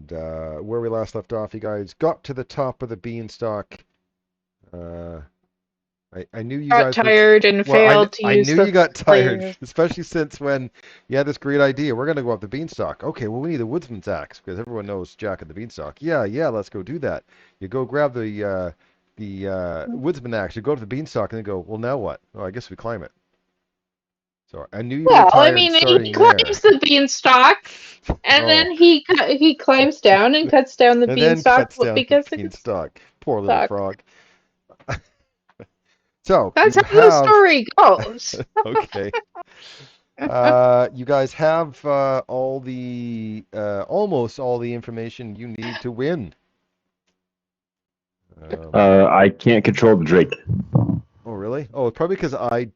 And where we last left off, you guys got to the top of the beanstalk. Uh, I knew you Got guys were. tired and Well, failed to I use knew the you got tired, flame. especially since when you had this great idea. We're gonna go up the beanstalk. Okay, well we need a woodsman's axe because everyone knows Jack of the Beanstalk. Yeah, yeah, let's go do that. You go grab the woodsman axe. You go to the beanstalk and then go. Well, now what? Oh, I guess we climb it. So I knew you were Well, I tired mean, he starting there. climbs the beanstalk, and Oh, then he climbs down and cuts down the and then beanstalk cuts down the because it's beanstalk. Poor little stuck. frog. So That's you how the have. story goes. Okay. You guys have all the almost all the information you need to win. Um, I can't control the Drake. oh, really? Oh, it's probably because I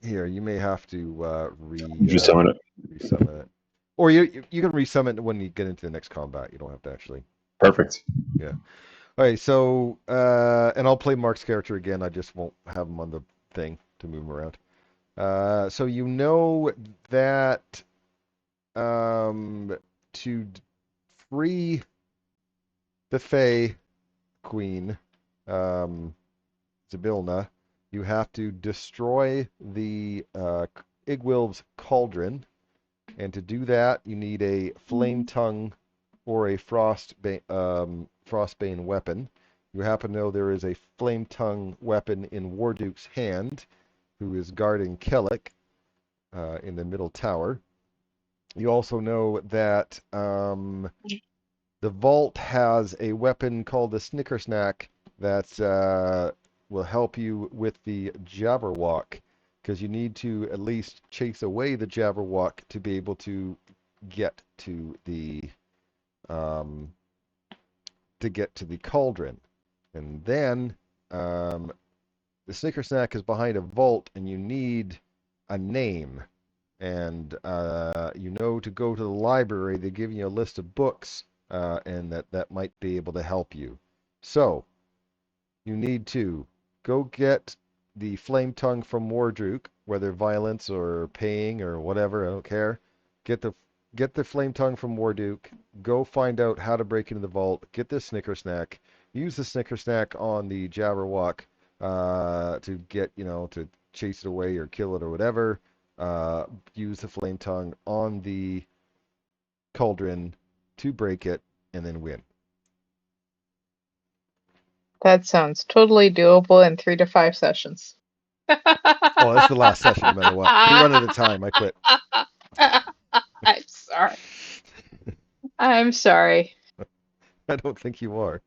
here. You may have to Just summon it. resummon it, or you can resummon it when you get into the next combat. You don't have to actually. Perfect. Yeah. All right. So and I'll play Mark's character again. I just won't have him on the thing to move him around. So you know that to free the Fey Queen, um, Zybilna, you have to destroy the Igwilv's cauldron, and to do that, you need a flame tongue or a frostbane weapon. You happen to know there is a flame tongue weapon in Warduke's hand, who is guarding Kellic in the middle tower. You also know that the vault has a weapon called the Snickersnack that will help you with the Jabberwock, because you need to at least chase away the Jabberwock to be able to get to the um, cauldron. And then the Snickersnack is behind a vault, and you need a name. And you know to go to the library. They give you a list of books, and that might be able to help you. So you need to go get the flame tongue from Wardruk, whether violence or paying or whatever. I don't care. Get the get the flame tongue from Warduk. Go find out how to break into the vault. Get the Snickersnack. Use the Snickersnack on the Jabberwock to get to chase it away or kill it or whatever. Use the flame tongue on the cauldron to break it and then win. That sounds totally doable in 3 to 5 sessions. Oh, that's the last session, no matter what. We run out of time. I quit. I'm sorry. I'm sorry. I don't think you are.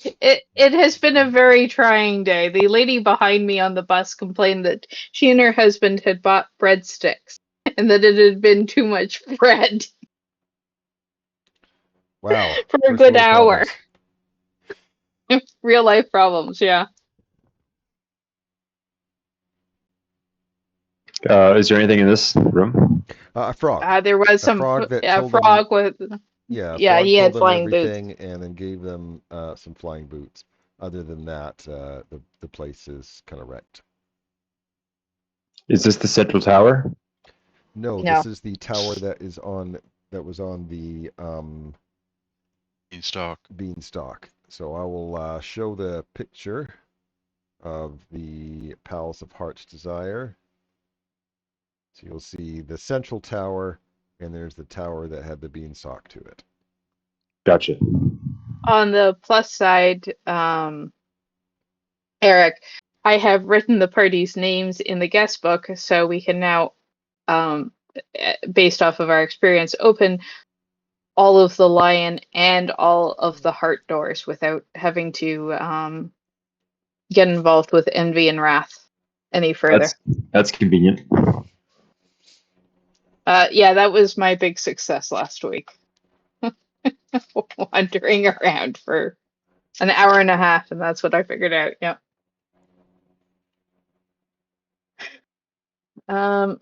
It has been a very trying day. The lady behind me on the bus complained that she and her husband had bought breadsticks and that it had been too much bread Wow. for a First good world hour. problems. Real life problems, yeah. Is there anything in this room? A frog. There was A some frog that a told them. frog with Yeah, a yeah, frog he told had them flying boots. everything and then gave them some flying boots. Other than that, the place is kind of wrecked. Is this the central tower? No, this No. is the tower that was on the Beanstalk. beanstalk. So I will show the picture of the Palace of Heart's Desire. So you'll see the central tower, and there's the tower that had the beanstalk to it. Gotcha. On the plus side, Eric, I have written the party's names in the guest book, so we can now, based off of our experience, open all of the lion and all of the heart doors without having to get involved with envy and wrath any further. That's convenient. Yeah, that was my big success last week. Wandering around for an hour and a half, and that's what I figured out. Yeah.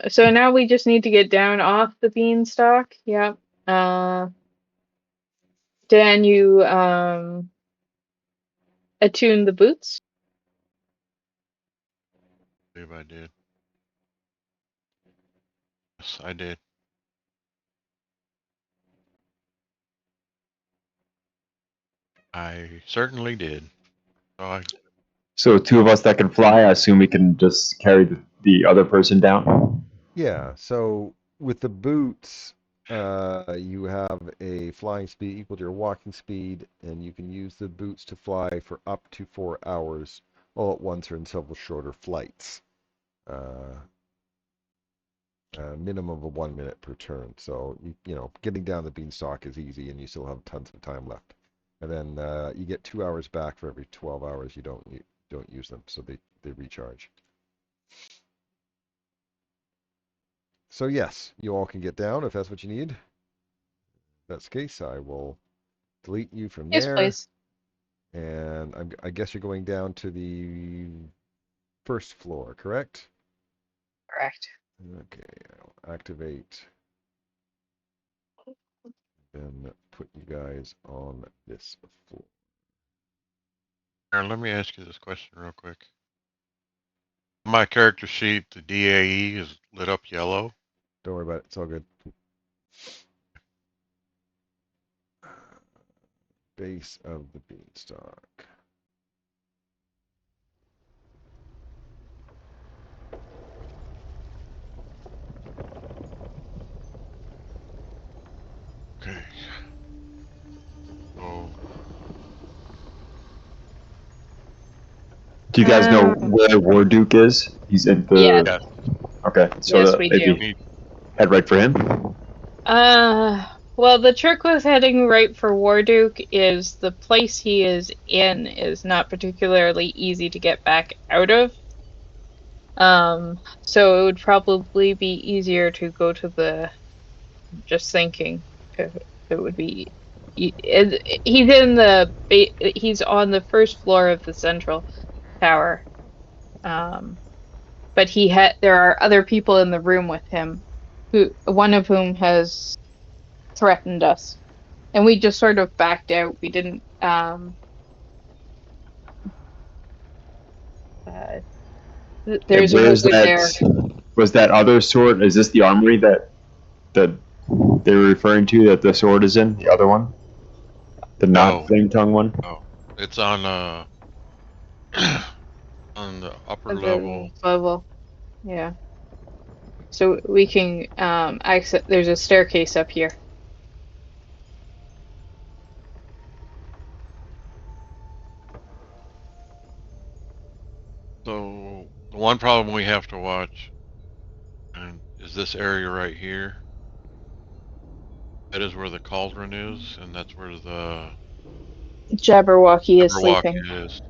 So now we just need to get down off the beanstalk. Yep. Dan, you attune the boots. I believe I did. Yes, I did. I certainly did. So So two of us that can fly, I assume we can just carry the other person down. Yeah, so with the boots, you have a flying speed equal to your walking speed, and you can use the boots to fly for up to 4 hours all at once or in several shorter flights. Uh, a minimum of 1 minute per turn. So getting down the beanstalk is easy, and you still have tons of time left. And then you get 2 hours back for every 12 hours you don't use them, so they recharge. So yes, you all can get down if that's what you need. If that's the case, I will delete you from Yes, there. please. And I guess you're going down to the first floor, correct? Correct. Okay, I'll activate and put you guys on this floor. Aaron, let me ask you this question real quick. My character sheet, the DAE is lit up yellow. Don't worry about it. It's all good. Base of the beanstalk. Okay. Oh, Do you guys know where Warduke is? He's in the. Yeah. yeah. Okay, so Yes, we do. maybe head right for him. Well, the trick with heading right for Warduke is the place he is in is not particularly easy to get back out of. So it would probably be easier to go to the. Just thinking, if it would be. He's in the. He's on the first floor of the central tower. But there are other people in the room with him, one of whom has threatened us, and we just sort of backed out. We didn't. And There's a where is wizard there. that? Was that other sword? Is this the armory that they were referring to? That the sword is in the other one, the not No. flame tongue one. Oh, it's on on the upper At level. the level, yeah. So we can access. There's a staircase up here. So the one problem we have to watch is this area right here. That is where the cauldron is, and that's where the Jabberwocky is Jabberwock sleeping. is.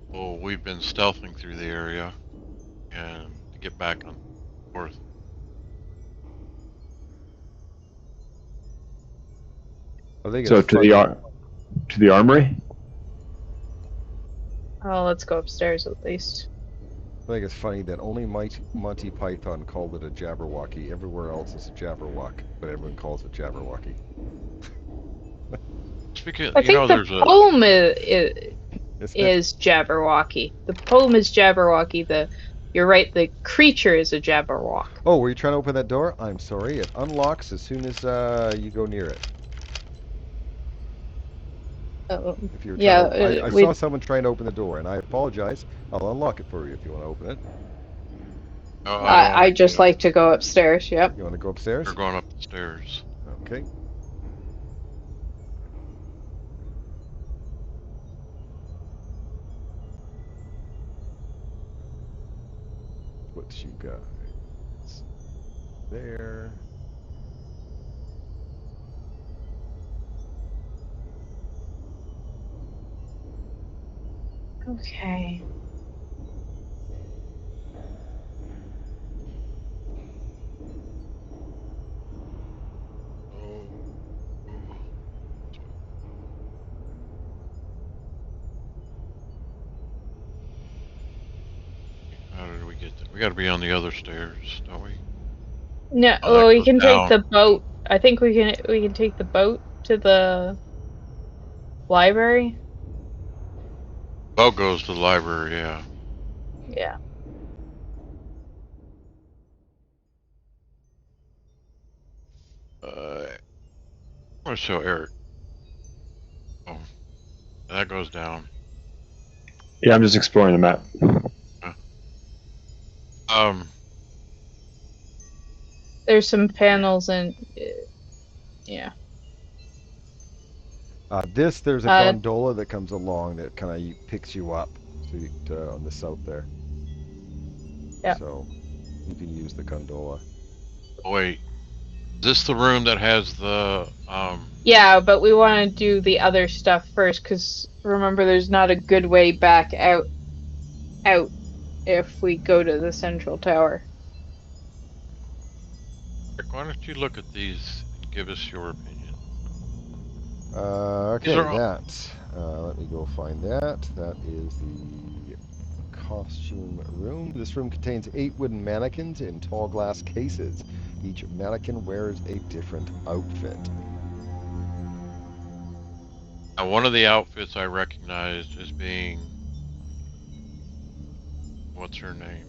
Well, we've been stealthing through the area and to get back on forth. I think So it's funny. to the armory. Oh, let's go upstairs at least. I think it's funny that only Monty Python called it a Jabberwocky. Everywhere else it's a Jabberwock, but everyone calls it Jabberwocky. It's because I think the there's a poem Isn't it? is Jabberwocky. The poem is Jabberwocky. You're right. The creature is a Jabberwock. Oh, were you trying to open that door? I'm sorry. It unlocks as soon as you go near it. If you're trying to, I saw someone trying to open the door, and I apologize. I'll unlock it for you if you want to open it. No, I don't I want just to. like to go upstairs. Yep. You want to go upstairs? We're going up the stairs. Okay. What you guys there? Okay. Oh. How did we get there? We got to be on the other stairs, don't we? No, Oh, well, that we goes can take down. the boat. I think we can take the boat to the library. Boat goes to the library, yeah. Yeah. I want to show Eric. That goes down. Yeah, I'm just exploring the map. There's some panels and yeah. There's a gondola that comes along that kind of picks you up on the south there. Yeah. So you can use the gondola. Oh, wait. Is this the room that has the Yeah, but we want to do the other stuff first, because remember, there's not a good way back out if we go to the central tower. Rick, why don't you look at these and give us your opinion? Okay, let me go find that. That is the costume room. This room contains 8 wooden mannequins in tall glass cases. Each mannequin wears a different outfit. Now, one of the outfits I recognized as being, what's her name?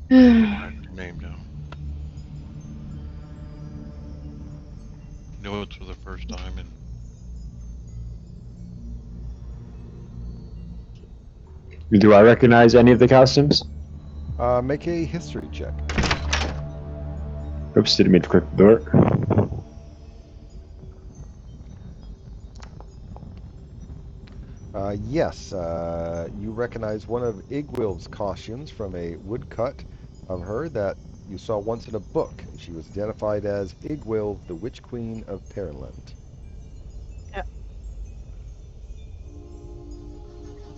I have her name down. You know it's for the first time and Do I recognize any of the costumes? Make a history check. Oops, didn't mean to click the door. Yes, you recognize one of Igwil's costumes from a woodcut of her that you saw once in a book. She was identified as Igwil, the Witch Queen of Perenland. Yeah.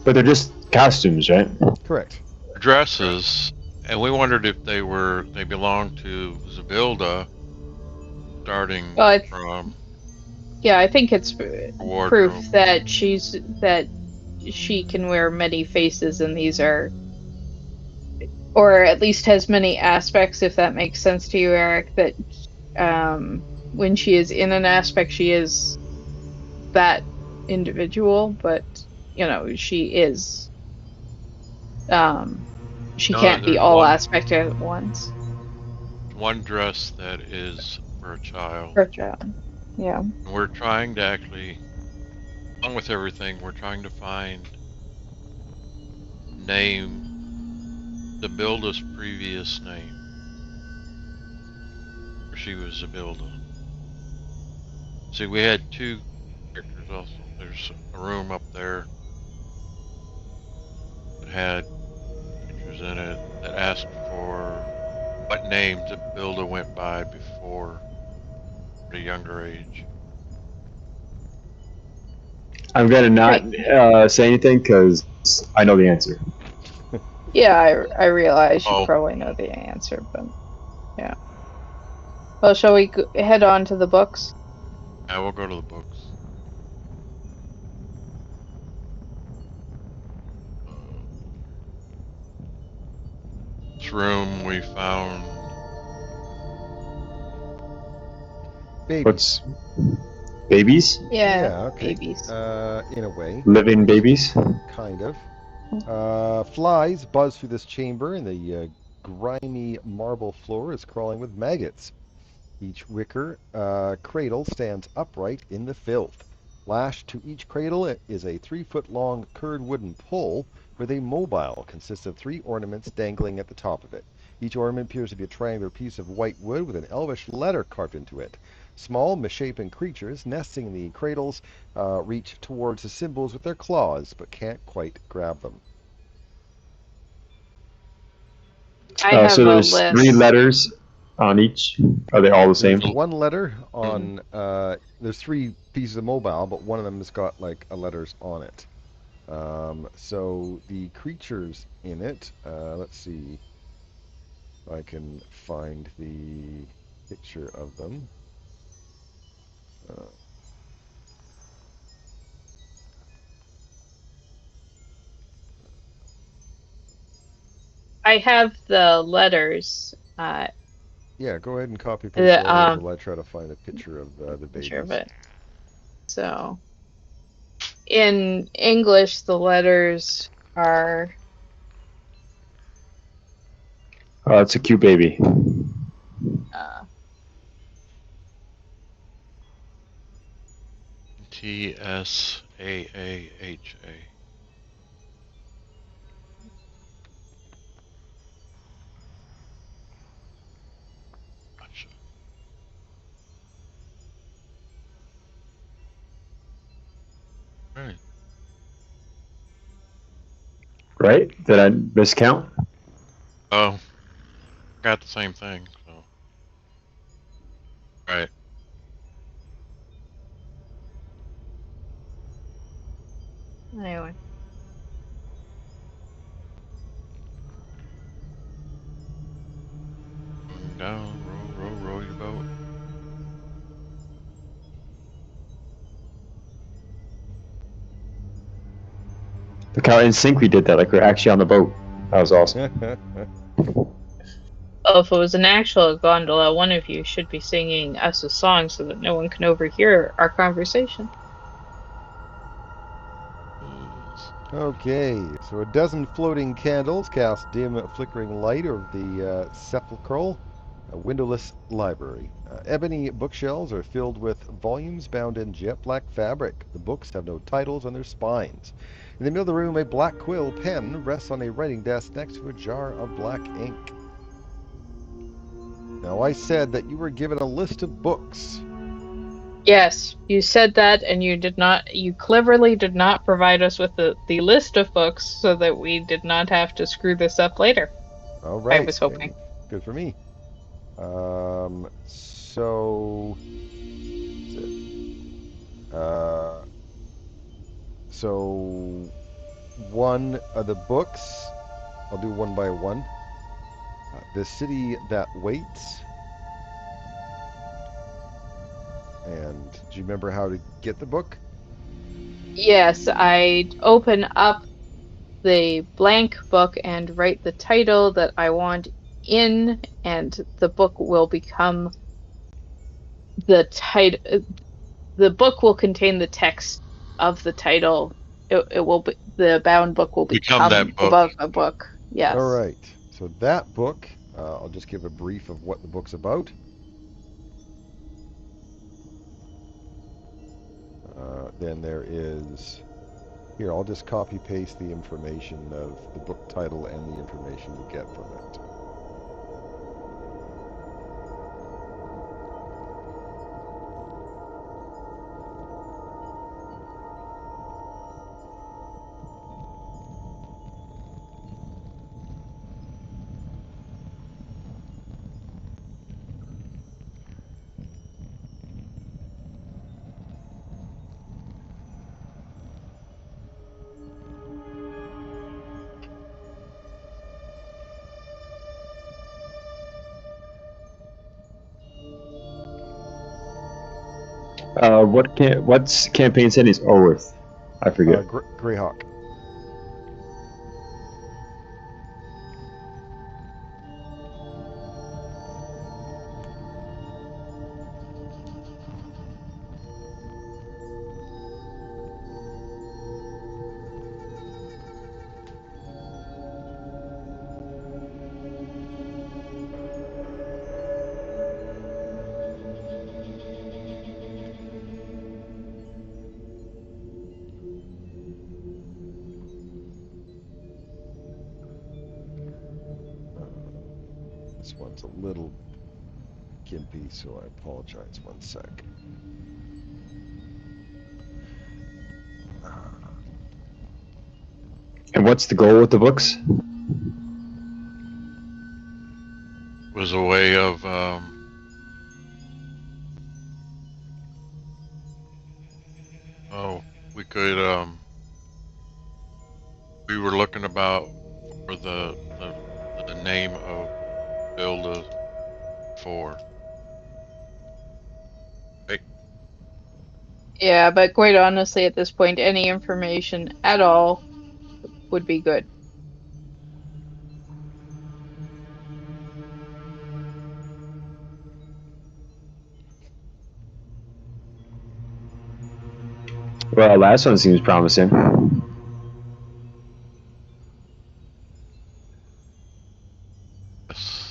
But they're just costumes, right? Correct. dresses, and we wondered if they belonged to Zabilda, starting Well, from yeah, I think it's wardrobe. proof that she can wear many faces, and these are, or at least has many aspects, if that makes sense to you, Eric, that when she is in an aspect, she is that individual, but she is she No, can't be there's all aspect at once. one dress that is for a child. For a child. Yeah. And we're trying to actually, along with everything, we're trying to find name Zabilda's previous name. She was Zabilda. See, we had 2 characters also. There's a room up there that had pictures in it that asked for what name Zabilda went by before at a younger age. I'm gonna not say anything because I know the answer. Yeah, I realize you Oh, probably know the answer, but yeah. Well, shall we head on to the books? yeah, we'll go to the books. This room we found Babies. What's babies? Yeah, Okay. babies. In a way. Living babies? Kind of. Flies buzz through this chamber, and the grimy marble floor is crawling with maggots. Each wicker cradle stands upright in the filth. Lashed to each cradle is a 3-foot-long curved wooden pole with a mobile consists of 3 ornaments dangling at the top of it. Each ornament appears to be a triangular piece of white wood with an elvish letter carved into it. Small, misshapen creatures nesting in the cradles reach towards the symbols with their claws, but can't quite grab them. I have So a there's 3 list. letters on each. Are they all the same? There's one letter on. There's 3 pieces of mobile, but one of them has got like a letters on it. So the creatures in it. Let's see if I can find the picture of them. I have the letters. Yeah, go ahead and copy paste the The letters while I try to find a picture of the picture of babies. it. So in English, the letters are Oh, it's a cute baby. TSAAHA. Gotcha. Right. Right? Did I miscount? Oh, got the same thing. So, right. Anyway. Going down, row your boat. Look how in sync we did that. Like we're actually on the boat. That was awesome. Oh, if it was an actual gondola, one of you should be singing us a song so that no one can overhear our conversation. Okay, so a dozen floating candles cast dim, flickering light over the sepulchral, windowless library. Ebony bookshelves are filled with volumes bound in jet black fabric. The books have no titles on their spines. In the middle of the room, a black quill pen rests on a writing desk next to a jar of black ink. Now, I said that you were given a list of books. Yes, you said that, and you cleverly did not provide us with the list of books so that we did not have to screw this up later. All I right, was hoping. good for me. So, so one of the books, I'll do one by one. The City That Waits. And do you remember how to get the book? Yes, I'd open up the blank book and write the title that I want in, and the book will become the title. The book will contain the text of the title. It will be the bound book will Become become that the book. book. A book. All Yes. right. So that book, I'll just give a brief of what the book's about. Then there is, here, I'll just copy paste the information of the book title and the information you get from it. What's campaign settings? Orworth. I forget. Greyhawk. This one's a little gimpy, so I apologize. One sec. And what's the goal with the books? Was a way of we could we were looking about for the name of build a for. Right? Yeah, but quite honestly, at this point, any information at all would be good. Well, last one seems promising. Yes.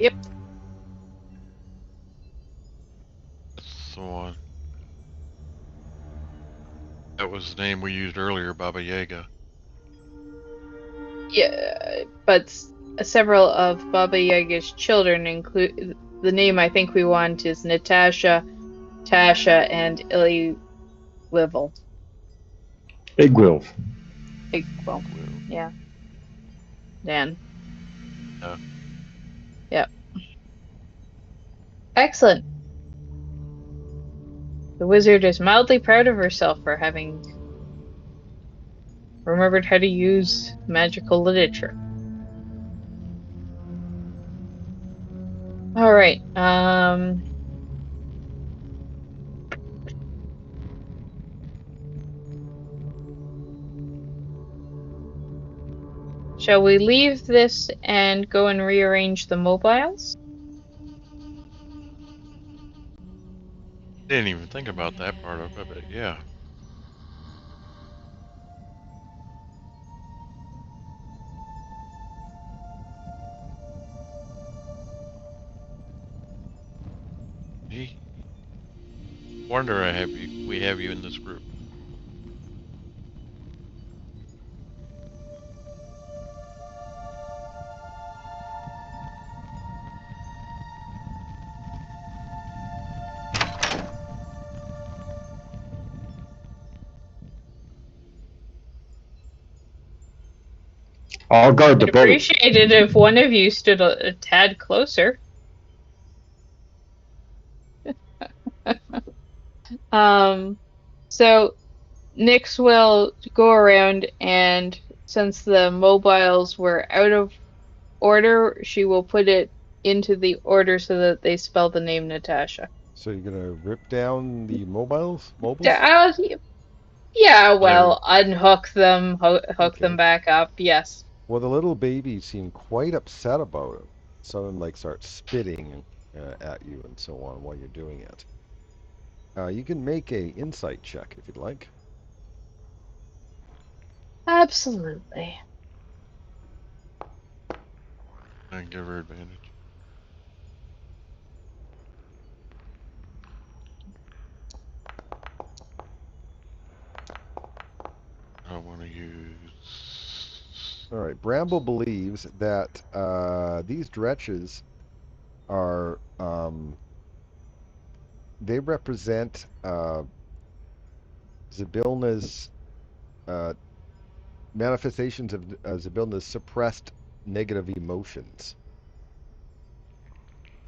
Yep. That's the one. That was the name we used earlier, Baba Yaga. Yeah, but several of Baba Yaga's children include the name I think we want is Natasha, Tasha, and Iliwivel. Igwilv. Well, yeah. Dan. Yeah. Yep. Excellent. The wizard is mildly proud of herself for having remembered how to use magical literature. All right. Shall we leave this and go and rearrange the mobiles? Didn't even think about that part of it, but yeah. Gee, wonder we have you in this group. I'll guard the I'd boat. appreciate it if one of you stood a tad closer. So Nyx will go around, and since the mobiles were out of order, she will put it into the order so that they spell the name Natasha. So you're gonna rip down the mobiles? Yeah, well, unhook them, hook them Okay. back up, yes. Well, the little baby seemed quite upset about it. Some like start spitting at you and so on while you're doing it. You can make a insight check if you'd like. Absolutely. I can give her advantage. I want to use... All right. Bramble believes that these dretches are they represent Zybilna's manifestations of Zybilna's suppressed negative emotions.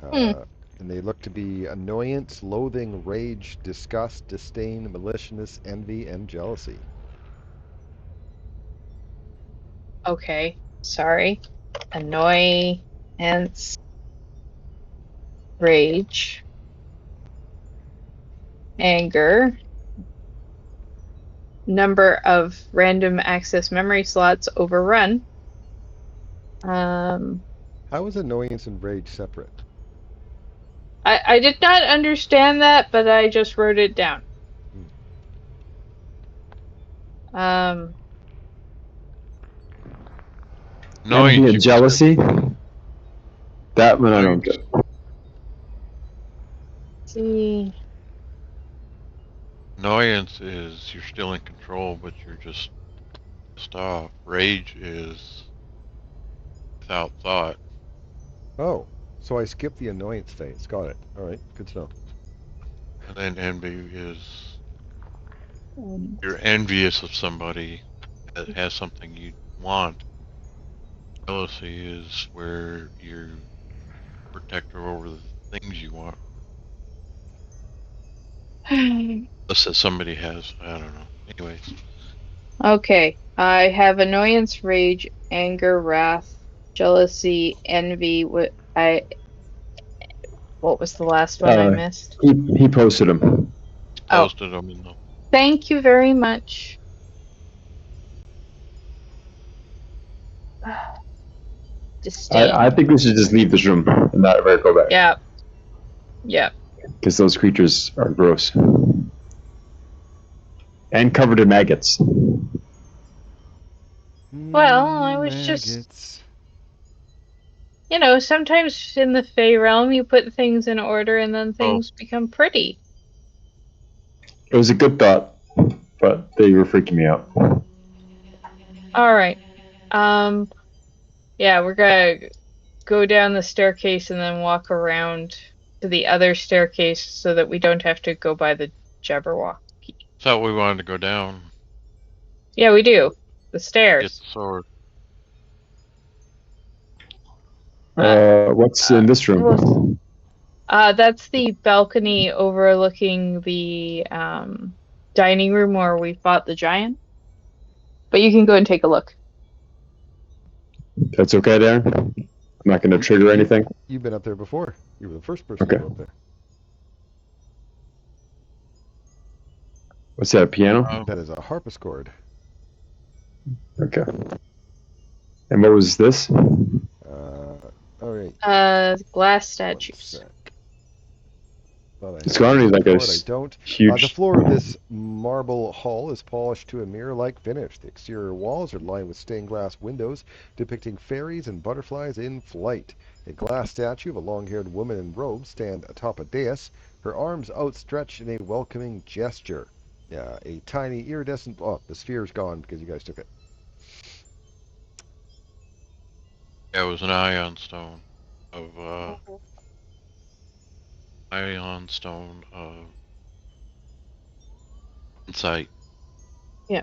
And they look to be annoyance, loathing, rage, disgust, disdain, maliciousness, envy, and jealousy. Okay, sorry. Annoyance, rage, anger, number of random access memory slots overrun. How is annoyance and rage separate? I did not understand that, but I just wrote it down. Envy Annoyance, and jealousy? That one I don't get. See. Annoyance is you're still in control, but you're just pissed off. Rage is without thought. Oh, so I skipped the annoyance phase. Got it. All right, good to know. And then envy is you're envious of somebody that has something you want. Jealousy is where you're protector over the things you want. Unless that somebody has, I don't know. Anyways. Okay, I have annoyance, rage, anger, wrath, jealousy, envy. What was the last one I missed? He posted them. Posted them in the... Thank you very much. Disdain. I think we should just leave this room and not ever go back. Yeah. Yeah. Because those creatures are gross. And covered in maggots. Well, I was just... Maggots. You know, sometimes in the Fey realm, you put things in order and then things become pretty. It was a good thought, but they were freaking me out. All right. Yeah, we're gonna go down the staircase and then walk around to the other staircase so that we don't have to go by the Jabberwock. Thought we wanted to go down, Yeah, we do. The get stairs. the sword. What's in this Well, room? that's the balcony overlooking the dining room where we fought the giant. But you can go and take a look. That's okay, Darren? I'm not going to trigger anything? You've been up there before. You were the first person Okay. to go up there. What's that, a piano? That is a harpsichord. Okay. And what was this? All right. Glass One statues. sec. Thought I It's had got it like a before, I don't. huge... The floor of this marble hall is polished to a mirror-like finish. The exterior walls are lined with stained glass windows depicting fairies and butterflies in flight. A glass statue of a long-haired woman in robes stands atop a dais, her arms outstretched in a welcoming gesture. A tiny iridescent... Oh, the sphere's gone because you guys took it. Yeah, it was an ion stone of insight. Yeah.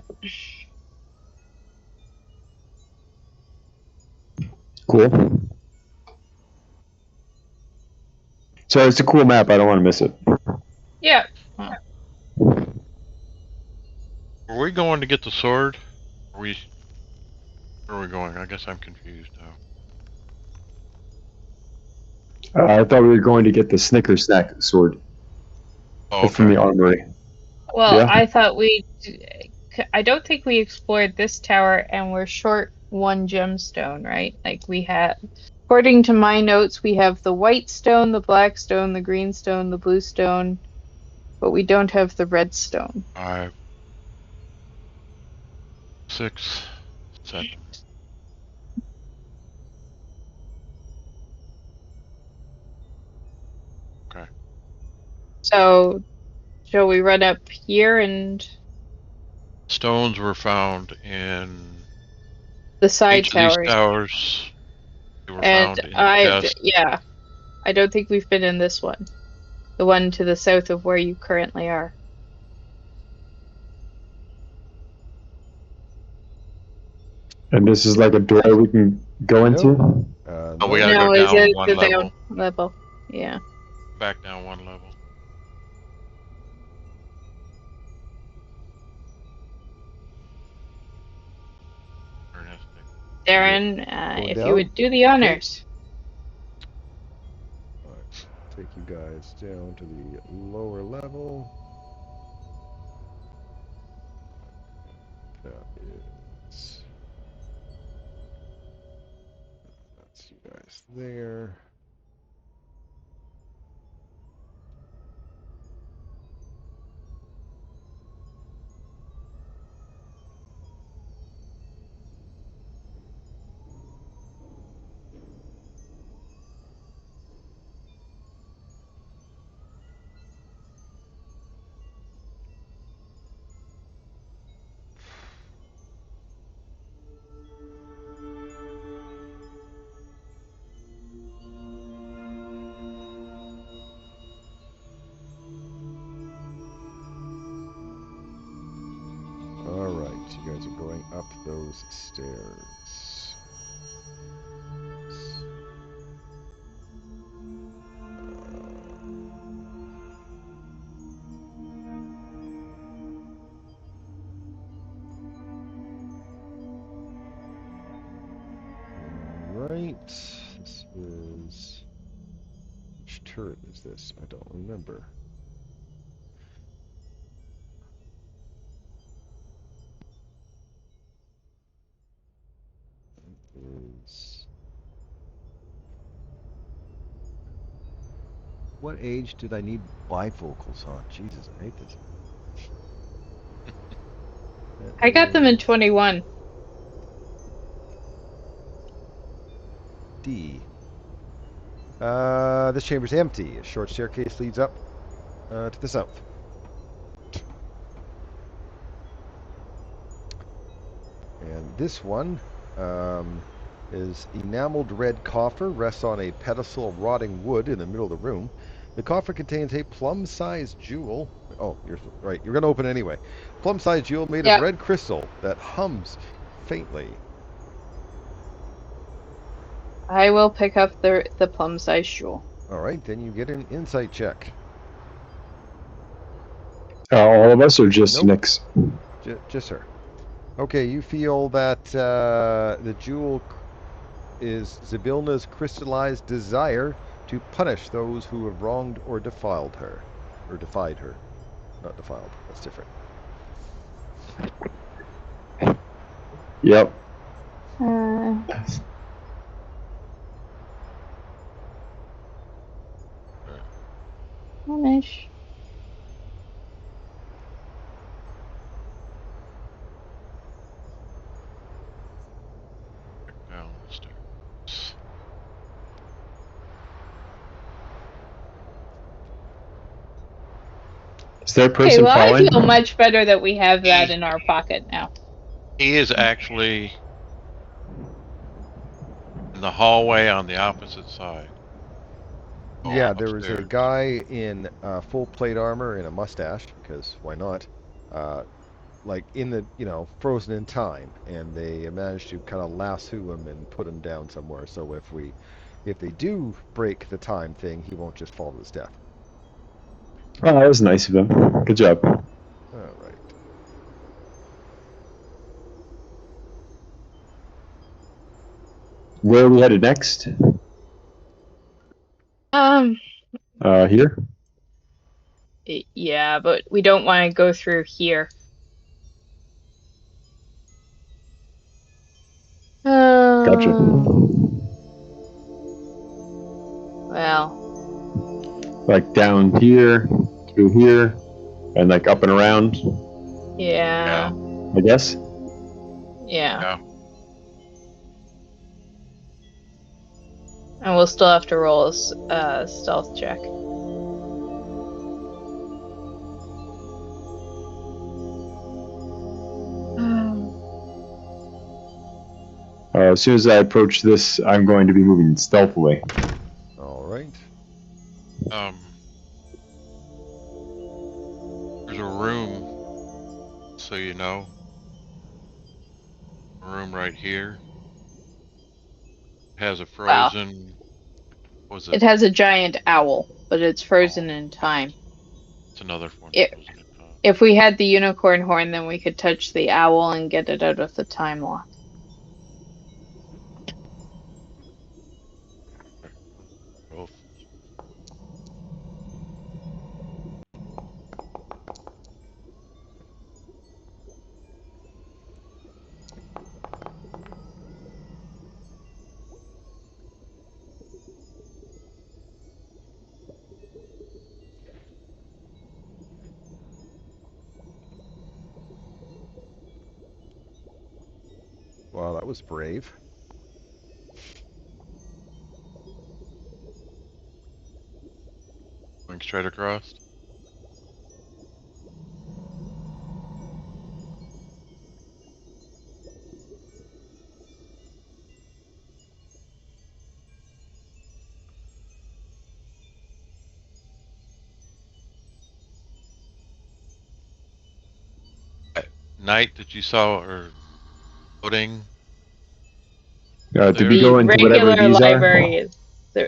Cool. So it's a cool map. I don't want to miss it. Yeah. Oh. Are we going to get the sword? Where are we going? I guess I'm confused now. I thought we were going to get the Snicker Snack sword Oh, from the okay. armory. Well, Yeah? I thought I don't think we explored this tower and we're short one gemstone, right? Like we have, according to my notes, we have the white stone, the black stone, the green stone, the blue stone, but we don't have the red stone. 5, 6, 7. Okay. So, shall we run up here and Stones were found in the side each of these towers? towers. They were And found in chests. yeah, I don't think we've been in this one, the one to the south of where you currently are. And this is like a door we can go into? Oh, we No. gotta go No, is down it one the down level. level? Yeah. Back down one level. Darren, Going if you down? would do the honors. Alright, take you guys down to the lower level. That is... That's you guys there. Alright, you guys are going up those stairs. Alright, this is... Which turret is this? I don't remember. Is... What age did I need bifocals on? Jesus, I hate this. I got them in That is 21. D. This chamber's empty. A short staircase leads up to the south. And this one is enameled red coffer, rests on a pedestal of rotting wood in the middle of the room. The coffer contains a plum-sized jewel. Oh, you're right. You're going to open it anyway. Plum-sized jewel made of red crystal that hums faintly. I will pick up the plum-sized jewel. All right, then you get an insight check. All of us, or just Nope. Nick's? Just her. Okay, you feel that the jewel is Zybilna's crystallized desire to punish those who have wronged or defiled her. Or defied her. Not defiled. That's different. Yep. Punish. Down the stairs. Is there a Okay, person well, I falling? feel much better that we have that in our pocket now. He is actually in the hallway on the opposite side. Yeah, there was a Upstairs. guy in full plate armor and a mustache, because why not? Like in the, frozen in time, and they managed to kind of lasso him and put him down somewhere. So if they do break the time thing, he won't just fall to his death. Oh, that was nice of him. Good job. All right. Where are we headed next? Here? Yeah, but we don't want to go through here. Gotcha. Well. Like down here, through here, and like up and around, Yeah. I guess? Yeah. And we'll still have to roll a stealth check. As soon as I approach this, I'm going to be moving stealthily. All right. There's a room, so you know. A room right here. It has a frozen. What was it? It has a giant owl, but it's frozen in time. It's another one frozen in time. If we had the unicorn horn, then we could touch the owl and get it out of the time lock. Both. Wow, that was brave. Going straight across. That night that you saw her floating. Did we go into whatever these library are? is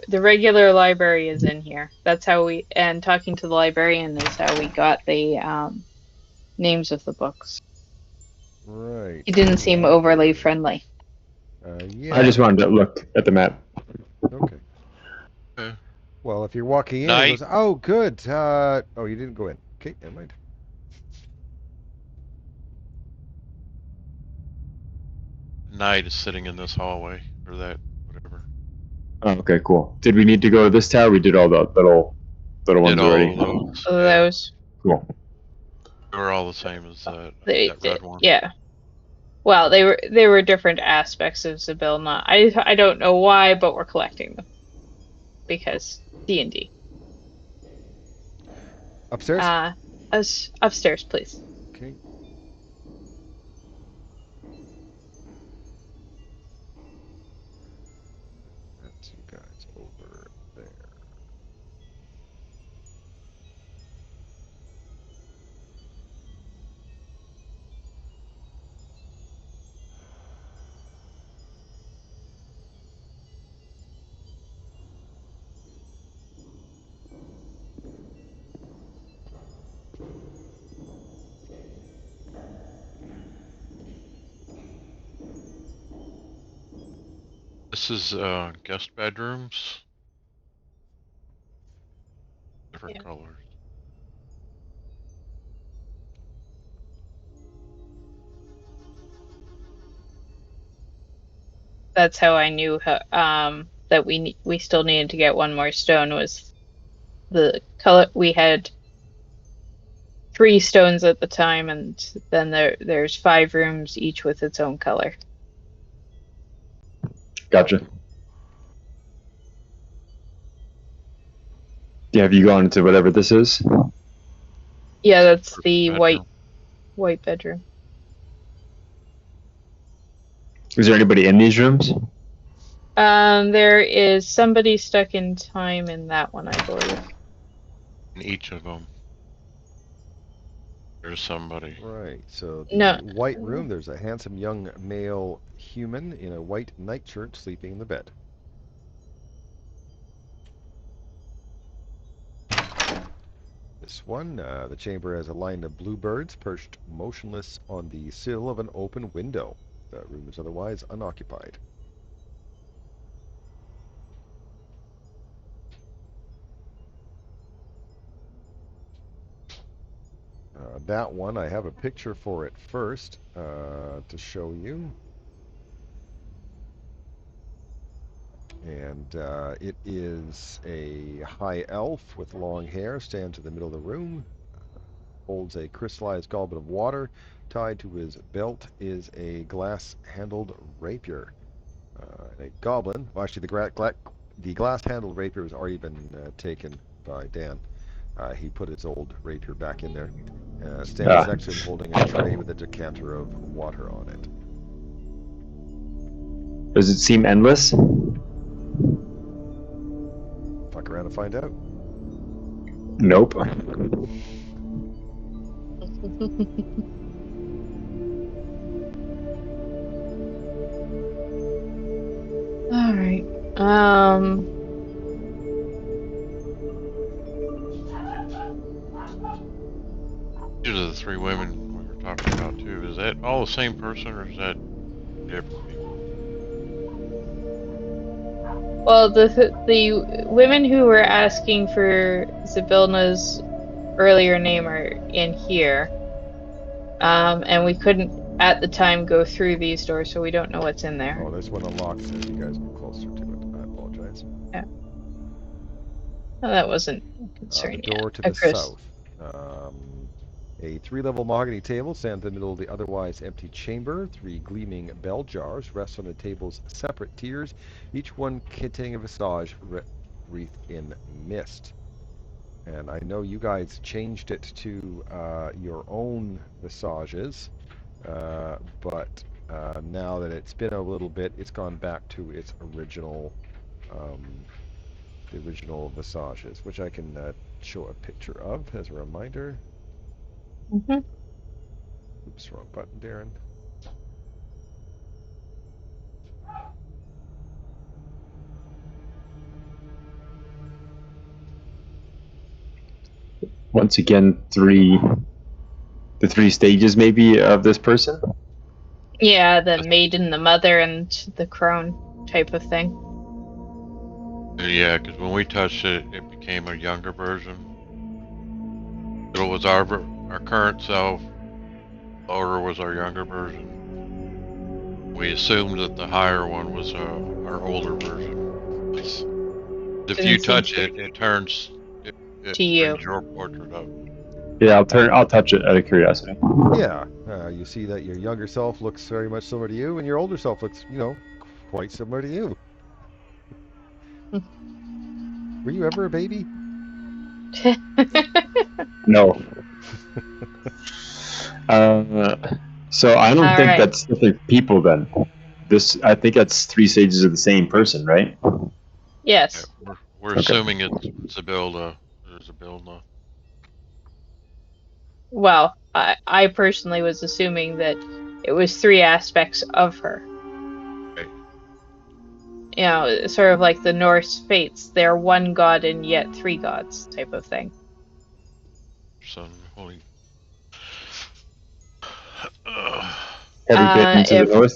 the regular library is in here. That's how and talking to the librarian is how we got the names of the books. Right. He didn't seem overly friendly. Yeah. I just wanted to look at the map. Okay. Well, if you're walking in, it goes, oh, good. Oh, you didn't go in. Okay, never mind. Night is sitting in this hallway, or that, whatever. Oh, okay, cool. Did we need to go to this tower? We did all the little ones already. Those. Cool. They were all the same as that red one. Yeah. Well, they were different aspects of Zybilna. I don't know why, but we're collecting them. because D&D. Upstairs? Upstairs, please. Okay. That's you guys over there. This is guest bedrooms. Different colors. That's how I knew that we still needed to get one more stone was the color. We had 3 stones at the time, and then there's 5 rooms, each with its own color. Gotcha. Yeah, have you gone into whatever this is? Yeah, that's the Bedroom. white bedroom. Is there anybody in these rooms? There is somebody stuck in time in that one, I believe. In each of them, there's somebody. Right, so the No. white room, there's a handsome young male human in a white nightshirt sleeping in the bed. This one, the chamber has a line of bluebirds perched motionless on the sill of an open window. The room is otherwise unoccupied. That one, I have a picture for it first to show you. And it is a high elf with long hair, stands in the middle of the room, holds a crystallized goblet of water. Tied to his belt is a glass-handled rapier. A goblin, well, actually the glass-handled rapier has already been taken by Dan. He put his old rapier back in there. Stands next to him holding a tray with a decanter of water on it. Does it seem endless? Fuck around and find out. Nope. All right. These are the 3 women we were talking about too. Is that all the same person, or is that different people? Well, the women who were asking for Zabilna's earlier name are in here. And we couldn't at the time go through these doors, so we don't know what's in there. Oh, this one unlocks as you guys move closer to it. I apologize. Yeah. No, that wasn't a The concern door yet. to the Chris. south. A 3-level mahogany table stands in the middle of the otherwise empty chamber. 3 gleaming bell jars rest on the table's separate tiers, each one containing a visage wreathed in mist. And I know you guys changed it to your own visages, but now that it's been a little bit, it's gone back to its original, the original visages, which I can show a picture of as a reminder. Mm-hmm. Oops, wrong button, Darren. Once again, the 3 stages maybe of this person. Yeah, the maiden, the mother, and the crone type of thing. Yeah, because when we touched it, it became a younger version. It was our current self. Lower was our younger version. We assumed that the higher one was our older version. If you Didn't seem touch to it, it turns. It to you. brings your portrait up. Yeah, I'll touch it out of curiosity. Yeah, you see that your younger self looks very much similar to you, and your older self looks, quite similar to you. Were you ever a baby? No. So I don't All think right. that's different people then. I think that's 3 stages of the same person, right? Yeah, Yes. we're Okay. assuming it's a builder. There's a builder. Well, I personally was assuming that it was three aspects of her. Right. You know, sort of like the Norse fates. They're one god and yet three gods type of thing. Son, holy. Have you been to the If north?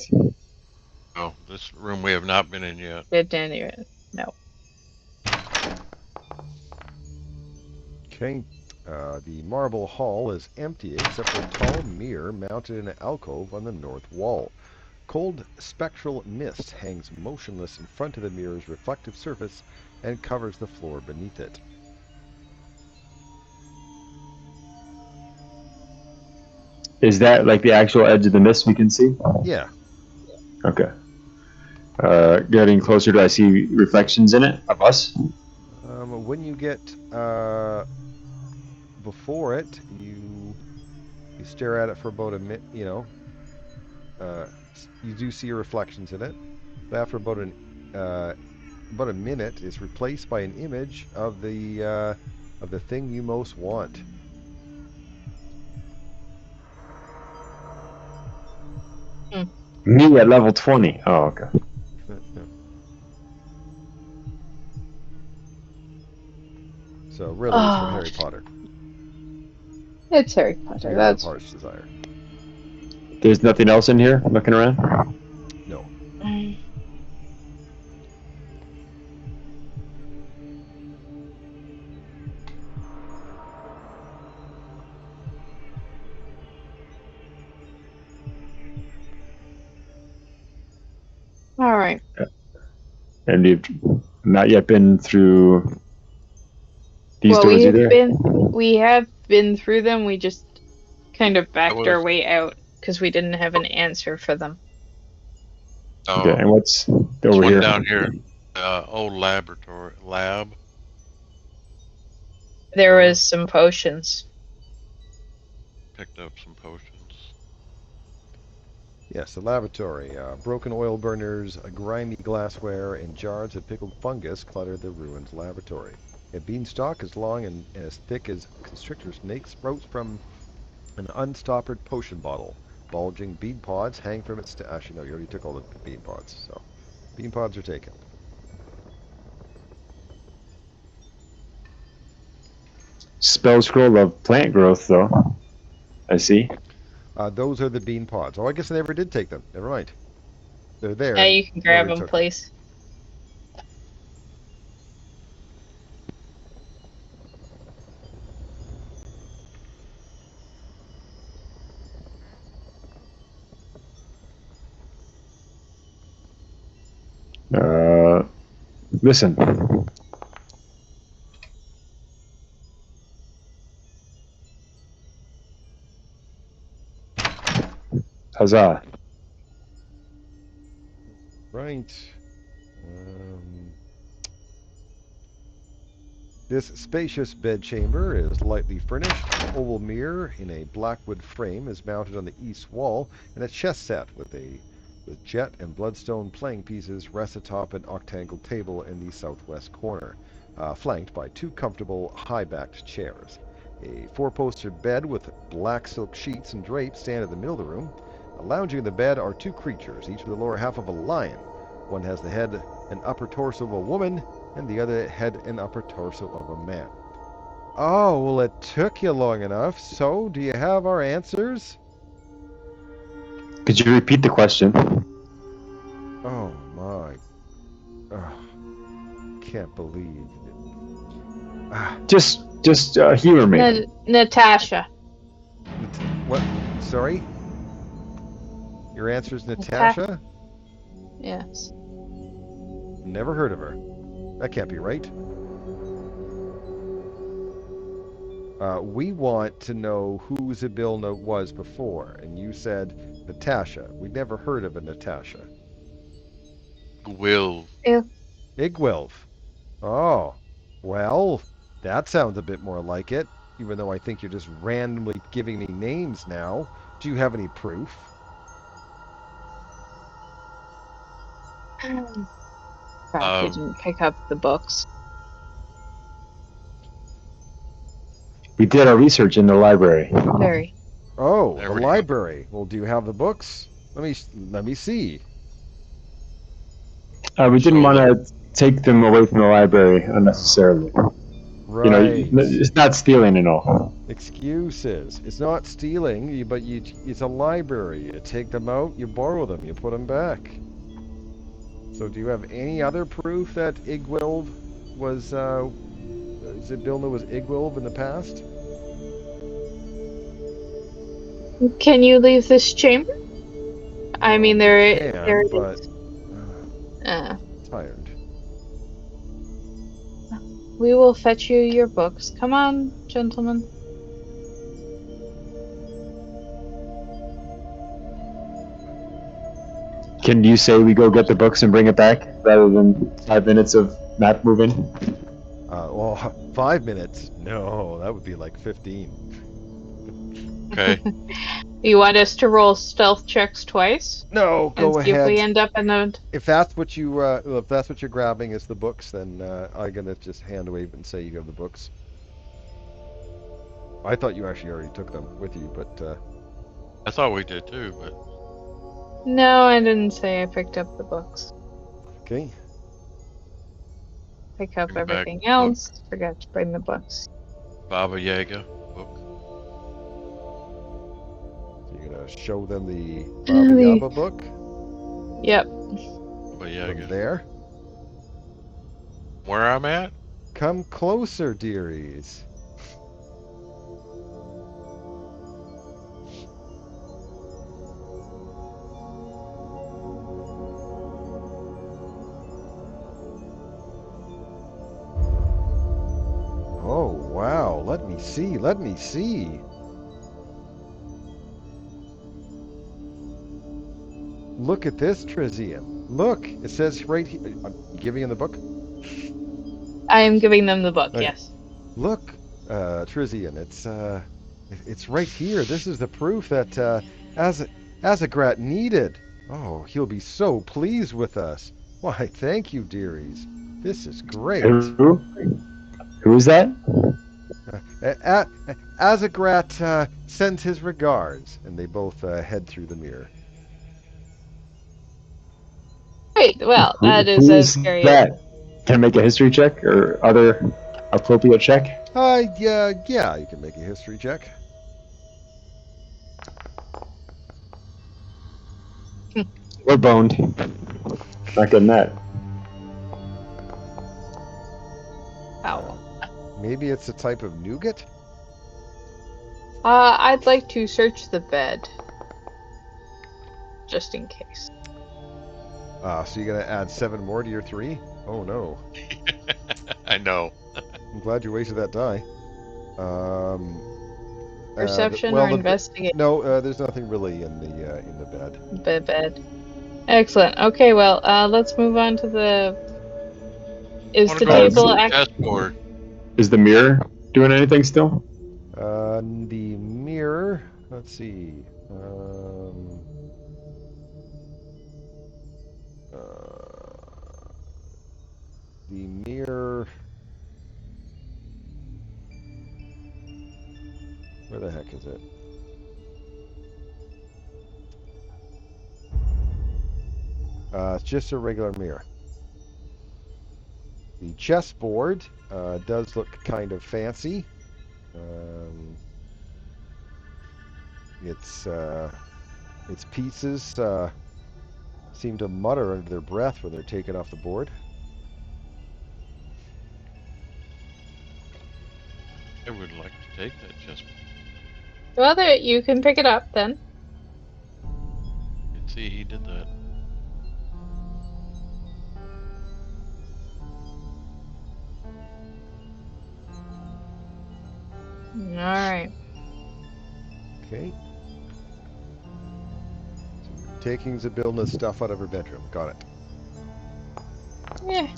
Oh, this room we have not been in yet. it didn't even no. Okay. The marble hall is empty except for a tall mirror mounted in an alcove on the north wall. Cold spectral mist hangs motionless in front of the mirror's reflective surface and covers the floor beneath it. Is that like the actual edge of the mist we can see? Yeah. Okay. Getting closer, do I see reflections in it of us? When you get before it, you stare at it for about a minute. Uh, you do see reflections in it. But after about a minute, it's replaced by an image of the thing you most want. Hmm. Me at level 20. Oh, okay. So riddles from Oh, Harry Potter. it's Harry Potter. Mirror of That's Heart's Desire. There's nothing else in here looking around? No. all right. And you've not yet been through these Well, doors either? we have been through them. We just kind of That backed our was way out because we didn't have an answer for them. Okay, oh, and what's this over one here? down here. Old laboratory lab. There was some potions. Picked up some potions. Yes, the lavatory. Broken oil burners, grimy glassware, and jars of pickled fungus clutter the ruined lavatory. A beanstalk as long and as thick as constrictor snake sprouts from an unstoppered potion bottle. Bulging bean pods hang from its actually, no, you already took all the bean pods, so bean pods are taken. Spell scroll of plant growth, though. I see. Those are the bean pods. Oh, I guess I never did take them. Never mind. They're there Yeah, and you can grab nobody them, took them. please. Uh, listen. Huzzah. Right. Um, This spacious bedchamber is lightly furnished. An oval mirror in a blackwood frame is mounted on the east wall, and a chess set with jet and bloodstone playing pieces rests atop an octagonal table in the southwest corner, flanked by two comfortable high-backed chairs. A four-poster bed with black silk sheets and drapes stand in the middle of the room. Lounging in the bed are two creatures, each with the lower half of a lion. One has the head and upper torso of a woman, and the other head and upper torso of a man. Oh, well, it took you long enough. So, do you have our answers? Could you repeat the question? Oh, my. Oh, can't believe it. Ah, Just humor me. Natasha. what? Sorry? Your answer's Nata- Natasha? yes. Never heard of her. That can't be right. We want to know who Zybilna was before, and you said Natasha. We never heard of a Natasha. Will. Ew. Igwilf. Oh. Well, that sounds a bit more like it, even though I think you're just randomly giving me names now. Do you have any proof? Perhaps you Um, didn't pick up the books. We did our research in the library. Very. Oh, there the we go. library. Well, do you have the books? Let me see. We didn't So want the to take them away from the library unnecessarily. You know, Right. it's not stealing and all. Excuses. It's not stealing, but it's a library. You take them out, you borrow them, you put them back. So do you have any other proof that Igwilv was, Zybilna was Igwilv in the past? Can you leave this chamber? I Well, mean, we there can, it but is. uh, tired. We will fetch you your books. Come on, gentlemen. Can you say we go get the books and bring it back rather than 5 minutes of map moving? Well, 5 minutes? No, that would be like 15. okay. You want us to roll stealth checks twice No, and go see if we ahead. end up in a. If that's what if that's what you're grabbing is the books, then I'm gonna just hand wave and say you have the books. I thought you actually already took them with you, but I thought we did too, but No, I didn't say I picked up the books. okay. Pick up bring back everything book else. Forgot to bring the books. Baba Yaga book. So you're gonna show them the Baba Yaba book Yep. Baba from Yaga. there. Where I'm at? Come closer, dearies. Oh, wow. Let me see. Let me see. Look at this, Trizian. Look, it says right here. I'm giving him the book. I am giving them the book, Okay. yes. Look, Trizian. It's right here. This is the proof that Azagrat needed. Oh, he'll be so pleased with us. Why, thank you, dearies. This is great. Who? Who is that? Azagrat sends his regards, and they both head through the mirror. Great. Well, that is Who as is scary. that? Can I make a history check or other appropriate check? Yeah, you can make a history check. We're boned. Not getting that. Ow. Maybe it's a type of nougat? I'd like to search the bed, just in case. So you're gonna add 7 more to your 3? Oh no. I know. I'm glad you wasted that die. Um, Perception well, or investigate no, there's nothing really in the bed. the bed. Excellent. Okay, well, let's move on to the. I Is want to the go look at table the act? chessboard. Is the mirror doing anything still? The mirror. Let's see. The mirror. Where the heck is it? It's just a regular mirror. The chessboard does look kind of fancy. Um, its pieces seem to mutter under their breath when they're taken off the board. I would like to take that chessboard. Well, there, you can pick it up then. You can see he did that. All right. Okay. Taking Zybilna's stuff out of her bedroom. Got it. Yeah.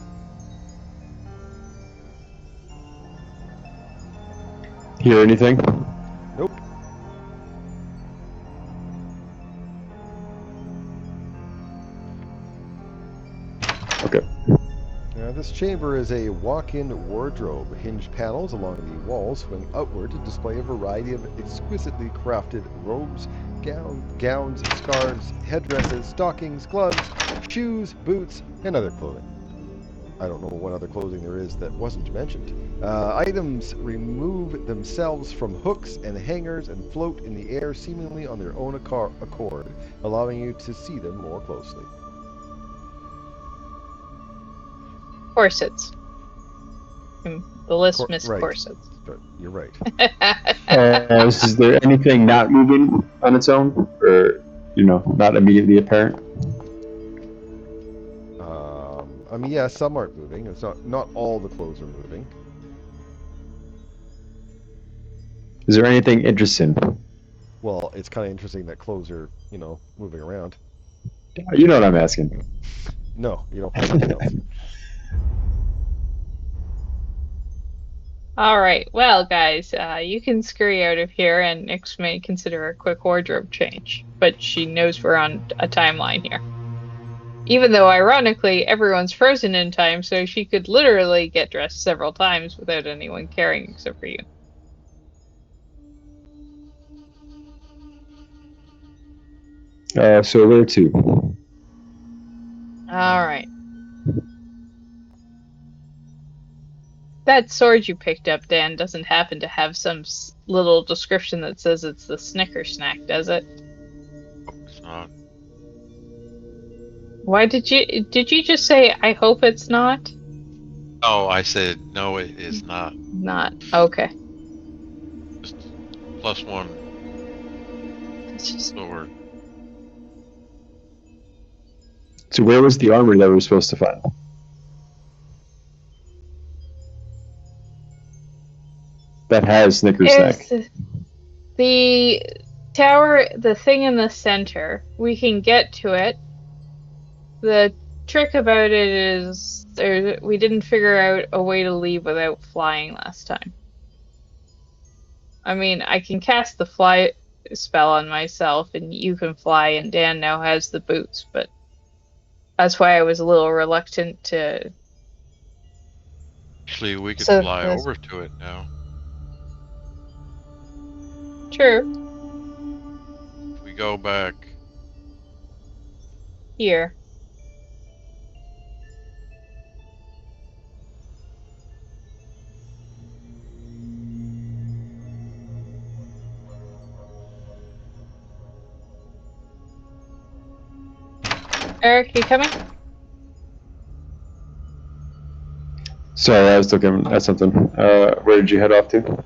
Hear anything? Nope. Okay. Now, this chamber is a walk-in wardrobe. Hinged panels along the walls swing outward to display a variety of exquisitely crafted robes, gowns, scarves, headdresses, stockings, gloves, shoes, boots, and other clothing. I don't know what other clothing there is that wasn't mentioned. Items remove themselves from hooks and hangers and float in the air seemingly on their own accord, allowing you to see them more closely. Corsets. The list missed Right. corsets. You're right. Is there anything not moving on its own, or not immediately apparent? I mean, yeah, some aren't moving. It's not all the clothes are moving. Is there anything interesting? Well, it's kind of interesting that clothes are, moving around. You know what I'm asking. No, you don't find details. All right. Well, guys, you can scurry out of here, and Nyx may consider a quick wardrobe change. But she knows we're on a timeline here. Even though, ironically, everyone's frozen in time, so she could literally get dressed several times without anyone caring except for you. So where to? All right. That sword you picked up, Dan, doesn't happen to have some little description that says it's the Snicker snack, does it? It's not. Why did you just say, I hope it's not? Oh, I said no, it is not. Not. Okay. Just +1 It's just, sword. So where was the armory that we were supposed to find? That has Snicker snack. the tower, the thing in the center. We can get to it. The trick about it is we didn't figure out a way to leave without flying last time. I mean, I can cast the fly spell on myself, and you can fly, and Dan now has the boots, but that's why I was a little reluctant to. Actually, we could So fly that's over to it now. true. If we go back, Here. Eric, you coming? Sorry, I was looking at something. Where did you head off to?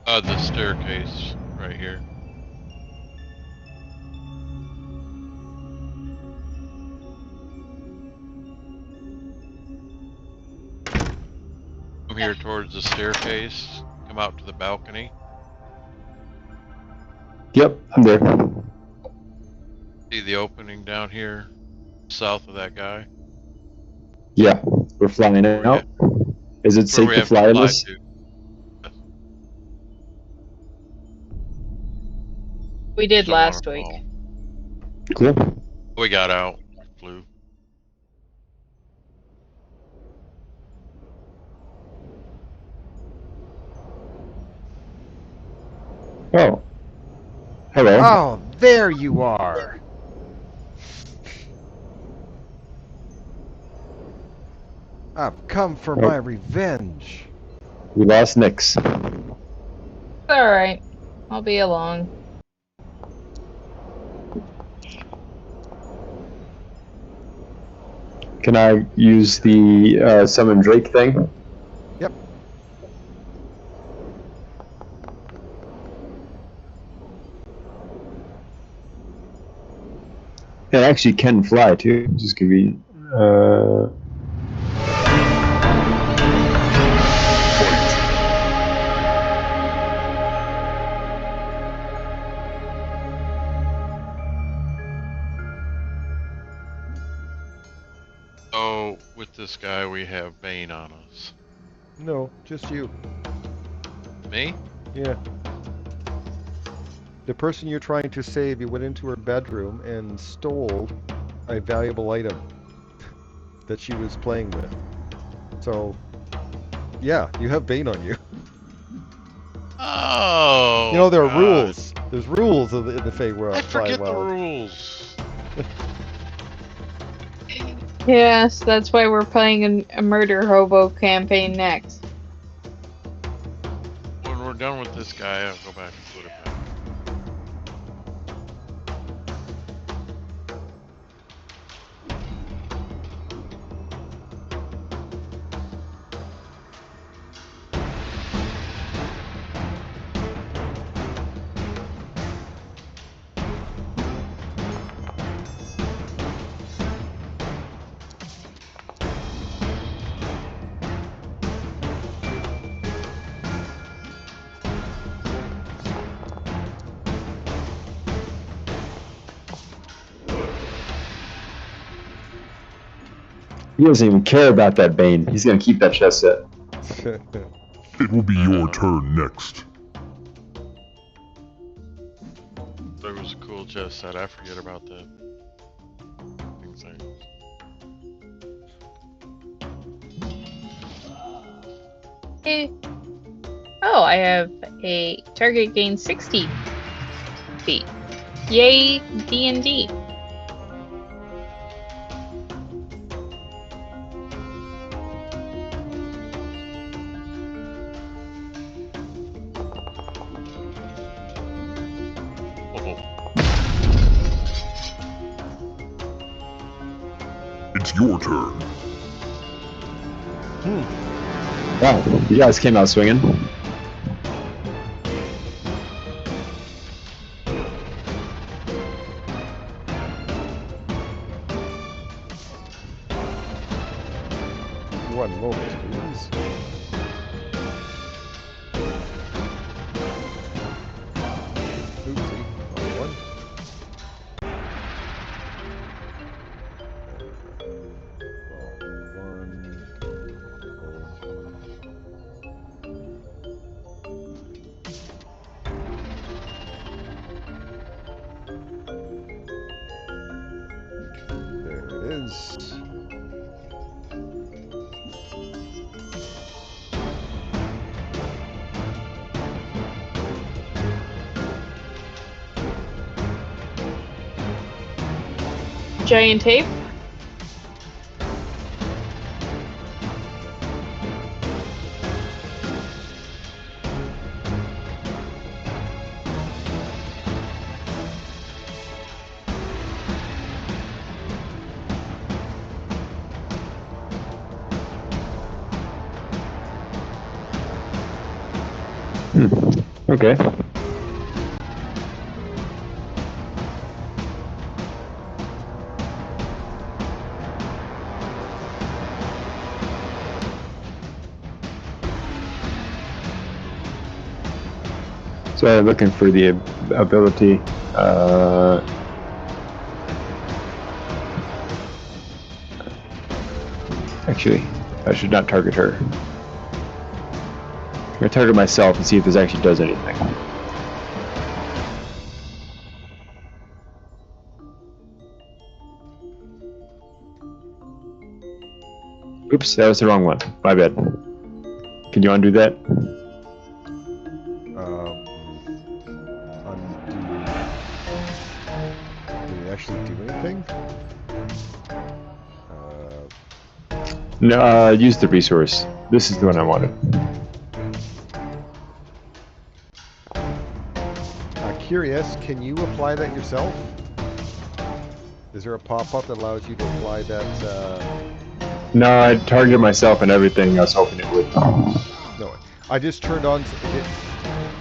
the staircase right here. Come here towards the staircase. Come out to the balcony. Yep, I'm there. See the opening down here, south of that guy? Yeah, we're flying Where we out. Is it That's where safe we to have to fly in fly this? to. We did Just don't want last to week. fall. Cool. We got out. Flew. Oh. Hello. Oh, there you are! I've come for my revenge. We lost Nyx. Alright. I'll be along. Can I use the summon Drake thing? Yep. It actually can fly too, which is convenient. Oh, with this guy we have Bane on us. No, just you. Me? Yeah. The person you're trying to save, you went into her bedroom and stole a valuable item that she was playing with. So, yeah, you have Bane on you. Oh, You know, there are God. rules. There's rules in the Feywild. I forget the Feywild. rules. Yes, that's why we're playing a murder hobo campaign next. When we're done with this guy, I'll go back and put it back. He doesn't even care about that Bane. He's gonna keep that chest set. It will be your turn next. There was a cool chest set. I forget about that. Things. Eh. Oh, I have a target gain 60 feet. Yay, D&D. Oh, It's your turn. Wow, you guys came out swinging. One moment, please. Oopsie, wrong one. There it is. Giant tape. Okay. So I'm looking for the ability. Actually, I should not target her. I'm gonna target myself and see if this actually does anything. Oops, that was the wrong one. My bad. Can you undo that? Undo. Did it actually do anything? No, use the resource. This is the one I wanted. Curious, can you apply that yourself? Is there a pop-up that allows you to apply that? No, I targeted myself and everything. I was hoping it would. No, I just turned on.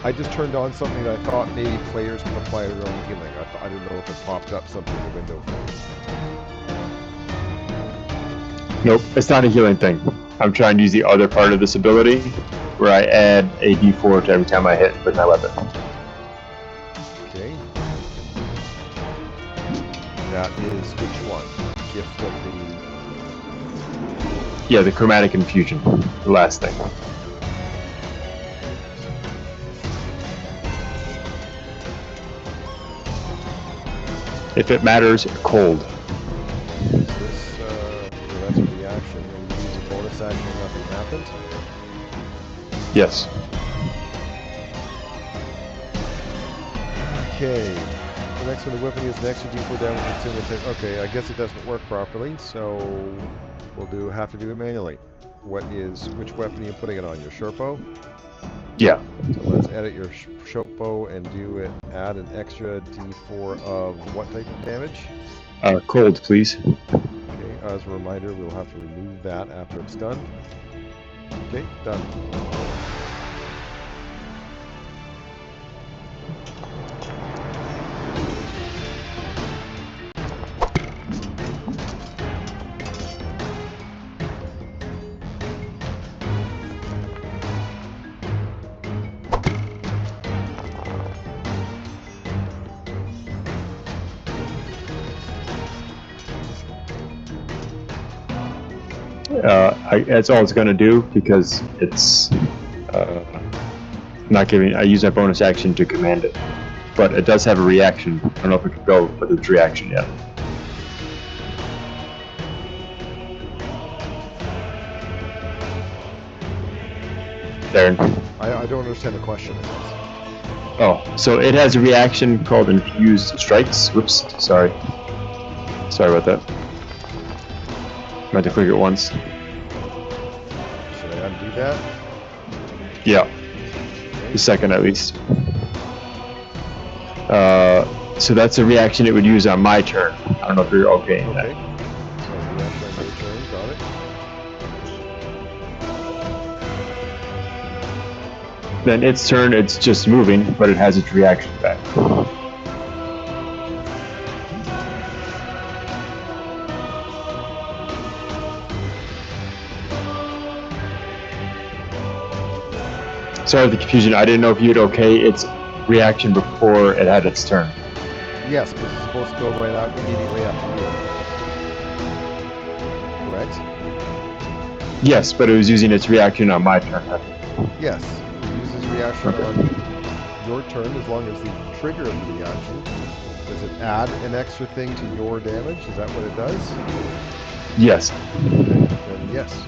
I just turned on something that I thought maybe players can apply their own healing. I didn't know if it popped up something in the window. Nope, it's not a healing thing. I'm trying to use the other part of this ability, where I add a d4 to every time I hit with my weapon. Okay. That is which one? Gift of the... Yeah, the chromatic infusion, the last thing. If it matters, cold. Is this, well, that's a reaction. And you use a bonus action and nothing happened? Yes. Okay. The next one, the weapon is an extra d4 damage with single attack. Okay, I guess it doesn't work properly, so we'll have to do it manually. Which weapon are you putting it on? Your short bow? Yeah. So let's edit your short bow and do it. Add an extra d4 of what type of damage? Cold, please. Okay, as a reminder, we'll have to remove that after it's done. Okay, done. That's all it's going to do because it's not giving. I use my bonus action to command it, but it does have a reaction. I don't know if it can go with its reaction yet. Darren. I don't understand the question. Oh, so it has a reaction called infused strikes. Whoops, sorry. Sorry about that. Meant to click it once. Should I undo that? Yeah, Okay. the second at least. So that's a reaction it would use on my turn. I don't know if you're okay in Okay. that. So reaction on your turn, got it. Then its turn, it's just moving, but it has its reaction back. Sorry for the confusion. I didn't know if you'd okay its reaction before it had its turn. Yes, because it's supposed to go right out immediately after you. Correct? Yes, but it was using its reaction on my turn. Yes. It uses reaction on your turn as long as the trigger of the reaction. Does it add an extra thing to your damage? Is that what it does? Yes. Okay, then yes.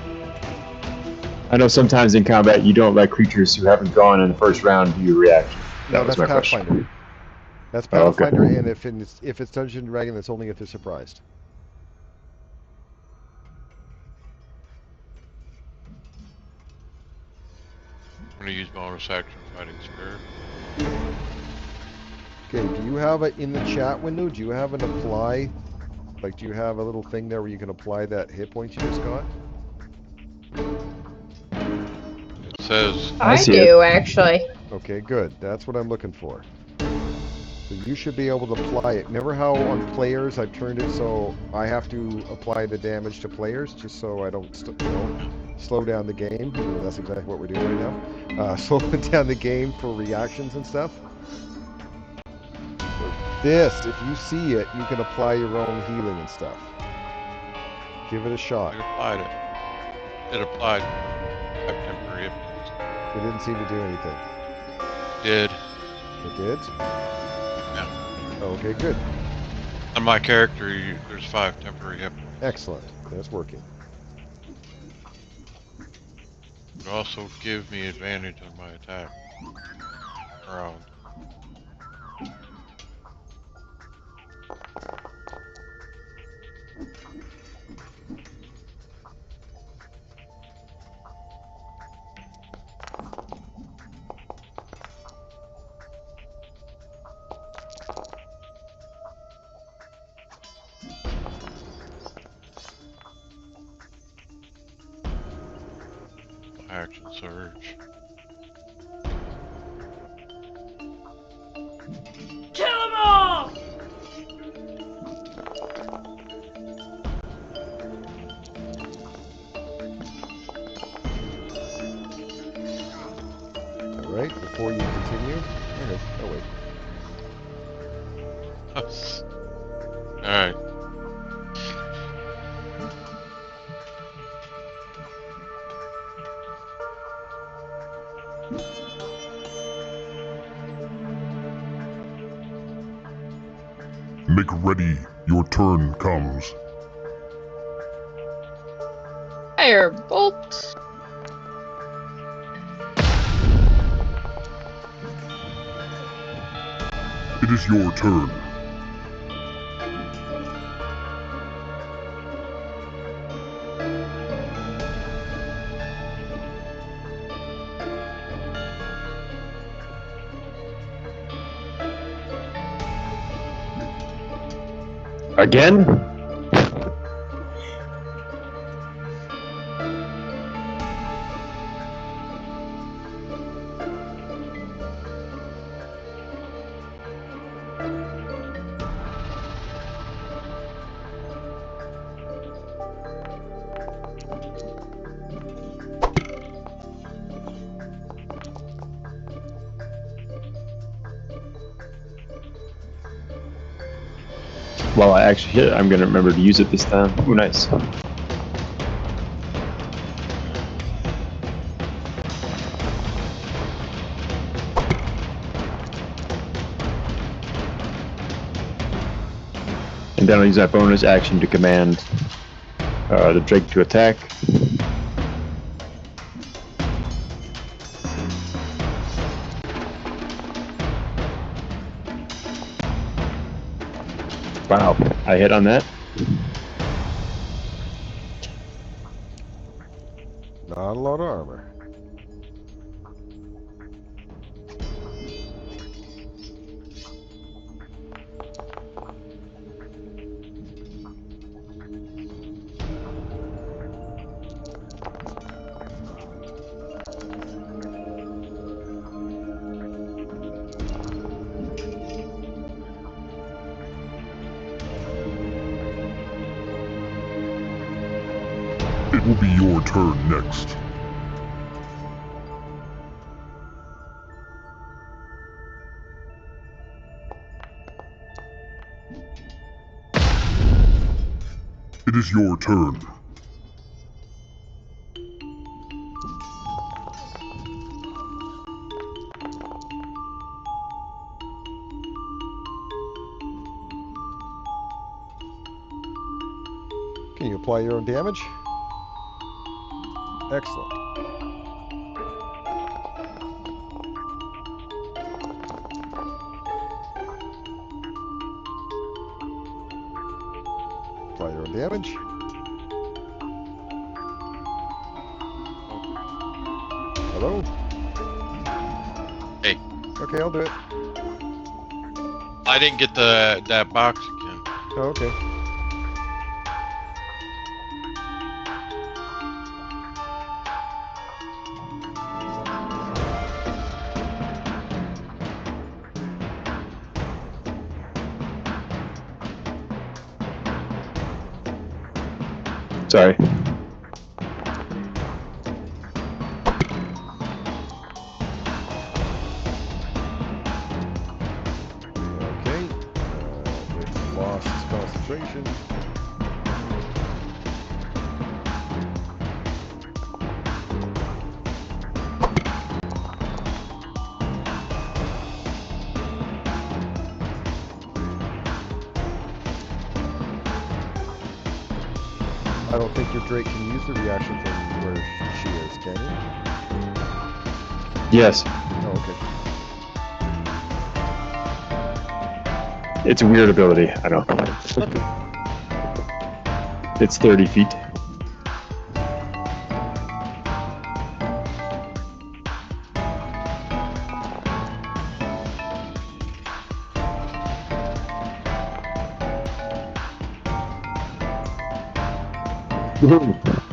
I know sometimes in combat you don't let creatures who haven't gone in the first round do your reaction. No, That was that's my Pathfinder. question. That's Oh, okay. Pathfinder, and if it's Dungeons and Dragons, that's only if they're surprised. I'm gonna use bonus action fighting spirit. Okay, do you have it in the chat window? Do you have an apply? Like, do you have a little thing there where you can apply that hit point you just got? It says I I see do, actually. Okay, good. That's what I'm looking for. So you should be able to apply it. Remember how on players I've turned it so I have to apply the damage to players just so I don't slow down the game? That's exactly what we're doing right now. Slow down the game for reactions and stuff. So this, if you see it, you can apply your own healing and stuff. Give it a shot. it applied it. It applied 5 temporary hit points. It didn't seem to do anything. Did. It did? Yeah. Okay, good. On my character, there's 5 temporary hit points. Excellent. That's working. It also gives me advantage on my attack round. Action surge. Kill 'em all! Alright, before you continue. Okay, oh wait. Alright. Make ready, your turn comes. Firebolt. It is your turn. Again? Well, I actually hit it. I'm gonna remember to use it this time. Ooh, nice. And then I'll use that bonus action to command the Drake to attack. Wow, I hit on that. Not a lot of armor. It will be your turn next. It is your turn. Can you apply your own damage? Excellent. Apply your own damage. Hello? Hey, Okay, I'll do it. I didn't get that box again. Oh, okay. Sorry. Okay. It lost its concentration. I don't think your Drake can use the reaction from where she is, can you? Yes, Oh, okay. it's a weird ability. I know. It's 30 feet.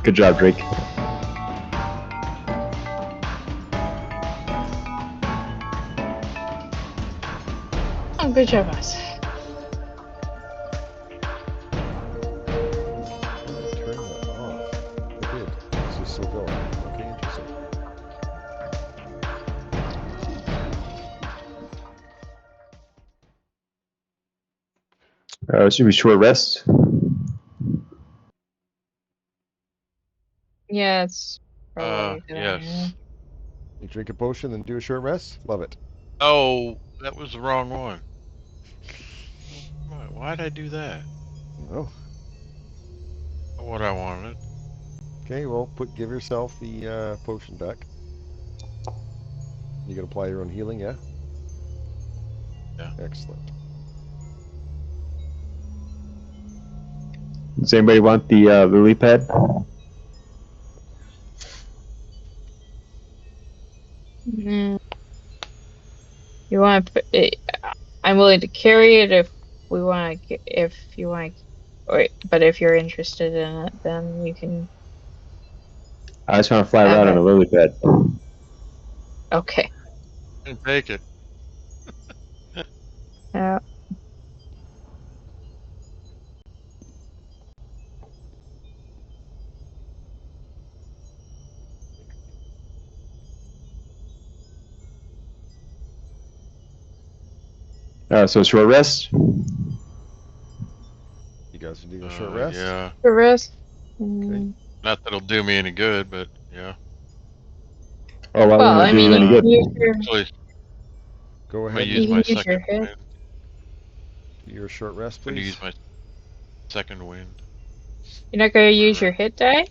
Good job, Drake. Oh, good job, us. Turn that off. It did. This is still going. Okay, interesting. Should we short rest? Yeah, it's probably a good Yes. idea. You drink a potion, then do a short rest? Love it. Oh, that was the wrong one. Why'd I do that? Oh, Not what I wanted. okay. Well, give yourself the potion back. You can apply your own healing, yeah? Yeah. Excellent. Does anybody want the lily pad? Mm, you want to? I'm willing to carry it if we want to. If you want to, or but if you're interested in it, then you can I just want to fly have around on a it. lily pad. Okay. And take it. Yeah. So short rest. You guys are doing a short rest? Yeah. The rest. Okay. Not that it'll do me any good, but yeah. Oh, why Well, wouldn't I it do mean, you any you good? can use your Actually, Go I'm gonna ahead use and you my can use your second hit. wind. do your short rest, I'm gonna please. use my second wind. You're not gonna use your I hit die.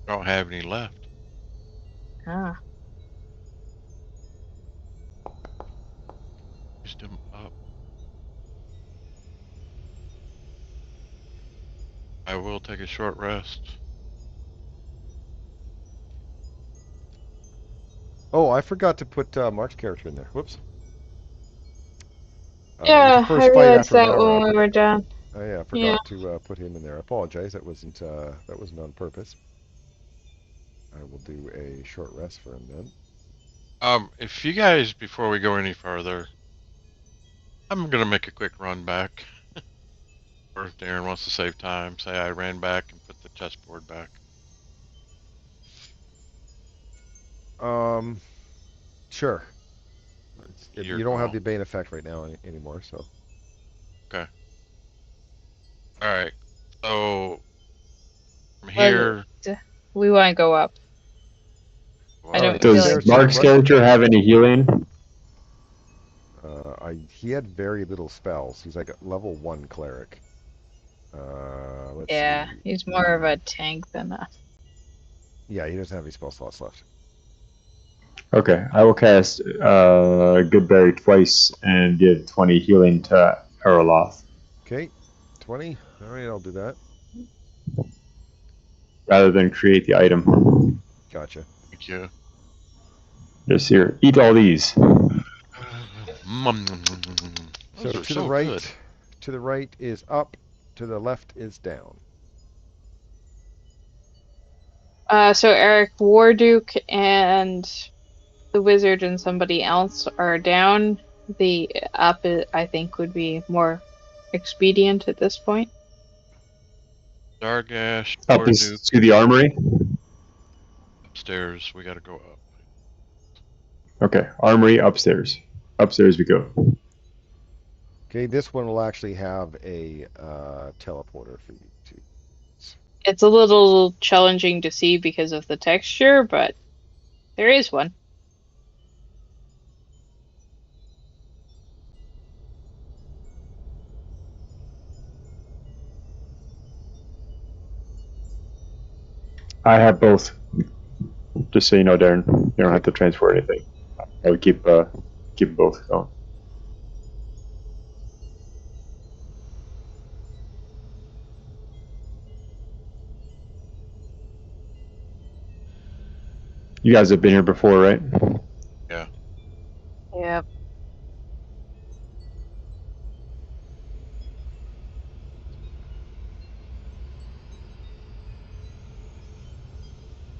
don't have any left. Ah. Used them up. I will take a short rest. Oh, I forgot to put Mark's character in there. Whoops. It was the Yeah, I first fight realized after that Mara. when we were done. Oh yeah, I Yeah. forgot to put him in there. I apologize. That wasn't on purpose. I will do a short rest for him then. If you guys, before we go any further, I'm gonna make a quick run back. Or if Darren wants to save time, say I ran back and put the chessboard back. Sure. Your You don't have call. the Bane effect right now anymore, so. Okay. All right. So from Well, here, we want to go up. I All right, don't feel Does like. upstairs to the Mark's front. character have any healing? He had very little spells. He's like a level 1 cleric. Let's Yeah, see. he's more of a tank than a. Yeah, he doesn't have any spell slots left. Okay, I will cast Goodberry twice and give 20 healing to Eroloth, Okay, 20. All right, I'll do that. rather than create the item. Gotcha. thank you. Just here, eat all these. So Those are so good. to the right is up, to the left is down. So Eric, Warduke, and the wizard and somebody else are down. The up, I think, would be more expedient at this point. Dargash, Up is Warduke, to the armory. upstairs. We gotta go up. Okay, armory upstairs. Upstairs we go. Okay, this one will actually have a teleporter for you to. It's a little challenging to see because of the texture, but there is one. I have both. Just so you know, Darren, you don't Okay. have to transfer anything. I would keep both going. You guys have been here before, right? Yeah. Yep.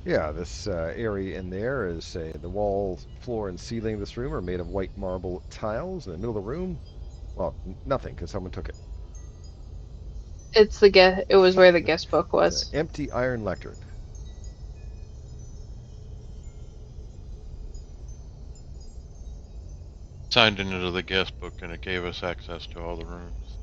Yeah, this area in there is the wall, floor, and ceiling of this room are made of white marble tiles. In the middle of the room, well, nothing because someone took it. It's the guest. It was where the guest book It's an was. empty iron lectern. Signed into the guest book and it gave us access to all the rooms.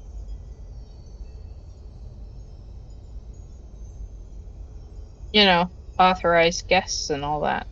You know, authorized guests and all that.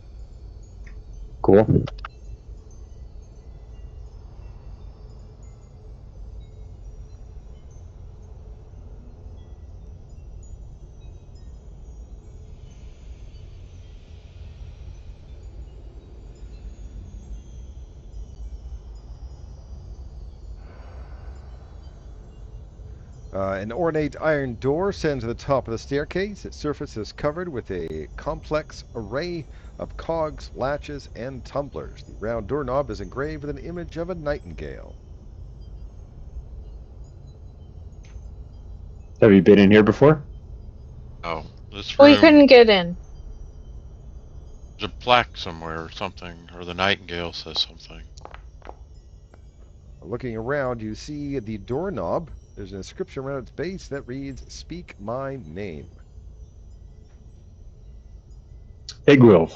An ornate iron door stands at the top of the staircase. Its surface is covered with a complex array of cogs, latches, and tumblers. The round doorknob is engraved with an image of a nightingale. Have you been in here before? Oh, this We room, couldn't get in. there's a plaque somewhere or something, or the nightingale says something. Looking around, you see the doorknob. There's an inscription around its base that reads, "Speak my name." Igwil.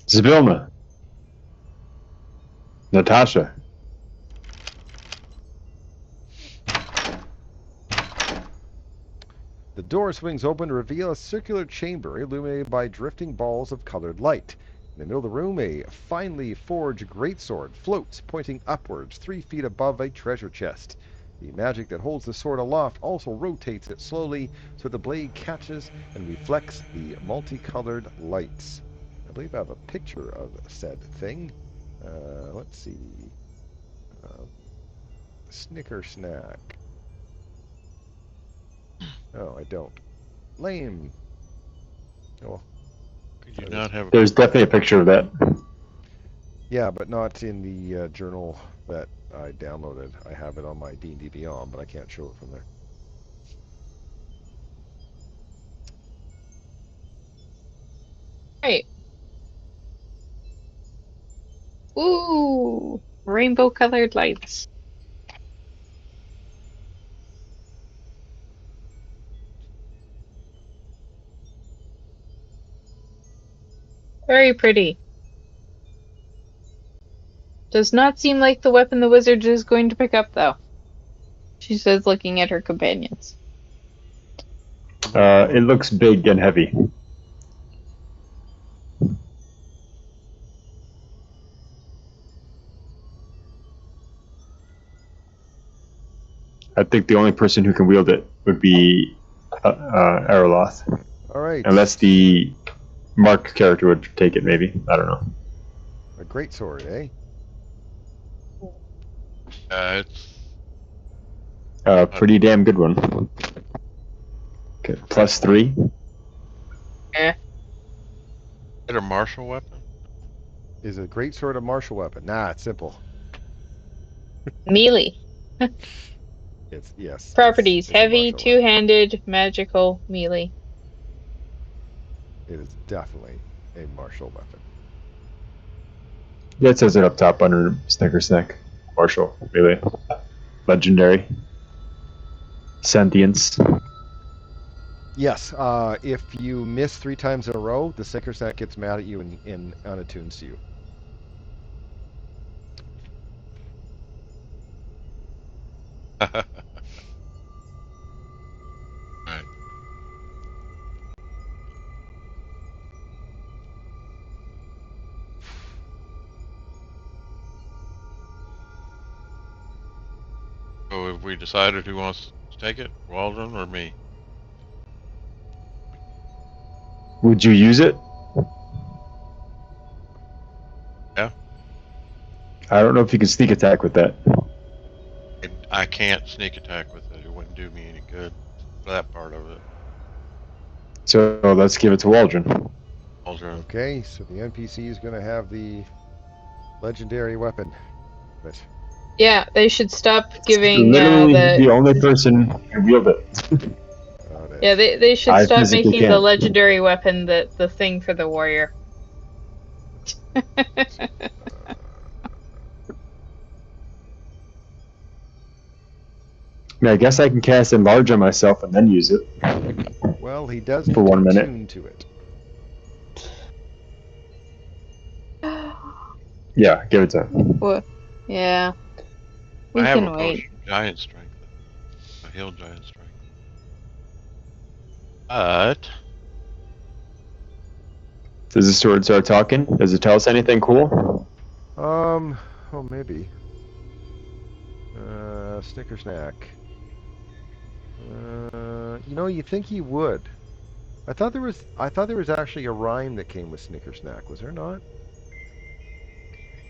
Zabilna. Natasha. The door swings open to reveal a circular chamber illuminated by drifting balls of colored light. In the middle of the room, a finely forged greatsword floats, pointing upwards 3 feet above a treasure chest. The magic that holds the sword aloft also rotates it slowly so the blade catches and reflects the multicolored lights. I believe I have a picture of said thing. Let's see. Snicker snack. Oh, I don't. Lame. Oh, Could you not have a There's definitely a picture of that. yeah, but not in the journal that I downloaded. I have it on my D&D Beyond, but I can't show it from there. Right. Ooh, rainbow colored lights. Very pretty. Does not seem like the weapon the wizard is going to pick up, though. She says, looking at her companions. It looks big and heavy. I think the only person who can wield it would be Araloth. All right. Unless the Mark character would take it, maybe. I don't know. A great sword, eh? it's Pretty damn good one. Okay, +3. Eh. it a martial weapon? Is a great sword a martial weapon? Nah, it's simple. Melee. It's yes. Properties: it's a heavy, martial weapon. two-handed, magical, melee. It is definitely a martial weapon. Yeah, it says it up top under Snicker Snack. Martial, really. Legendary. Sentience. Yes. If you miss 3 times in a row, the Snicker Snack gets mad at you and unattunes you. Right. So have we decided who wants to take it? Waldron or me? Would you use it? Yeah. I don't know if you can sneak attack with that. I can't sneak attack with it. It wouldn't do me any good for that part of it. So let's give it to Waldron. Waldron. Okay, so the NPC is going to have the legendary weapon. But Yeah, they should stop giving Literally the. the only person who can wield it. Yeah, they should I stop physically making the can't. legendary weapon the thing for the warrior. I mean, I guess I can cast Enlarge on myself and then use it. well, he does For need to 1 minute. attune to it. Yeah, give it to him. What? Yeah, we I have a can wait. potion of giant strength. A heal giant strength. But Does the sword start talking? Does it tell us anything cool? Oh, maybe. Snicker Snack. You think he would. I thought there was actually a rhyme that came with Snicker Snack. Was there not?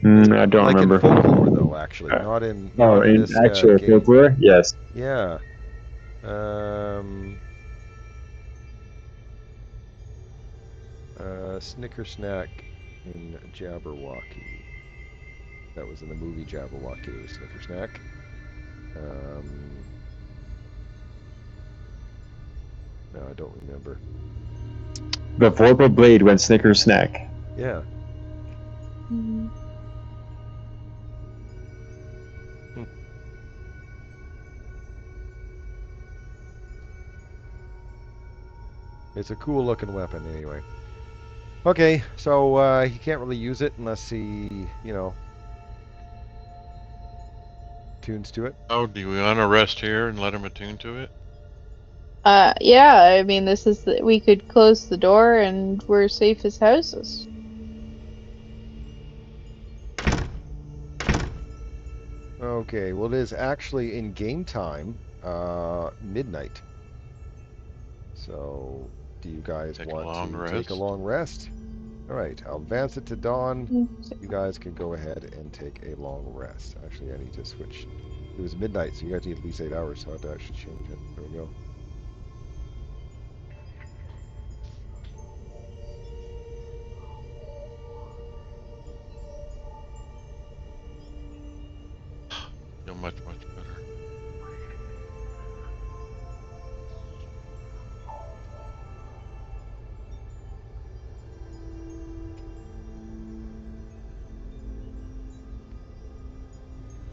I don't Like remember. in folklore, though, actually, not Oh, in in this actual game. folklore? Yes. Yeah. Snicker Snack in Jabberwocky. That was in the movie Jabberwocky. It was Snicker Snack. No, I don't remember. The Vorpal Blade went Snickers snack. Yeah. It's a cool looking weapon anyway. Okay, so he can't really use it unless he, tunes to it. Oh, do we want to rest here and let him attune to it? Yeah, I mean, we could close the door and we're safe as houses. Okay, well, it is actually in game time, midnight. So, do you guys Take a want long to take a rest. long rest? All right, I'll advance it to dawn. Mm. You guys can go ahead and take a long rest. Actually, I need to switch. It was midnight, so you guys need at least 8 hours, so I have to actually change it. There we go. Feel much, much better.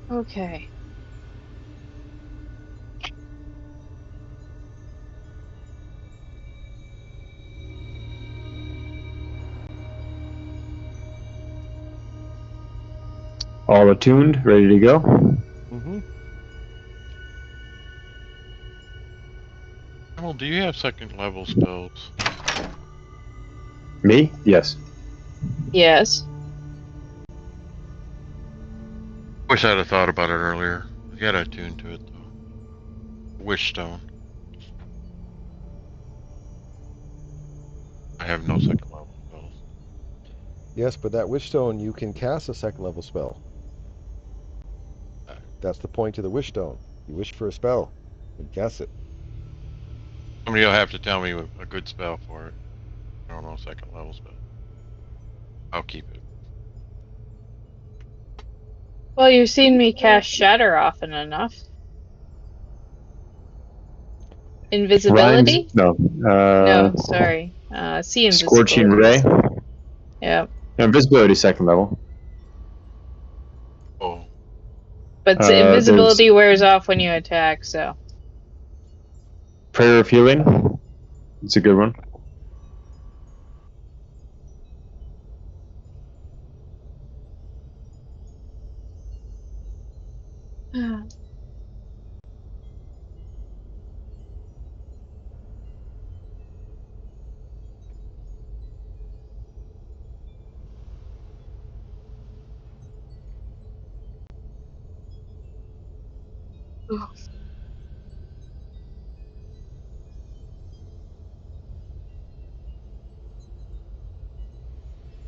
Okay. All attuned, ready to go. Mm-hmm. Well, do you have second level spells? Me? Yes. Yes. Wish I'd have thought about it earlier. I gotta attune to it though. Wish stone. I have no second level spells. Yes, but that wish stone, you can cast a second level spell. That's the point of the wish stone. You wish for a spell and cast it. Somebody will have to tell me a good spell for it. I don't know second level spell. I'll keep it. Well, you've seen me cast Shatter often enough. Rhymes? Invisibility? No. No, sorry. See Scorching invisibility. Ray. Yeah. Invisibility second level. Oh, But There's invisibility wears off when you attack, so. Prayer of Healing. It's a good one.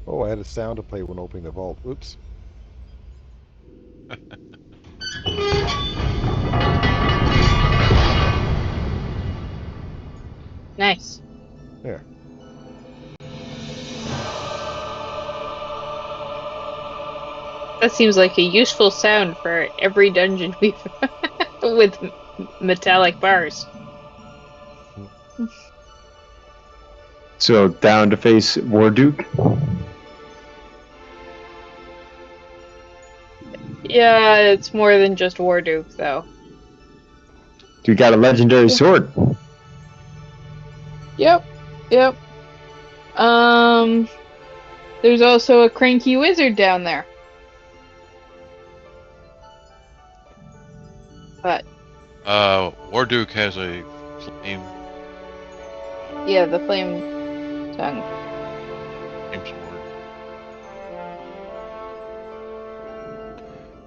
Oh, I had a sound to play when opening the vault. Oops. Nice. There. That seems like a useful sound for every dungeon we've with metallic bars. So down to face Warduke. Yeah, it's more than just Warduke, though. You got a legendary sword. Yep. Yep. There's also a cranky wizard down there. But Warduke has a flame. yeah, the flame tongue. Flame sword.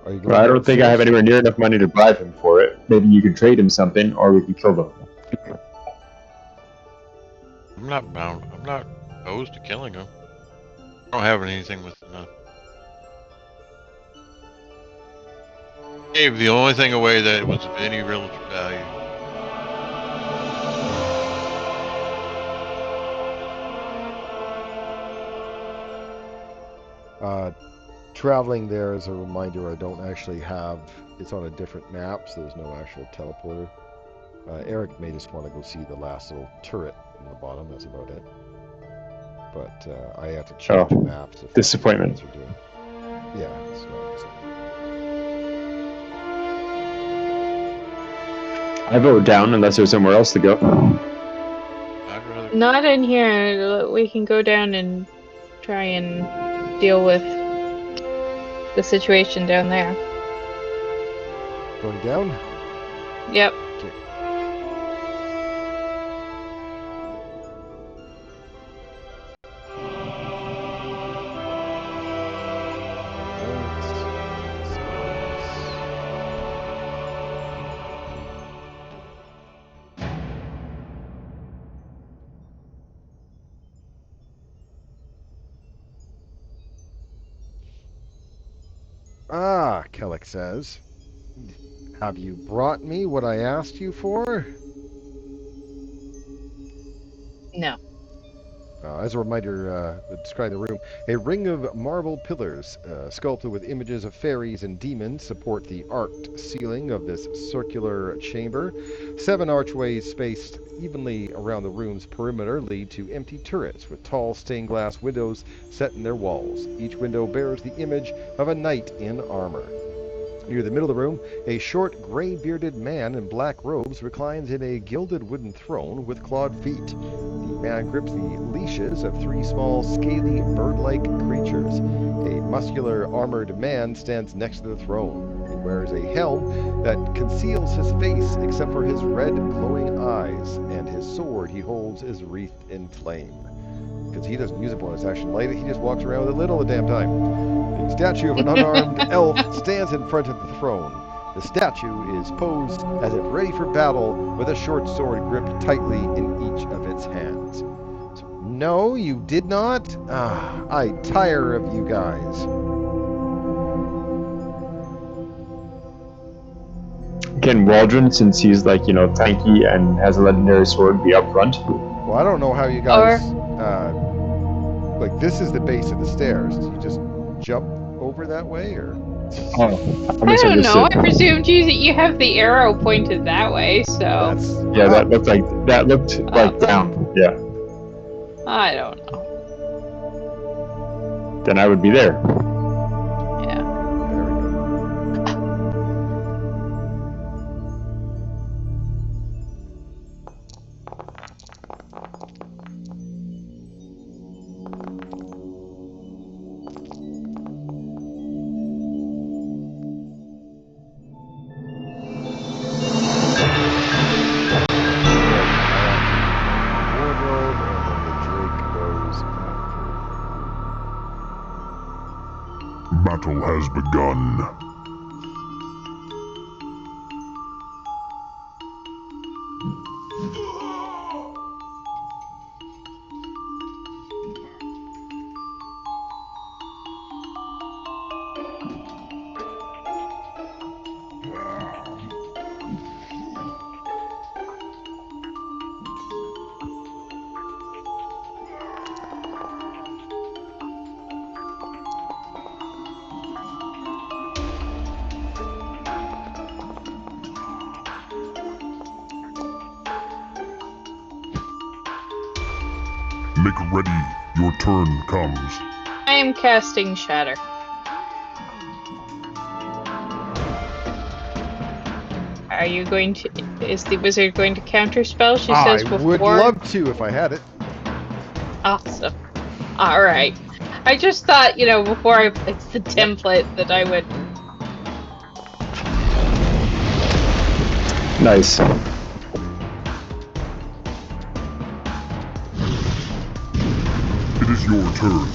Are you Well, going I don't think I have downstairs? anywhere near enough money to bribe him for it. Maybe you could trade him something, or we could kill them. I'm not bound. I'm not opposed to killing him. I don't have anything with enough. Gave the only thing away that was of any real value. Traveling there, as a reminder, I don't actually have. It's on a different map, so there's no actual teleporter. Eric may just want to go see the last little turret in the bottom. That's about it. But I have to change maps. If Disappointment. that's what you're doing. Yeah, it's not something. I vote down unless there's somewhere else to go. I'd rather. Not in here. We can go down and try and deal with the situation down there. Going down? Yep. Okay. Ah, Kellic says. Have you brought me what I asked you for? No. As a reminder, describe the room. A ring of marble pillars, sculpted with images of fairies and demons, support the arched ceiling of this circular chamber. 7 archways spaced evenly around the room's perimeter lead to empty turrets with tall stained glass windows set in their walls. Each window bears the image of a knight in armor. Near the middle of the room, a short, gray-bearded man in black robes reclines in a gilded wooden throne with clawed feet. The man grips the leashes of 3 small, scaly, bird-like creatures. A muscular, armored man stands next to the throne. He wears a helm that conceals his face except for his red, glowing eyes, and his sword he holds is wreathed in flame. Because he doesn't use a bonus action to light it, he just walks around with it lit all the damn time. A statue of an unarmed elf stands in front of the throne. The statue is posed as if ready for battle with a short sword gripped tightly in each of its hands. So, no, you did not? I tire of you guys. Can Waldron, since he's like, tanky and has a legendary sword, be up front? Well, I don't know how you guys... like, this is the base of the stairs. Do you just jump over that way, or...? Oh, I don't know. I presumed you have the arrow pointed that way, so. That looked like down. Yeah. I don't know. Then I would be there. Yeah. There we go. Wardrobe, and then the Drake goes after. Battle has begun. Make ready, your turn comes. I am casting Shatter. Are you going to... Is the wizard going to counterspell? She says before... I would love to if I had it. Awesome. Alright. I just thought, before I place the template that I would... Nice. It is your turn.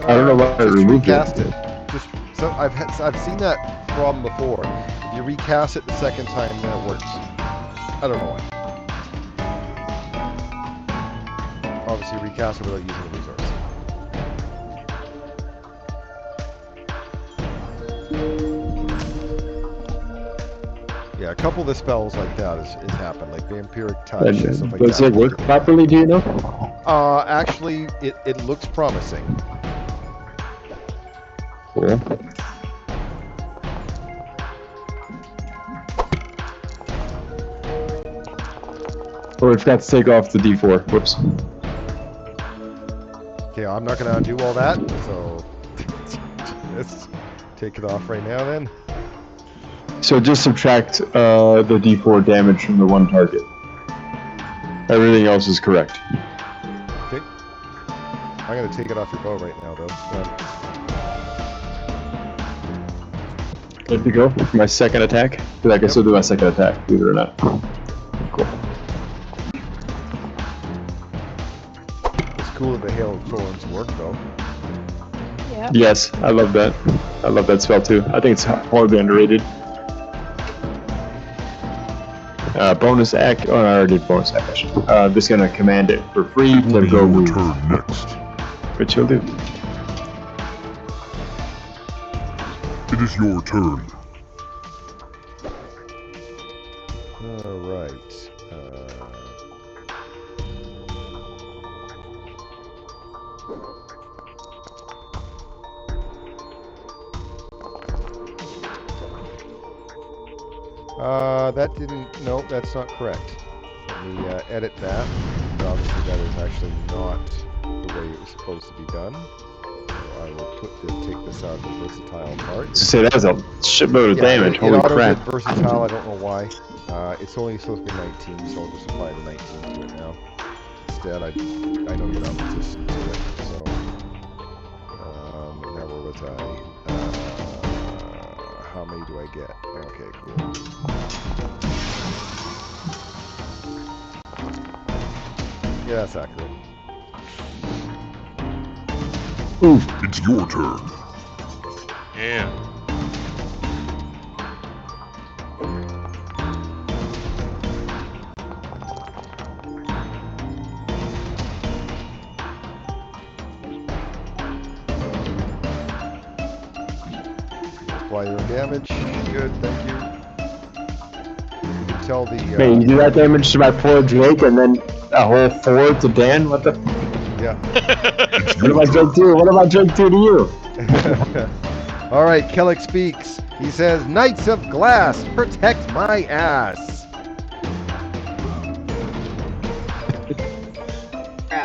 I don't know why I Just removed recast it. it. Just so I've seen that problem before. If you recast it the second time, then it works. I don't know why. Obviously, recast it without using the resource. Yeah, a couple of the spells like that is happened, like vampiric touch and stuff like Does that. it work properly, do you know? Actually, it looks promising. Cool. Or I forgot to take off the D4. Whoops. Okay, I'm not going to undo all that, so let's take it off right now then. So just subtract the D4 damage from the one target. Everything else is correct. Okay. I'm going to take it off your bow right now, though. Good to go. My second attack. Because I can still do my second attack, believe it or not. Cool. It's cool that the Hail of Thorns work, though. Yeah. Yes, I love that. I love that spell too. I think it's horribly underrated. Bonus act. Oh, I already did bonus action. Just gonna command it for free It will to be go your move. turn next. Which you'll do. It is your turn. All right. That didn't. No, that's not correct. Let me edit that. Obviously, that is actually not the way it was supposed to be done. So I will take this out of the versatile part. So say that was a shitload of damage. It Holy auto crap! did versatile. I don't know why. It's only supposed to be 19, so I'll just apply the 19 to it now. Instead, I know you're not resistant to it. So now where was I? How many do I get? Okay, cool. Yeah, that's accurate. Ooh. It's your turn. Yeah. Apply your damage. Good, thank you. You can tell the. Hey, you do that damage to my poor Drake and then a whole 4 to Dan? What the? Yeah. It's What your about Drake turn. 2? What about Drake 2 to you? All right, Kellic speaks. He says, Knights of Glass, protect my ass.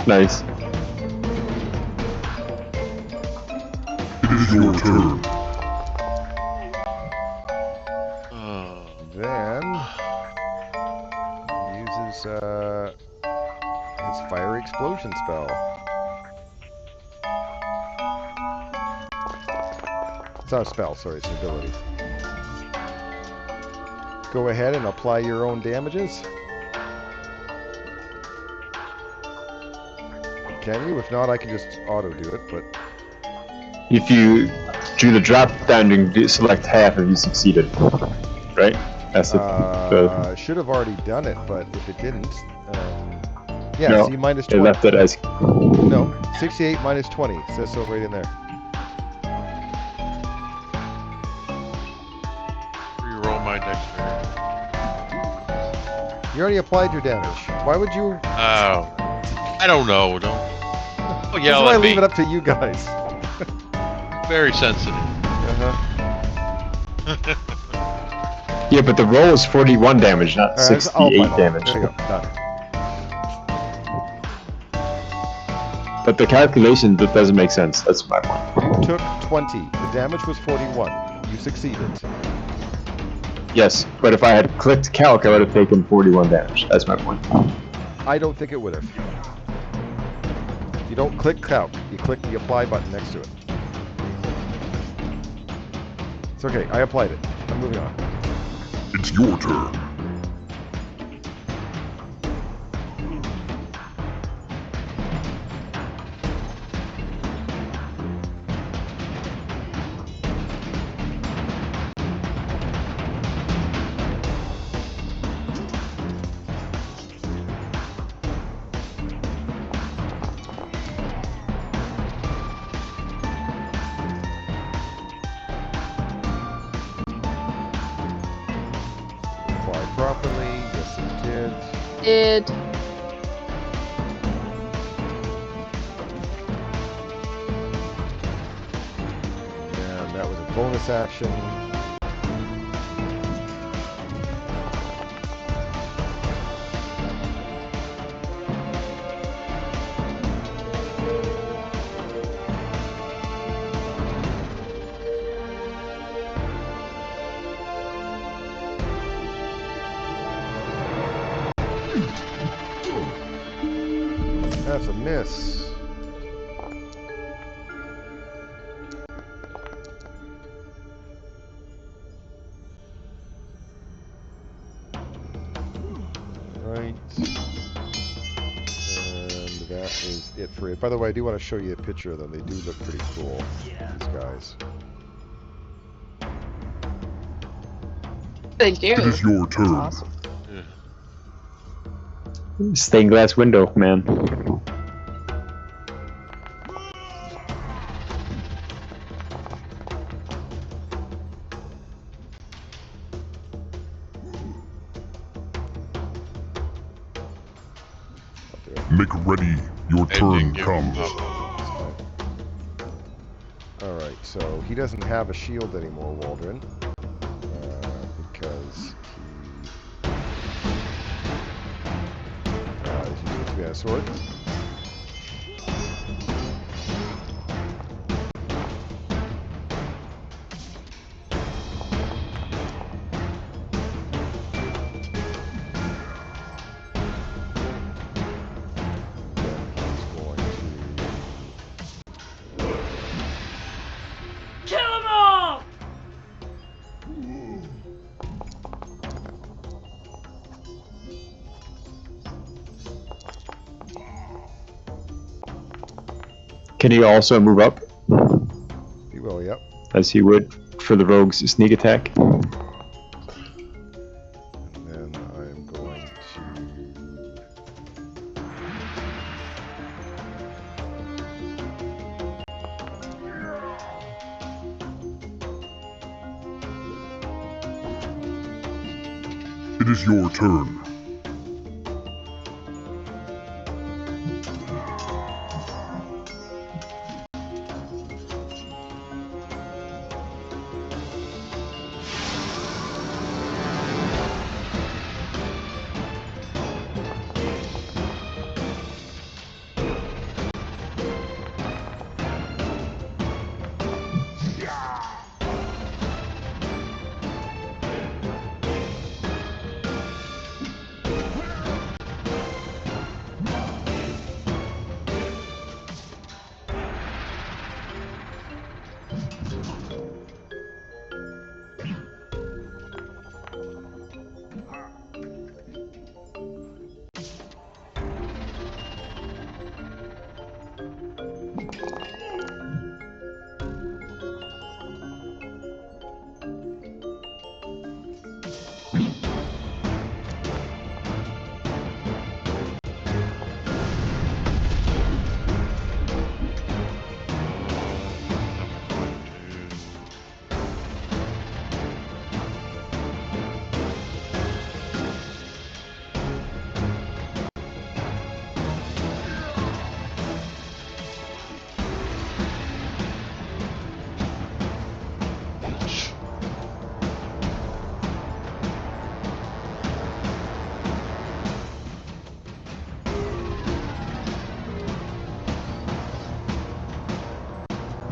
Nice. It is your turn. Then he uses his fire explosion spell. It's not a spell, sorry, it's an ability. Go ahead and apply your own damages. Can you? If not, I can just auto do it, but... If you do the drop down, you can select half if you succeeded. Right? That's the should have already done it, but if it didn't... yeah, no, see, minus it 20. left it as... No, 68 minus 20. It says so right in there. Reroll my dexterity. You already applied your damage. Why would you... Oh. I don't know. Don't That's yell why I at me. leave it up to you guys. Very sensitive. Uh-huh. Yeah, but the roll is 41 damage, not All right, 68 damage. There you go. Done. But the calculation that doesn't make sense. That's my point. You took 20. The damage was 41. You succeeded. Yes, but if I had clicked calc, I would have taken 41 damage. That's my point. I don't think it would have. You don't click calc. You click the apply button next to it. It's okay. I applied it. I'm moving on. It's your turn. properly. Yes, it did. Did. And that was a bonus action. That's a miss. Right. And that is it for it. By the way, I do want to show you a picture of them. They do look pretty cool, these guys. They do. It is your That's turn. awesome. Stained glass window, man. Make ready. Your turn Ending give him comes. up. Alright, so he doesn't have a shield anymore, Waldron. Because he's using a two-handed sword. Kill them all! Can he also move up, He will, yep. as he would for the rogue's sneak attack? And then I'm going to... It is your turn.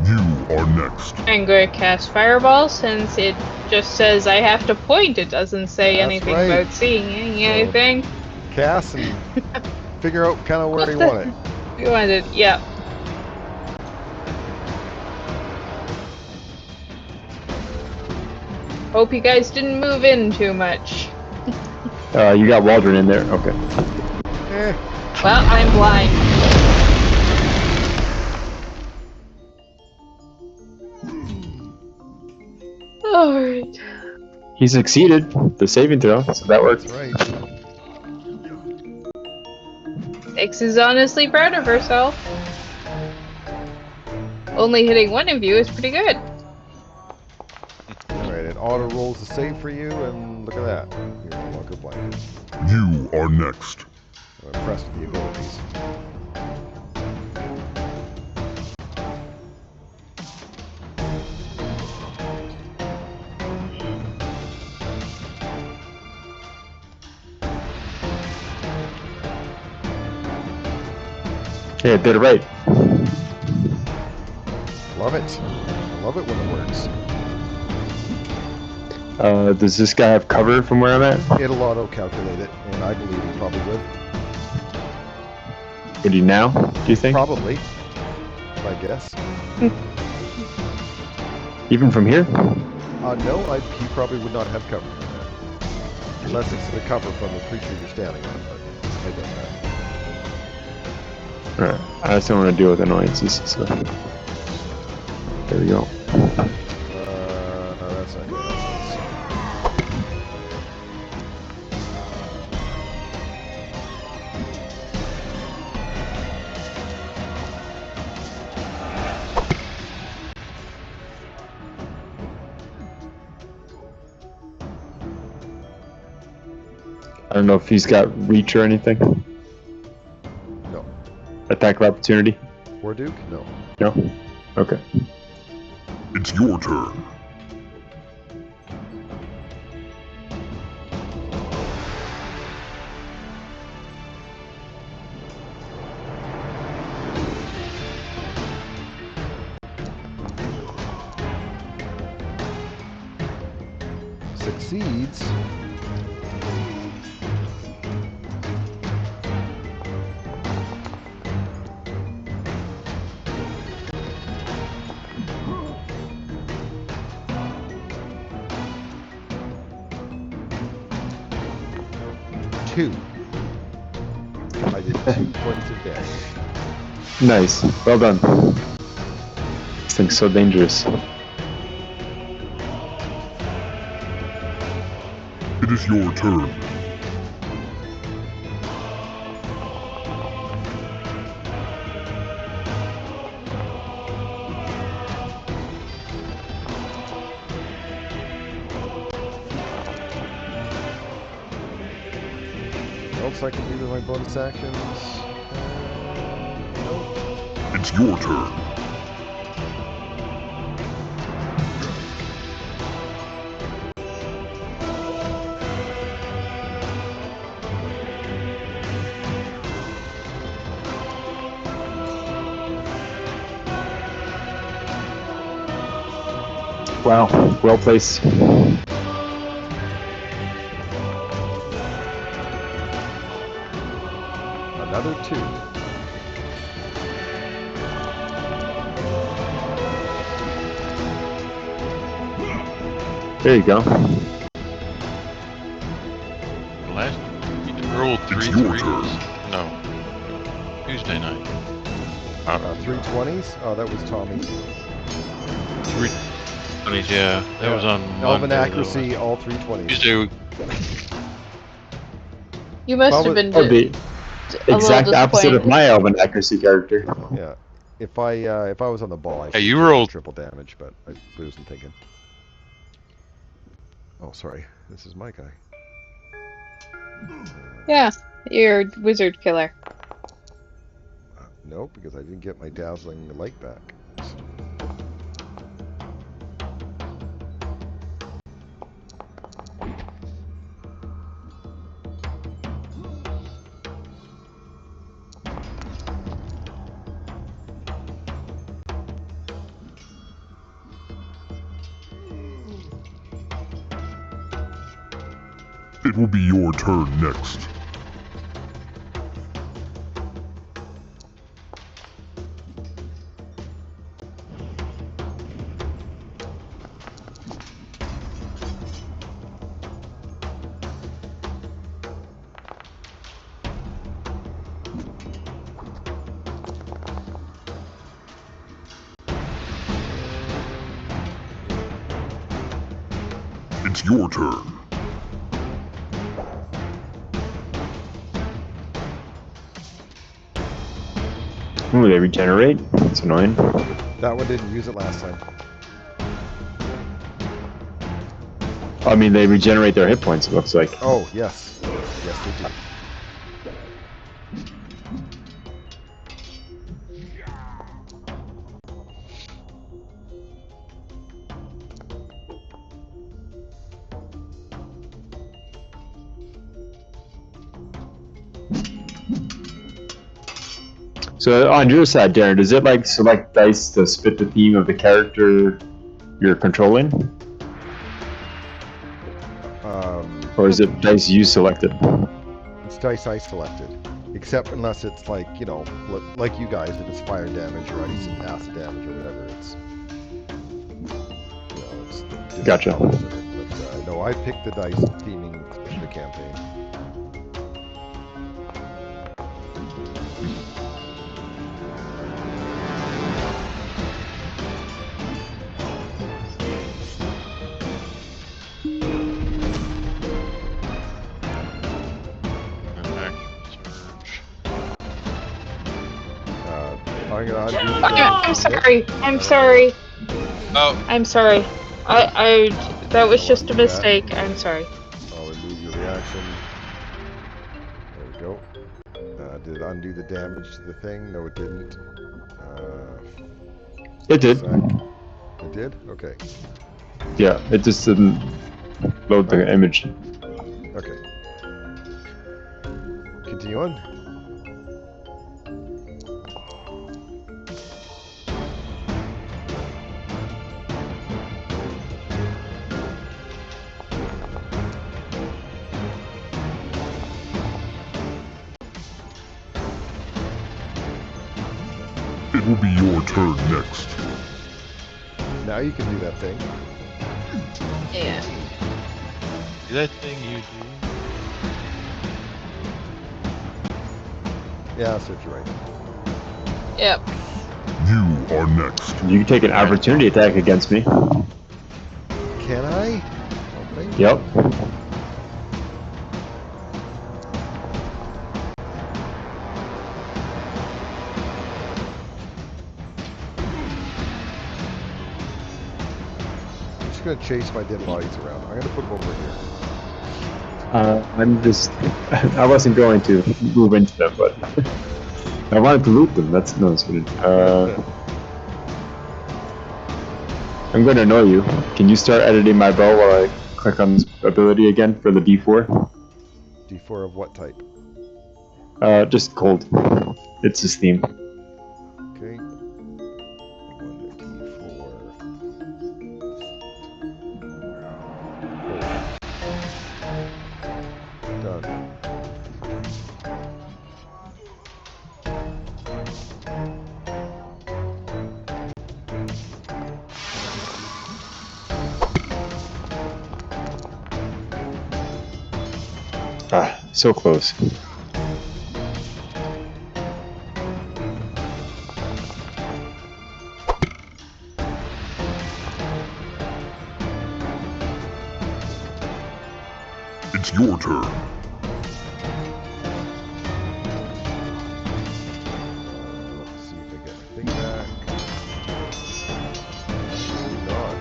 You are next. I'm going to cast Fireball since it just says I have to point. It doesn't say That's anything right. about seeing anything. Cast and figure out kind of where you want it. You wanted, yeah. Hope you guys didn't move in too much. You got Waldron in there. Okay. Eh, Well, I'm blind. Alright. He succeeded the saving throw, so that worked. that's right. Ix is honestly proud of herself. Only hitting one of you is pretty good. Alright, and auto rolls the save for you, and look at that. You're no longer blinded. You are next. I'm impressed with the abilities. Yeah, did it right. Love it. I love it when it works. Does this guy have cover from where I'm at? It'll auto-calculate it, and I believe he probably would. Would he now, do you think? Probably. I guess. Even from here? No, he probably would not have cover from that. Unless it's the cover from the creature you're standing on, but I don't know. Alright, I just don't want to deal with annoyances, so... There we go. No, that's not good. I don't know if he's got reach or anything. No. Attack of opportunity? War Duke? No. No? Okay. It's your turn. Succeeds. Two. I did 2 points of damage. Nice. Well done. This thing's so dangerous. It is your turn. What else I can do with my bonus actions? Nope. It's your turn. Wow. Well placed. Another 2. There you go. Last you rolled It's 3 your threes. turn. No. Tuesday night. 3 20s? Oh, that was Tommy. 3 20s, yeah. That was on Elven Monday, accuracy, all 3 20s. Tuesday, You must Well, have been Oh, the a little exact opposite of disappointed. my Elven accuracy character. Yeah. If I was on the ball, I Hey, should you do rolled- triple damage, but I wasn't thinking. Oh, sorry. This is my guy. Yeah, you're wizard killer. Nope, because I didn't get my dazzling light back. It will be your turn next. It's your turn. Ooh, they regenerate? That's annoying. That one didn't use it last time. I mean, they regenerate their hit points, it looks like. Oh, yes. Yes, they do. So on your side, Darren, does it like select dice to fit the theme of the character you're controlling? Or is it dice you selected? It's dice I selected. Except unless it's like, you know, like you guys, if it's fire damage or ice and acid damage or whatever, it's, you know, it's different Gotcha. colors of it. But no, I picked the dice theming the campaign. I'm gonna undo the I'm damage. sorry. I'm sorry. Oh, I'm sorry. I that was I'll just a undo that. mistake. I'm sorry. I'll remove your reaction. There we go. Did it undo the damage to the thing? No, it didn't. It did. Sec. It did? Okay. Yeah, it just didn't load the image. Okay. Continue on. It will be your turn next. Now you can do that thing. Yeah. that thing you do. Yeah, so you're right. Yep. You are next. You can take an opportunity attack against me. Can I? Oh, thank you. Yep. I'm just gonna chase my dead bodies around. I'm gonna put them over here. I'm just. I wasn't going to move into them, but I wanted to loot them. That's no, it's good. I'm going to annoy you. Can you start editing my bow while I click on this ability again for the D4? D4 of what type? Just cold. It's his theme. Okay. 1d4. Cool. Done. Ah, so close. It's your turn. Let's see if I get my thing back. Do not.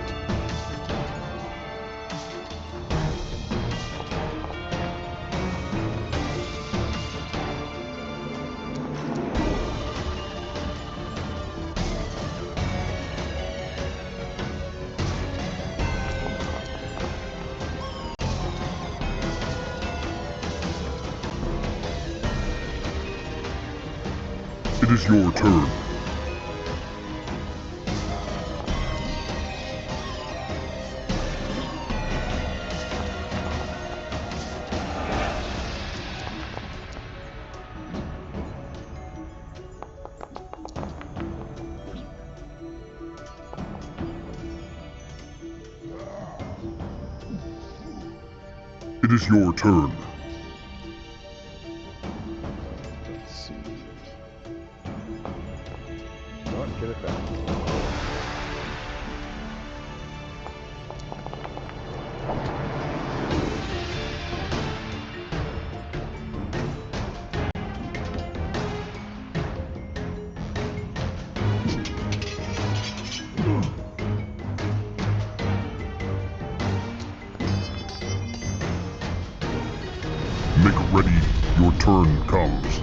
It is your turn. It is your turn. Let's see. Not get it back. turn comes.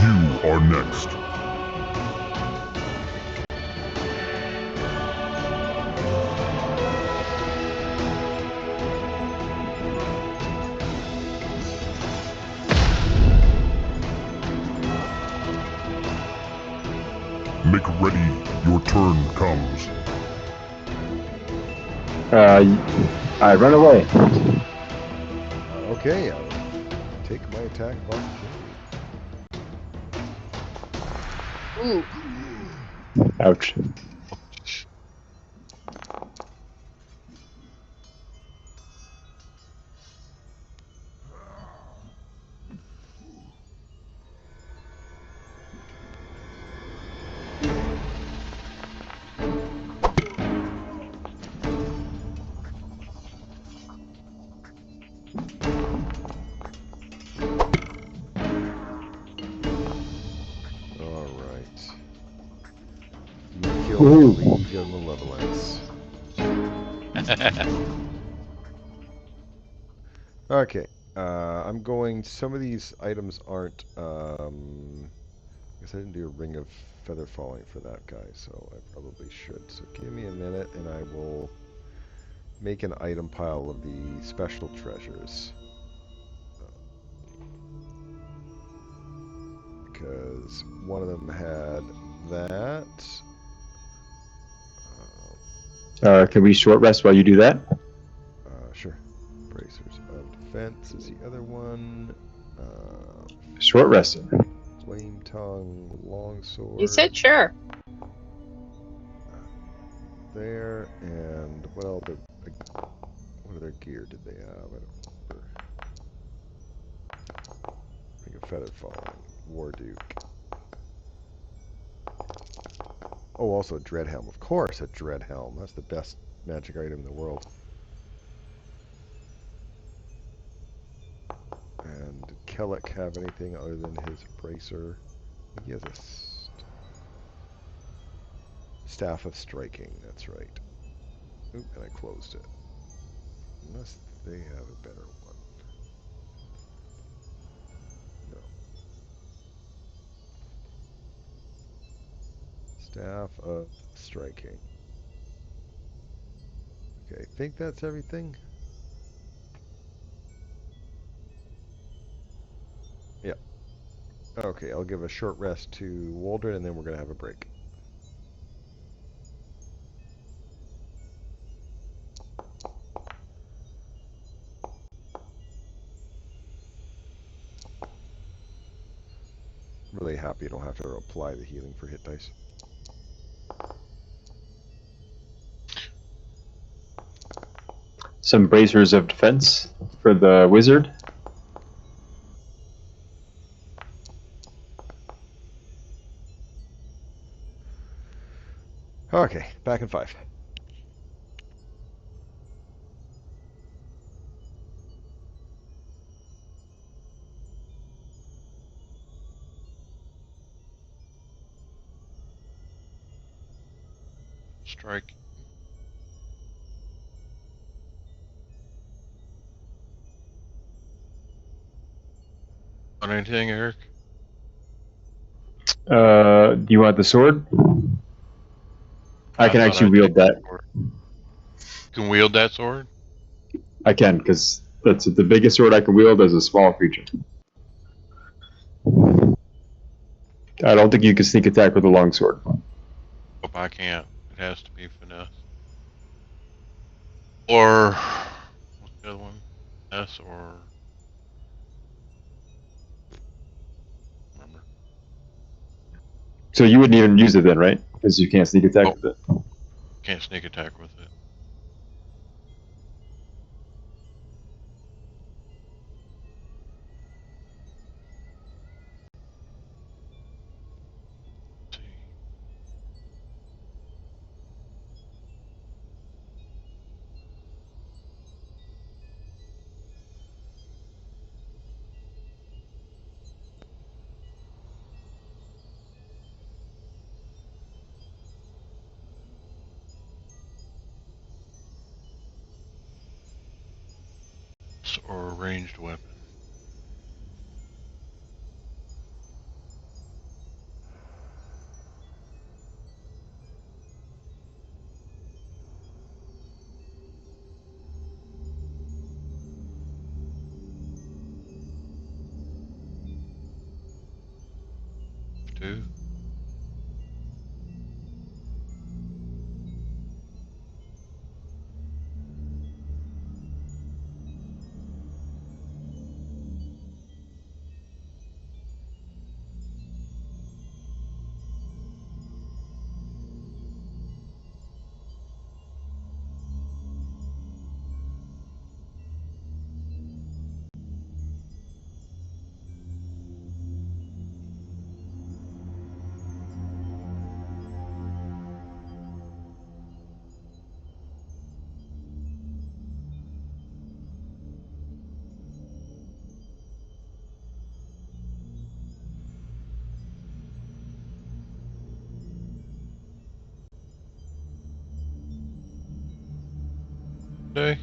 You are next. Make ready, your turn comes. I run away. Okay, I'll take my attack of opportunity. Ooh. Ouch. Alright. You killed Ooh. the League of Malevolence. Okay. I'm going... Some of these items aren't... I guess I didn't do a Ring of Feather Falling for that guy, so I probably should. So give me a minute and I will make an item pile of the special treasures. Because one of them had that. Can we short rest while you do that? Sure. Bracers of Defense is the other one. Short rest. Flame Tongue, Longsword. You said sure. There, and what other gear did they have? I don't remember. Ring of Feather Falling, Warduke. Oh, also a Dread Helm. Of course, a Dread Helm. That's the best magic item in the world. And did Kellic have anything other than his bracer? He has a Staff of Striking, that's right. Oop, and I closed it. Unless they have a better one. No. Staff of Striking. Okay, I think that's everything. Yep. Okay, I'll give a short rest to Waldron and then we're going to have a break. Really happy you don't have to apply the healing for hit dice. Some bracers of defense for the wizard. Okay, back in 5. Strike. On anything, Eric? Do you want the sword? I can thought actually I'd wield take that. forward. can wield that sword? I can, because that's the biggest sword I can wield as a small creature. I don't think you can sneak attack with a long sword. Hope I can't. It has to be finesse. Or what's the other one? Finesse or remember? So you wouldn't even use it then, right? Because you can't sneak attack Oh. with it. Can't sneak attack with it. Let's see. Or a ranged weapon. Two. Okay.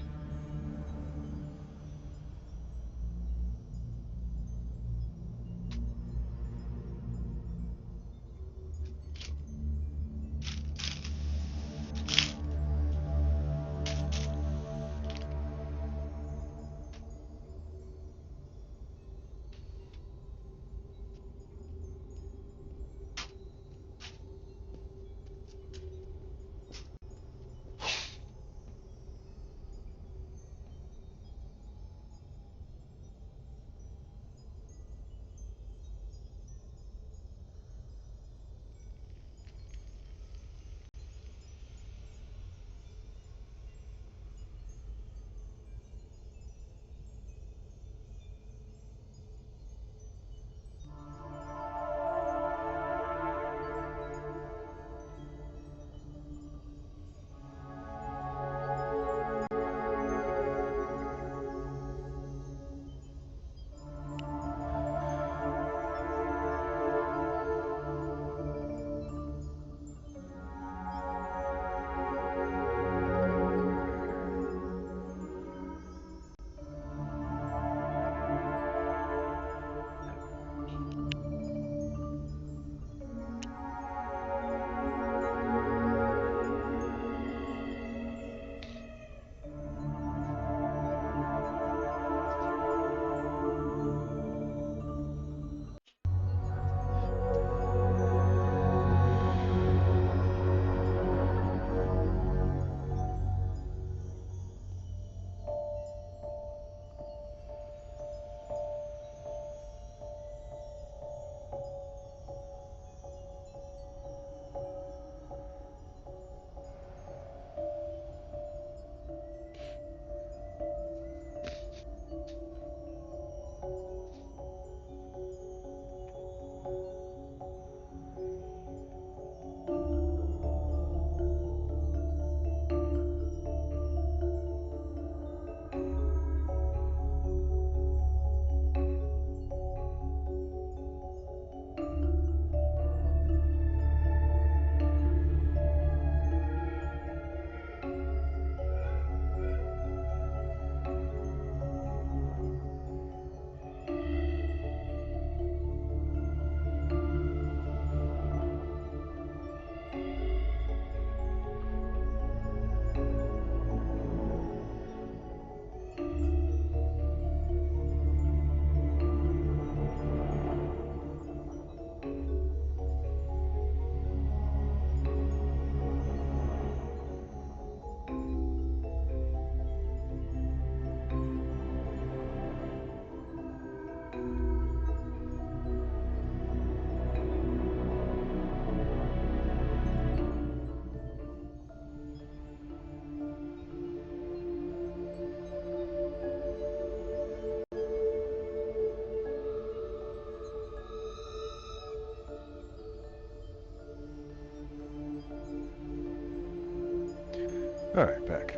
Alright, back.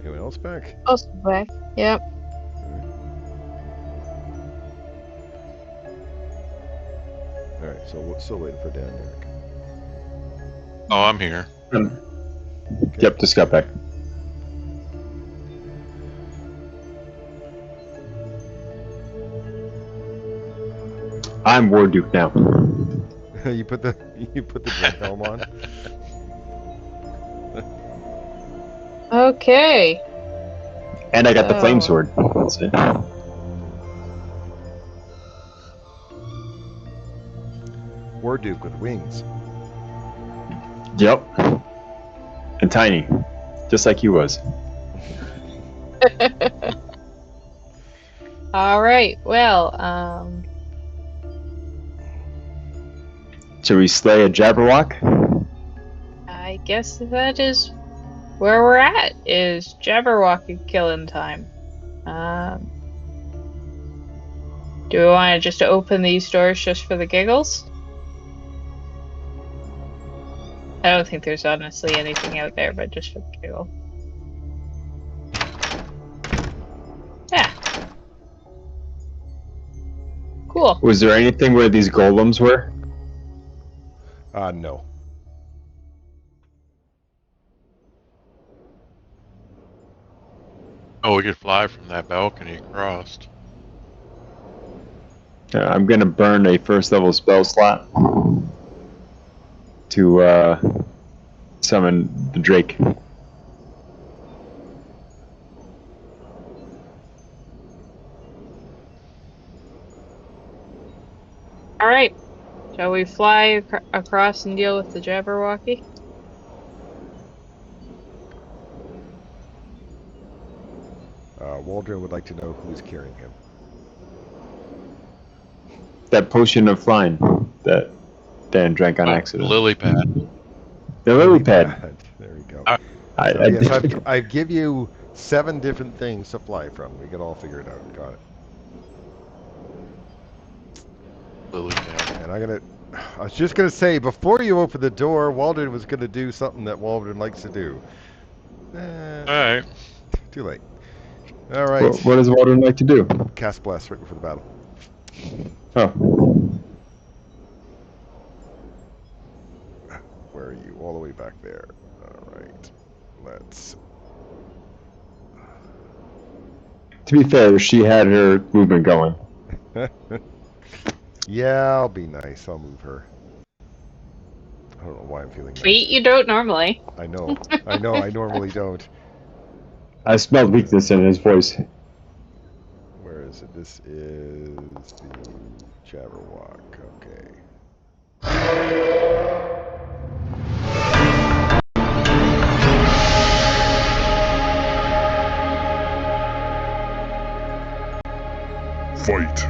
Anyone else back? Also back. Yep. Alright, so we're still waiting for Dan and Eric. Oh, I'm here. Yep, just got back. I'm War Duke now. you put the dread helm on? Okay. And I got the flame So- sword. That's it. War Duke with wings. Yep. And tiny. Just like he was. All right. Well, Should we slay a Jabberwock? I guess that is where we're at. Is Jabberwocky killing time? Do we want to just open these doors just for the giggles? I don't think there's honestly anything out there, but just for the giggle. Yeah. Cool. Was there anything where these golems were? No. Oh, we could fly from that balcony across. I'm gonna burn a first level spell slot to summon the Drake. All right. Shall we fly across and deal with the Jabberwocky? Waldron would like to know who's carrying him. That potion of flying that Dan drank on accident. Lily pad. The lily pad. There we go. Ah. So, yes, I give you 7 different things to fly from. We can all figure it out. Got it. Lily pad. And I was just gonna say, before you open the door, Waldron was gonna do something that Waldron likes to do. Alright. Too late. All right. What does Waldron like to do? Cast blast right before the battle. Oh. Where are you? All the way back there. All right. Let's. To be fair, she had her movement going. Yeah, I'll be nice. I'll move her. I don't know why I'm feeling Sweet, nice. you don't normally. I know. I know. I normally don't. I smelled weakness in his voice. Where is it? This is the Jabberwock. Okay. Fight.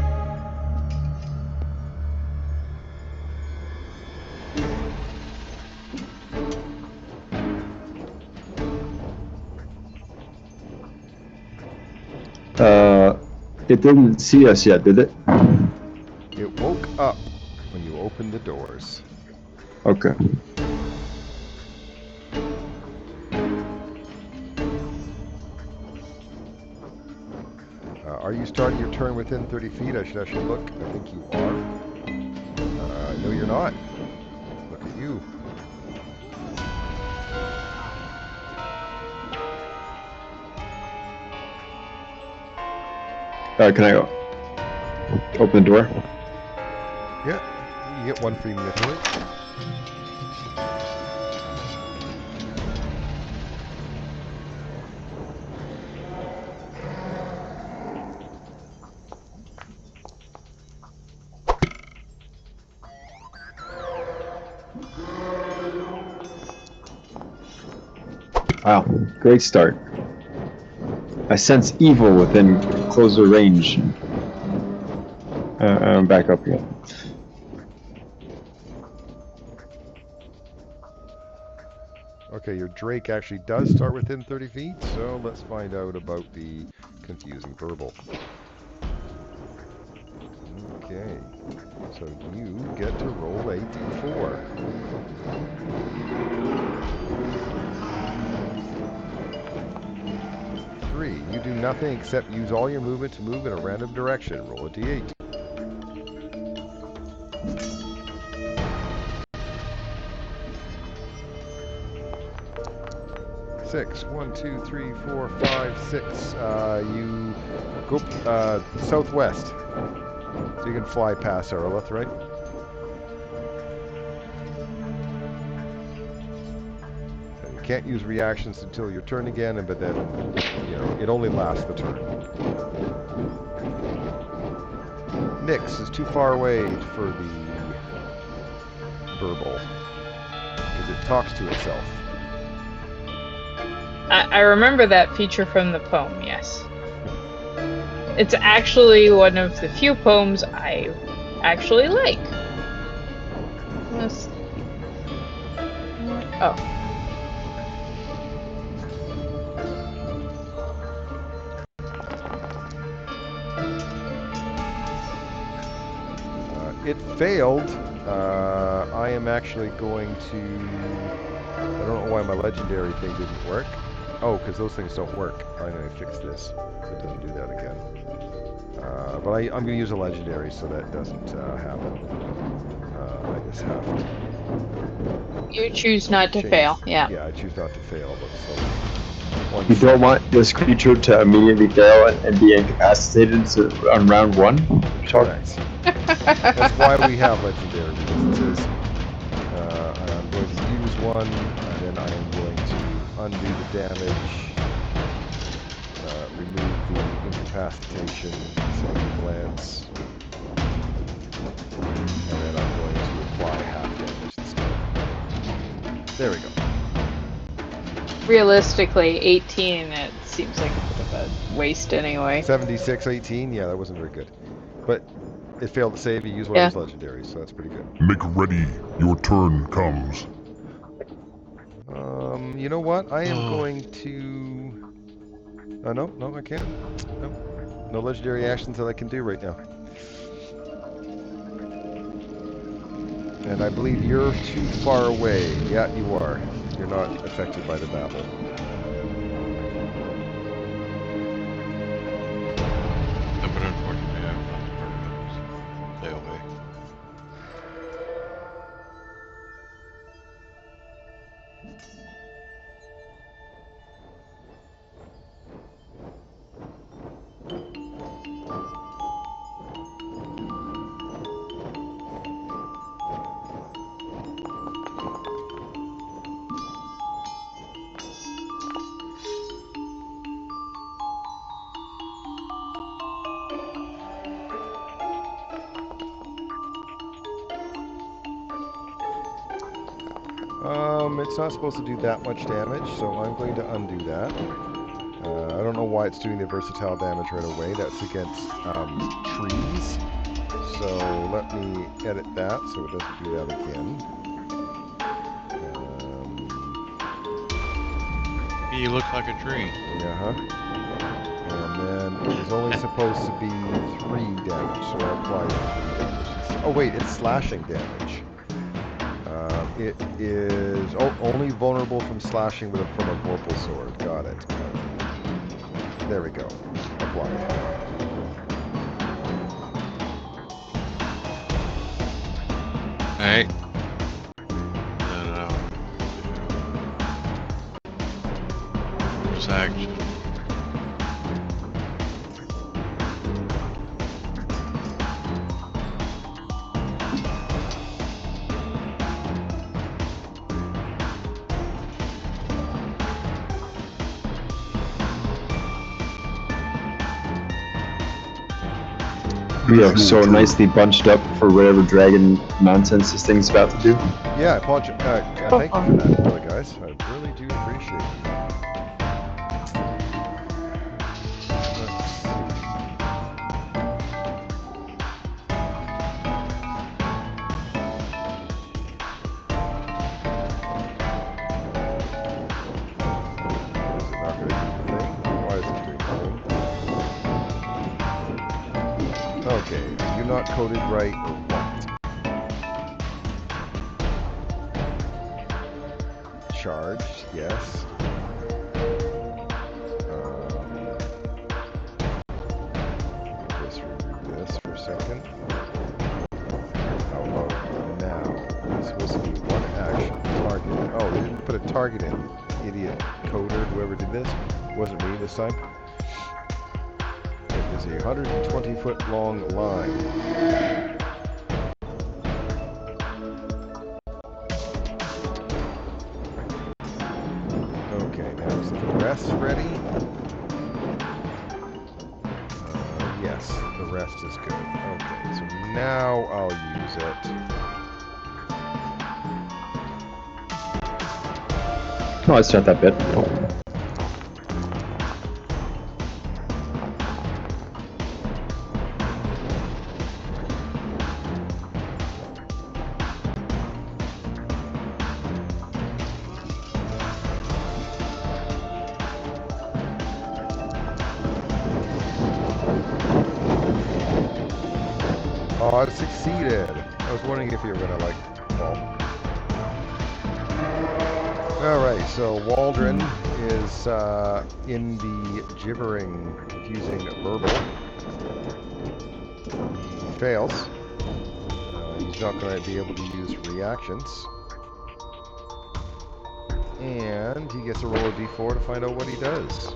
It didn't see us yet, did it? It woke up when you opened the doors. Okay. Are you starting your turn within 30 feet? I should actually look. I think you are. No, you're not. Look at you. Can I open the door? Yeah, you get 1 free manipulate. Wow, great start. I sense evil within closer range. I'm back up again. Okay, your Drake actually does start within 30 feet, so let's find out about the confusing verbal. Okay. So you get to roll a d4. Three. You do nothing except use all your movement to move in a random direction. Roll a d8. 6. 1, 2, 3, 4, 5, 6. You go southwest. So you can fly past Arleth, right? So you can't use reactions until your turn again, but then, you know, it only lasts the turn. Nyx is too far away for the burble, because it talks to itself. I remember that feature from the poem, yes. It's actually one of the few poems I actually like. Let's see. Oh. It failed. I am actually going to... I don't know why my legendary thing didn't work. Oh, because those things don't work. I'm going to fix this so it doesn't do that again. But I'm going to use a legendary so that doesn't happen. I just have to... You choose not to change. fail, yeah. Yeah, I choose not to fail. But so You don't want this creature to immediately fail and be incapacitated on round 1? correct. That's why we have legendary, because it says I'm going to use one, and then I am going to undo the damage, remove the incapacitation, second glance, and then I'm going to apply half damage instead. There we go. Realistically, 18, it seems like a bit of a waste anyway. 76, 18, yeah, that wasn't very good. But it failed to save. You used one of his legendaries, so that's pretty good. Make ready. Your turn comes. You know what? I am going to... Oh, no, I can't. No legendary actions that I can do right now. And I believe you're too far away. Yeah, you are. You're not affected by the battle. No, but unfortunately, I'm not the permanent. Stay away. It's not supposed to do that much damage, so I'm going to undo that. I don't know why it's doing the versatile damage right away. That's against trees. So let me edit that so it doesn't do that again. He looks like a tree. And then it was only supposed to be 3 damage, so I applied 3 damage. Oh wait, it's slashing damage. It is only vulnerable from slashing from a vorpal sword. Got it. There we go. Applied. Hey. No. Use action. We are so nicely bunched up for whatever dragon nonsense this thing's about to do. Yeah, thank you for that, guys. I really do appreciate it. Is it not going to do the thing? Why is it doing the thing? Okay, are you not coded right or what? Charged, yes. Just review this for a second. How about now? It's supposed to be one action. Target. Oh, they didn't put a target in. Idiot coder, whoever did this. Wasn't me this time. It is a 120-foot long line. Okay, now is the rest ready? Yes, the rest is good. Okay, so now I'll use it. Oh, let's start that bit. Oh, I succeeded. I was wondering if you were gonna like fall. Alright, so Waldron is in the gibbering, confusing verbal. He fails. He's not going to be able to use reactions. And he gets to roll a d4 to find out what he does.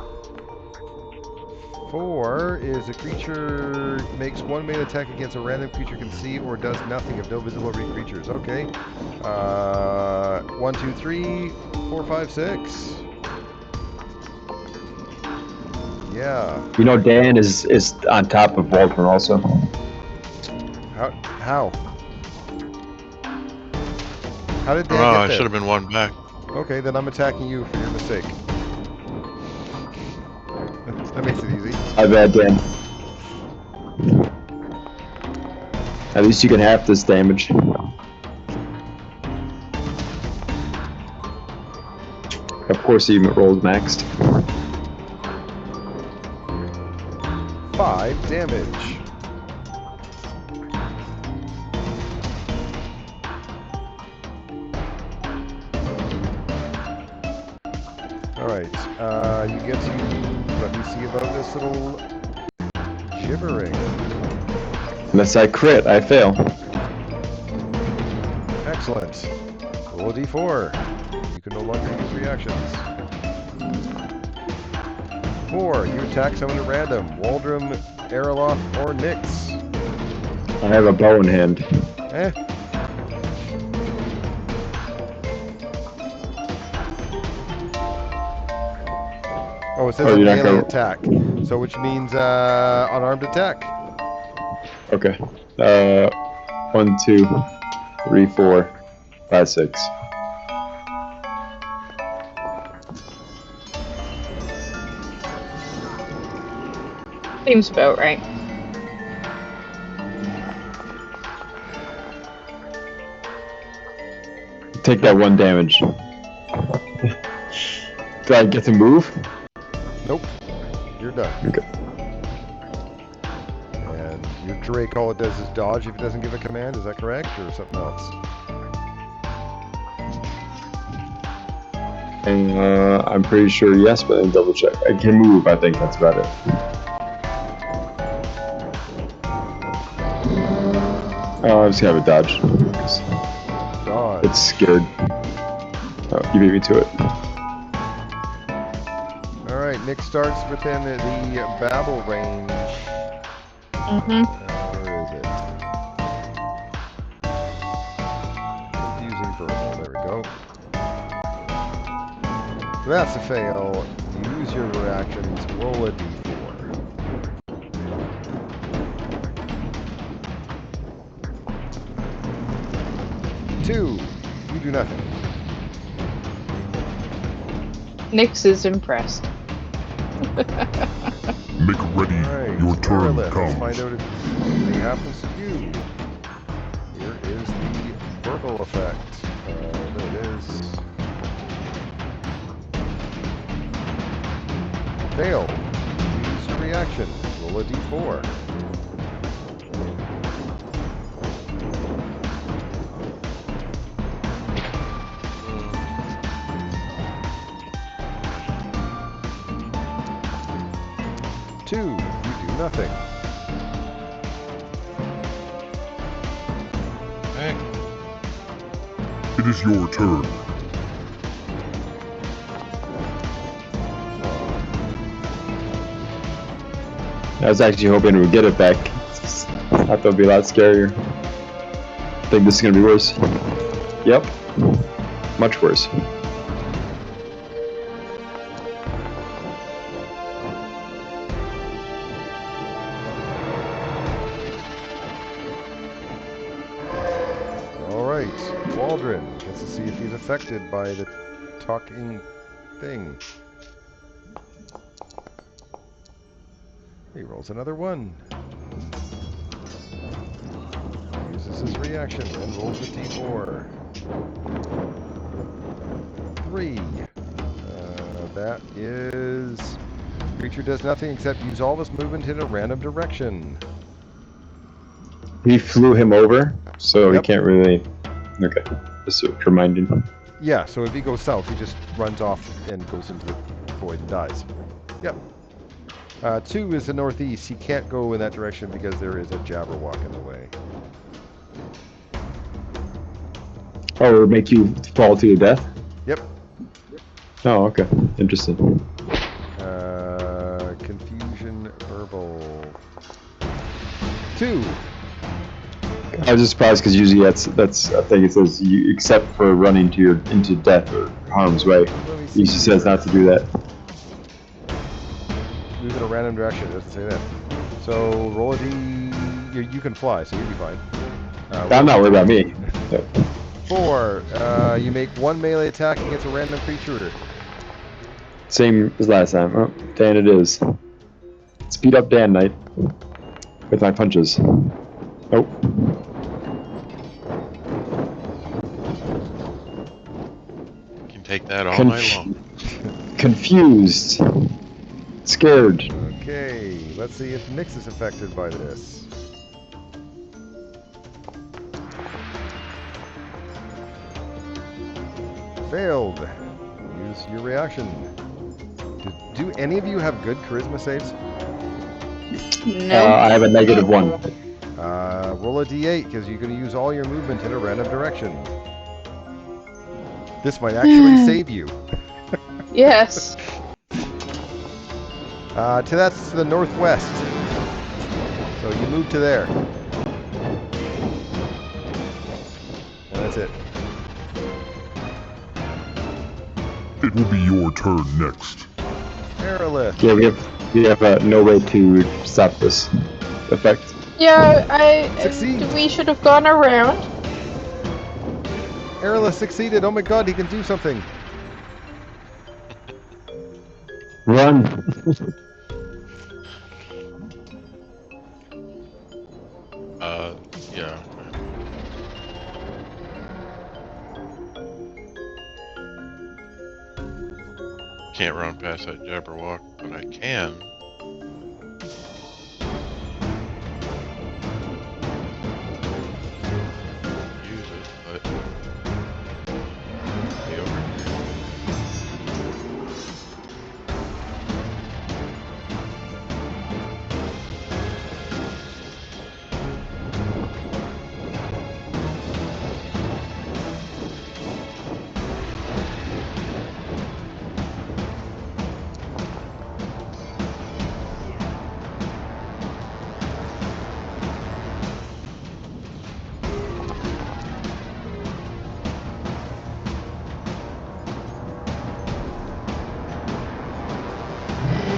4 is a creature makes one main attack against a random creature can see or does nothing if no visible creatures. Okay. 1, 2, 3, 4, 5, 6. Yeah. You know, Dan is on top of Waldron also. How? How did Dan Oh, get I there? should have been one back. Okay, then I'm attacking you for your mistake. That makes it easy. My bad, Dan. At least you can half this damage. Of course, he rolled maxed. 5 damage. Alright, you get to let me see about this little gibbering. Unless I crit, I fail. Excellent. Roll a d4. You can no longer use reactions. 4. You attack someone at random. Waldrum, Erloff, or Nyx. I have a bow in hand. Eh. Oh, it says a you're not melee gonna... attack. So which means unarmed attack. Okay. 1, 2, 3, 4, 5, 6. Seems about right. Take that 1 damage. Do I get to move? Nope. You're done. Okay. And your Drake, all it does is dodge if it doesn't give a command. Is that correct, or something else? I'm pretty sure yes, but I'll double check. I can move, I think that's about it. I'm just gonna have a dodge. Dodge. It's scared. Oh, you beat me to it. Alright, Nick starts within the babble range. Mm-hmm. Where is it? Confusing verbal. There we go. So that's a fail. Use your reactions. Roll a d4. 2. You do nothing. Nyx is impressed. Make ready, Alright, your turn Aerolith, let's find comes. out if anything happens to you. Here is the verbal effect. There it is. Fail. Use your reaction. Roll a d4. 2, you do nothing. Okay. It is your turn. I was actually hoping we'd get it back. I thought it'd be a lot scarier. I think this is gonna be worse. Yep. Much worse. Alright, Waldron gets to see if he's affected by the talking thing. He rolls another 1. Uses his reaction and rolls a d4. 3. That is... Creature does nothing except use all of its movement in a random direction. We flew him over, so Yep. he can't really... Okay. Just reminding him. Yeah, so if he goes south, he just runs off and goes into the void and dies. Yep. 2 is the northeast. He can't go in that direction because there is a Jabberwock in the way. Oh, it would make you fall to your death? Yep. Oh, okay. Interesting. Confusion, verbal. 2. I was just surprised because usually that's I think it says you except for running into death or harm's way. It usually says not to do that. Move in a random direction. It doesn't say that. So roll a d. You can fly, so you'll be fine. I'm not worried about me. So. 4. You make 1 melee attack against a random creature. Same as last time. Oh, Dan it is. Speed up Dan Knight with my punches. Oh. Can take that all night long. Confused. Scared. Okay, let's see if Nyx is affected by this. Failed. Use your reaction. Do any of you have good charisma saves? No. I have a -1. Roll a d8 because you're going to use all your movement in a random direction. This might actually save you. Yes. That's to the northwest. So you move to there. And that's it. It will be your turn next. Aerolith. Yeah, we have no way to stop this effect. Yeah, Succeed. we should have gone around. Aerolith succeeded. Oh my god, he can do something. Run. Yeah. Can't run past that Jabberwock, but I can. Use it, but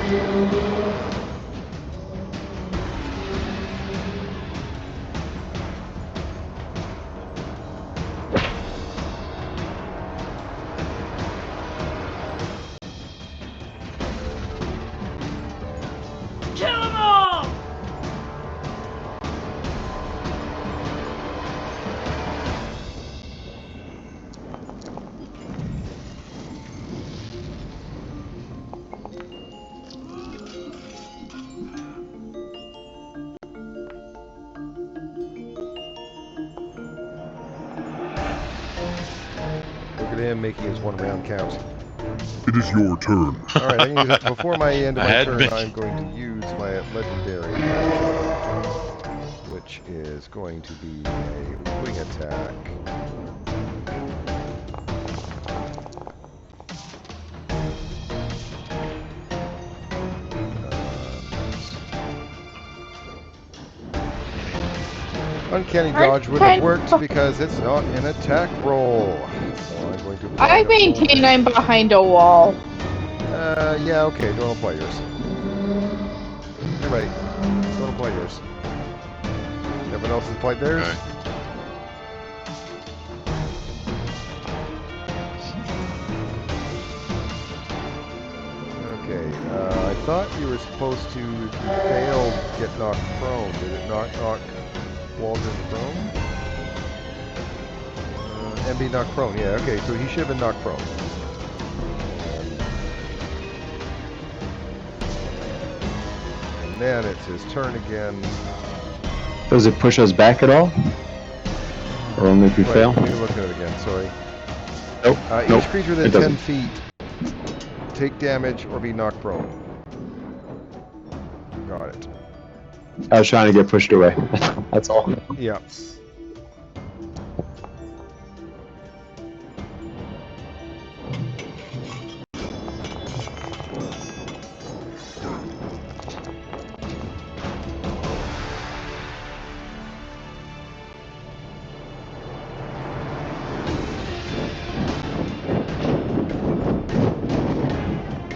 be over here. Kill 'em all! Look at him making his 1 round count. It is your turn. All right, I can use it before my end of I my had turn. been- I'm going to use my legendary action, which is going to be a wing attack. Uncanny dodge would have worked because it's not an attack roll. So I'm going to apply I an maintain opponent. I'm behind a wall. Yeah, okay, don't apply yours. Everybody, don't apply yours. Everyone else has applied theirs? Okay. Okay, I thought you were supposed to, if you failed, get knocked prone. Did it not knock Walden prone? And be knocked prone, yeah, okay, so he should have been knocked prone. And then it's his turn again. Does it push us back at all? Or only if we Wait, fail? let me look at it again, sorry. Nope. Nope. Each creature It within 10 doesn't. feet take damage or be knocked prone. Got it. I was trying to get pushed away. That's all. Yeah.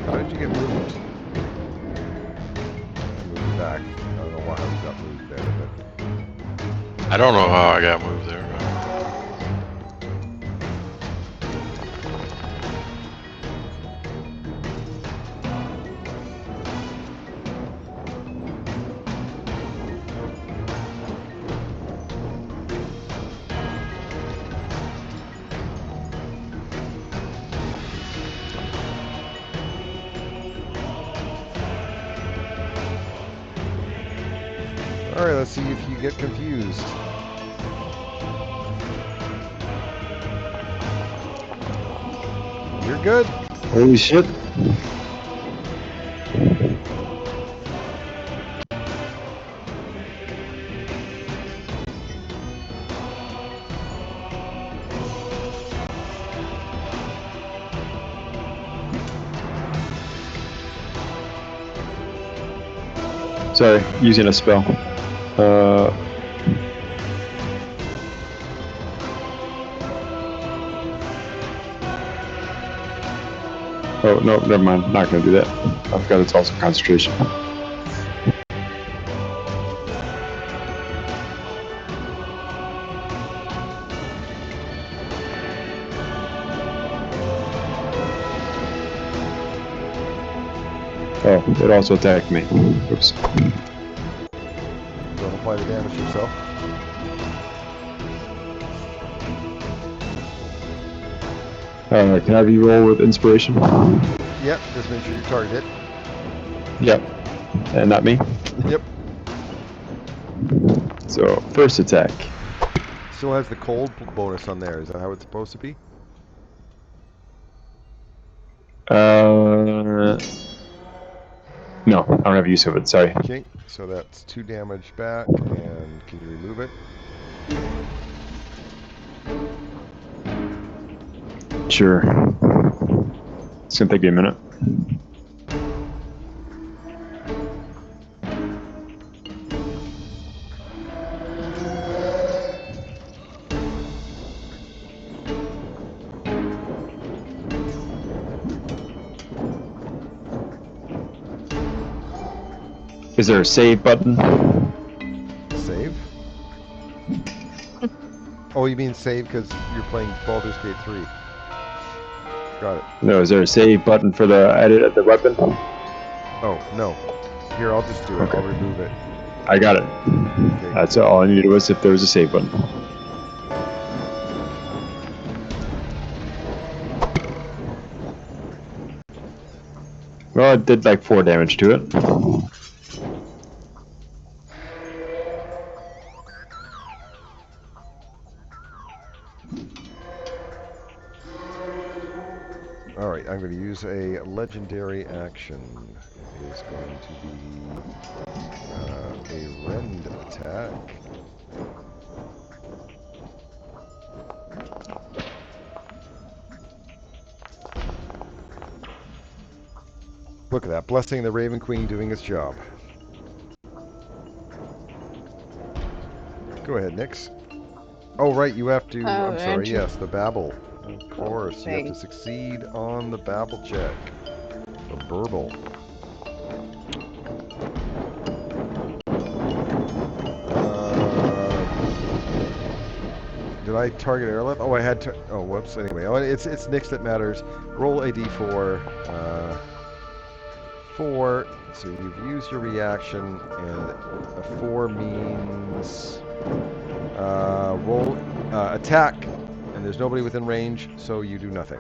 How did you get moved? Moved back. I don't know how you got moved there, but I don't know how I got moved there. alright, let's see if you get confused. You're good. Holy shit. Sorry, using a spell. Oh, no, never mind. Not gonna do that. I forgot it's also concentration. Oh, it also attacked me. Oops. Don't apply the damage yourself. Can I re-roll with inspiration? Yep, just make sure you target it. Yep. And not me? Yep. So, first attack. Still has the cold bonus on there. Is that how it's supposed to be? No, I don't have use of it, sorry. Okay, so that's 2 damage back, and can you remove it? Sure. It's gonna take me a minute. Is there a save button? Save? Oh, you mean save because you're playing Baldur's Gate 3. Got it. No, is there a save button for the edit of the weapon? Oh, no. Here, I'll just do it. Okay. I'll remove it. I got it. Okay. That's all I needed was if there was a save button. Well, it did like 4 damage to it. Alright, I'm going to use a legendary action. It is going to be a rend attack. Look at that, blessing the Raven Queen doing its job. Go ahead, Nyx. Oh, right, you have to, I'm sorry, aren't you- yes, the babble. Of course, you have to thing. succeed on the babble check. Or burble. Did I target airlift? Oh, I had to. Oh, whoops. Anyway, oh, it's Nyx that matters. Roll a d4. 4. So you've used your reaction, and a 4 means roll attack, and there's nobody within range, so you do nothing.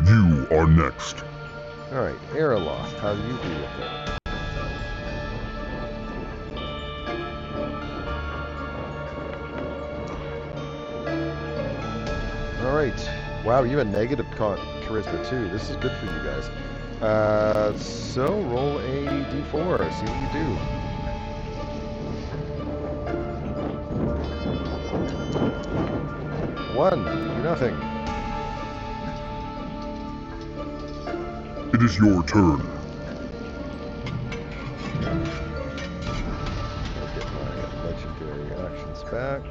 You are next. All right, Aeroloth, how do you deal with it? All right. Wow, you have negative charisma too. This is good for you guys. So roll a d4. See what you do. 1. Do nothing. It is your turn. I'll get my legendary actions back.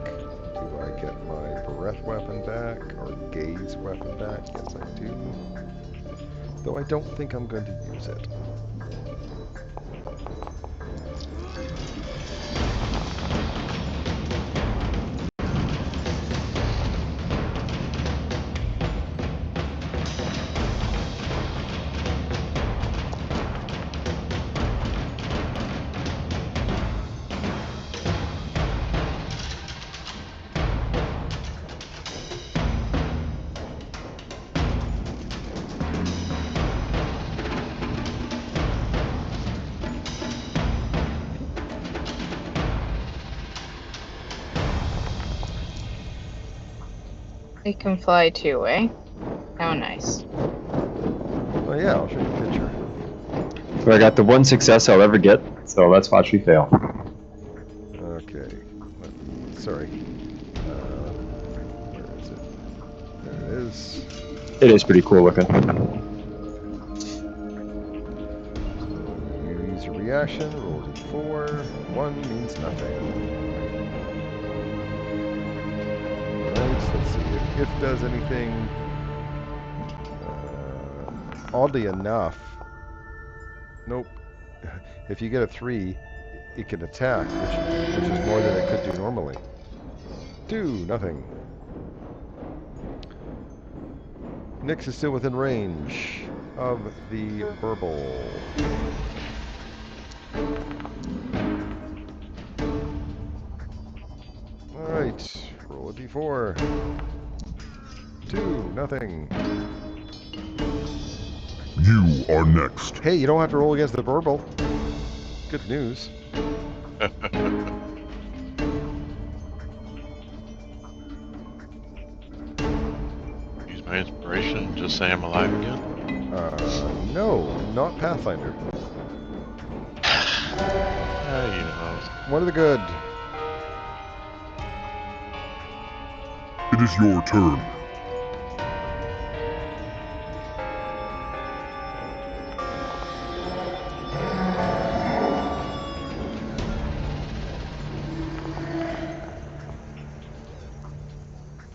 Do I get my breath weapon back or gaze weapon back? Yes, I do. Though I don't think I'm going to use it. They can fly too, eh? How nice. Oh yeah, I'll show you a picture. So I got the one success I'll ever get, so let's watch me fail. Okay. Sorry. Where is it? There it is. It is pretty cool looking. You use your reaction, roll d4. 1 means nothing. Alright, let's see if does anything. Oddly enough, nope. If you get a 3, it can attack, which is more than it could do normally. 2, nothing. Nyx is still within range of the burble. Alright, roll a d4. 2, nothing. You are next. Hey, you don't have to roll against the burble. Good news. Use my inspiration. Just say I'm alive again. No, not Pathfinder. You know. One of the good. It is your turn.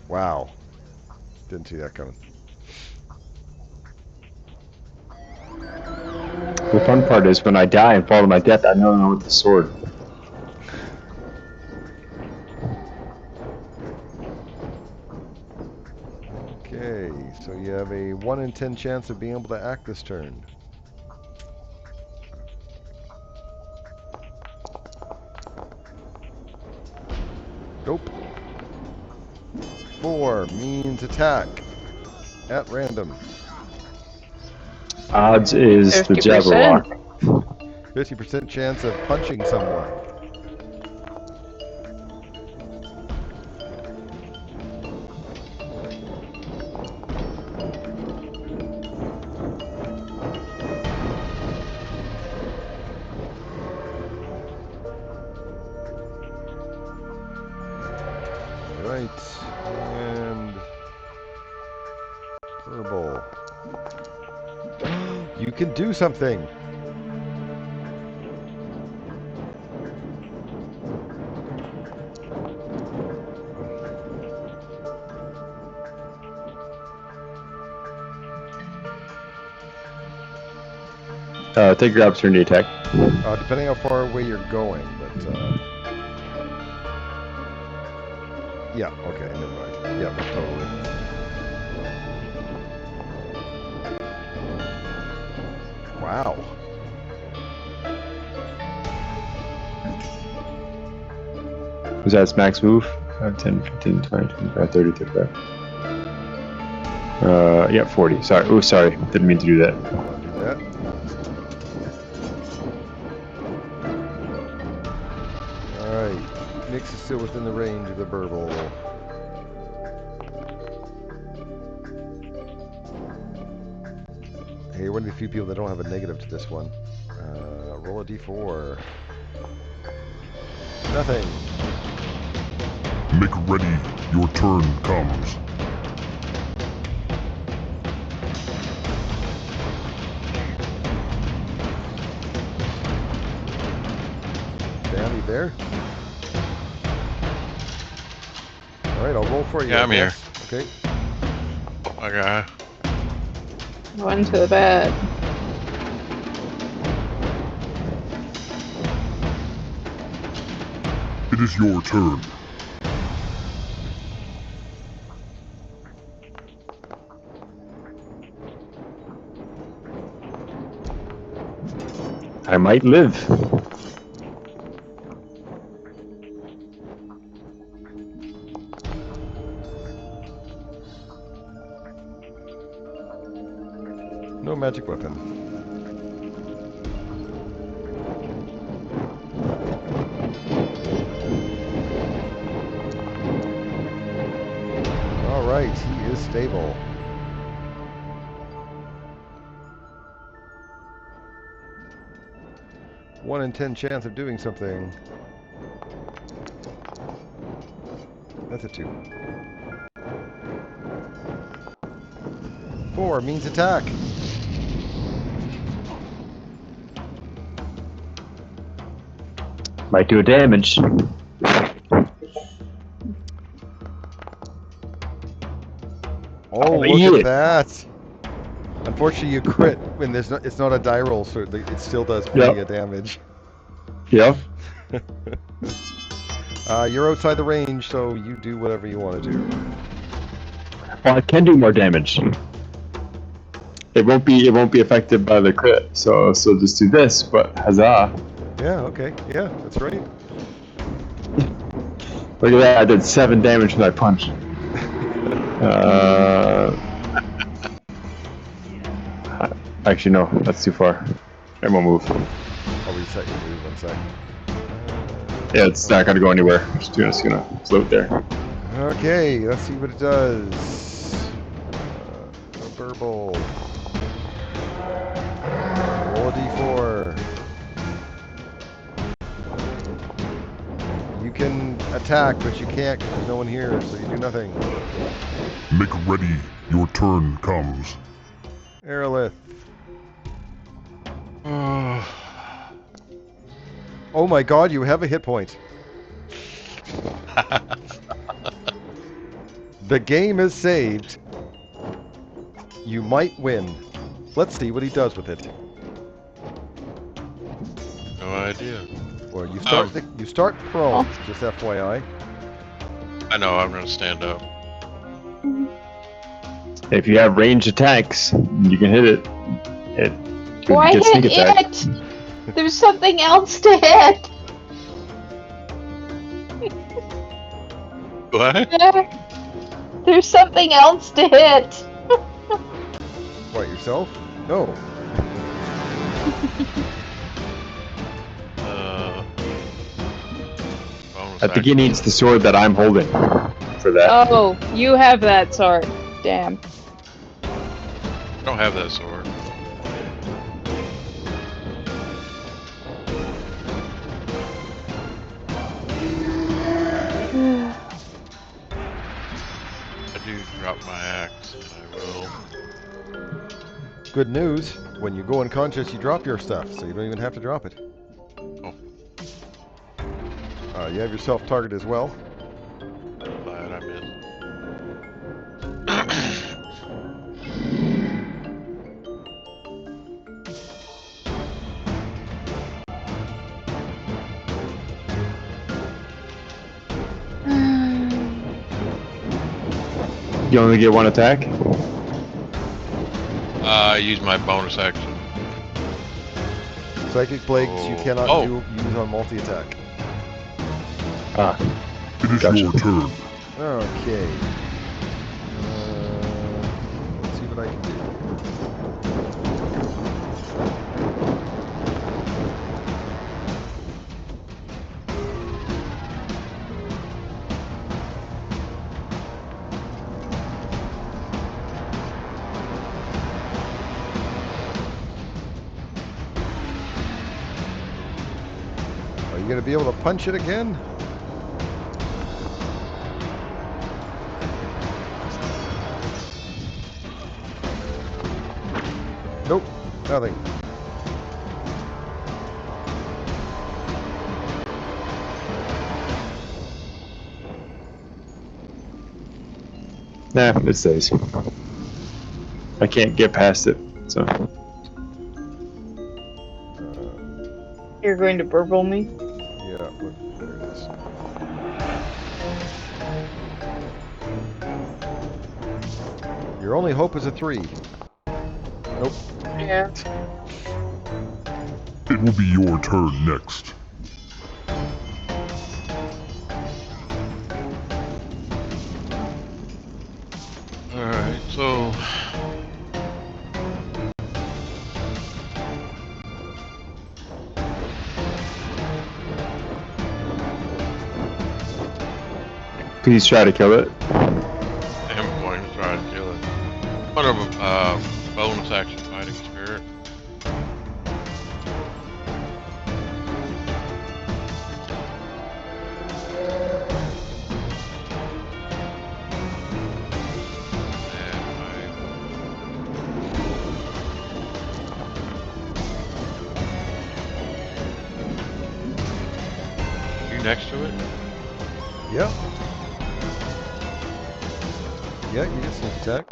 Wow. Didn't see that coming. The fun part is when I die and fall to my death, I know with the sword. Okay, so you have a 1 in 10 chance of being able to act this turn. Nope. 4 means attack at random. Odds is the 50%. Jabberwock. 50% chance of punching someone. Verbal. You can do something. Take your opportunity attack. Depending how far away you're going, but yeah, okay, never mind. Yeah, totally. Wow. Was that its max move? 10, 15, 20, 25, 30, 35. Yeah, 40. Sorry. Oh, sorry. Didn't mean to do that. I'll do that. Alright. Nyx is still within the range of the burble. Hey, you're one of the few people that don't have a negative to this one. Roll a d4. Nothing. Make ready, your turn comes. Dan, you there? Alright, I'll roll for you. Yeah, I'm here. Okay. Okay. One to the bed. It is your turn. I might live. No magic weapon. Alright, he is stable. One in 10 chance of doing something. That's a 2. 4 means attack. Might do a damage. Oh, look yeah. at that! Unfortunately, you crit when there's not. It's not a die roll, so it still does plenty of damage. Yeah. You're outside the range, so you do whatever you want to do. Well, I can do more damage. It won't be affected by the crit. So just do this. But huzzah! Yeah. Okay. Yeah, that's right. Look at that! I did 7 damage with that punch. Actually, no. That's too far. I won't move. I'll reset your move 1 sec. Yeah, it's not gonna go anywhere. It's just gonna float there. Okay, let's see what it does. No burble. Roll a d4. You can attack, but you can't because there's no one here, so you do nothing. Make ready, your turn comes. Aerolith. Oh my god, you have a hit point. The game is saved. You might win. Let's see what he does with it. No idea. Well, you start you start prone, just FYI. I know, I'm gonna stand up. If you have ranged attacks, you can hit it. Why get sneak hit attack. it? There's something else to hit. What? There's something else to hit. What, yourself? No. Bonus I think he action. needs the sword that I'm holding for that. Oh, you have that sword. Damn. I don't have that sword. I do drop drop my axe. I will. Good news, when you go unconscious, you drop your stuff, so you don't even have to drop it. Oh. You have your self-target as well. Glad I missed. You only get one attack? I use my bonus action. Psychic Plagues you cannot use on multi-attack. Ah. It is Gotcha. your turn. Okay. Let's see what I can do. Are you going to be able to punch it again? Nope, nothing. Nah, it stays. I can't get past it, so. You're going to burble me? Yeah, look, there it is. Your only hope is a 3. Nope. Yeah. It will be your turn next. Alright, so... Please try to kill it. I'm going to try to kill it. What of a bonus action fighting spirit? Next to it? Yeah. Yeah, you get sneak attack.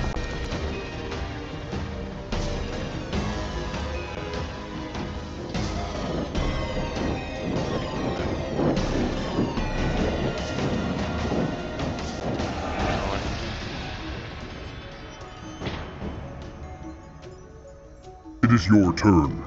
It is your turn.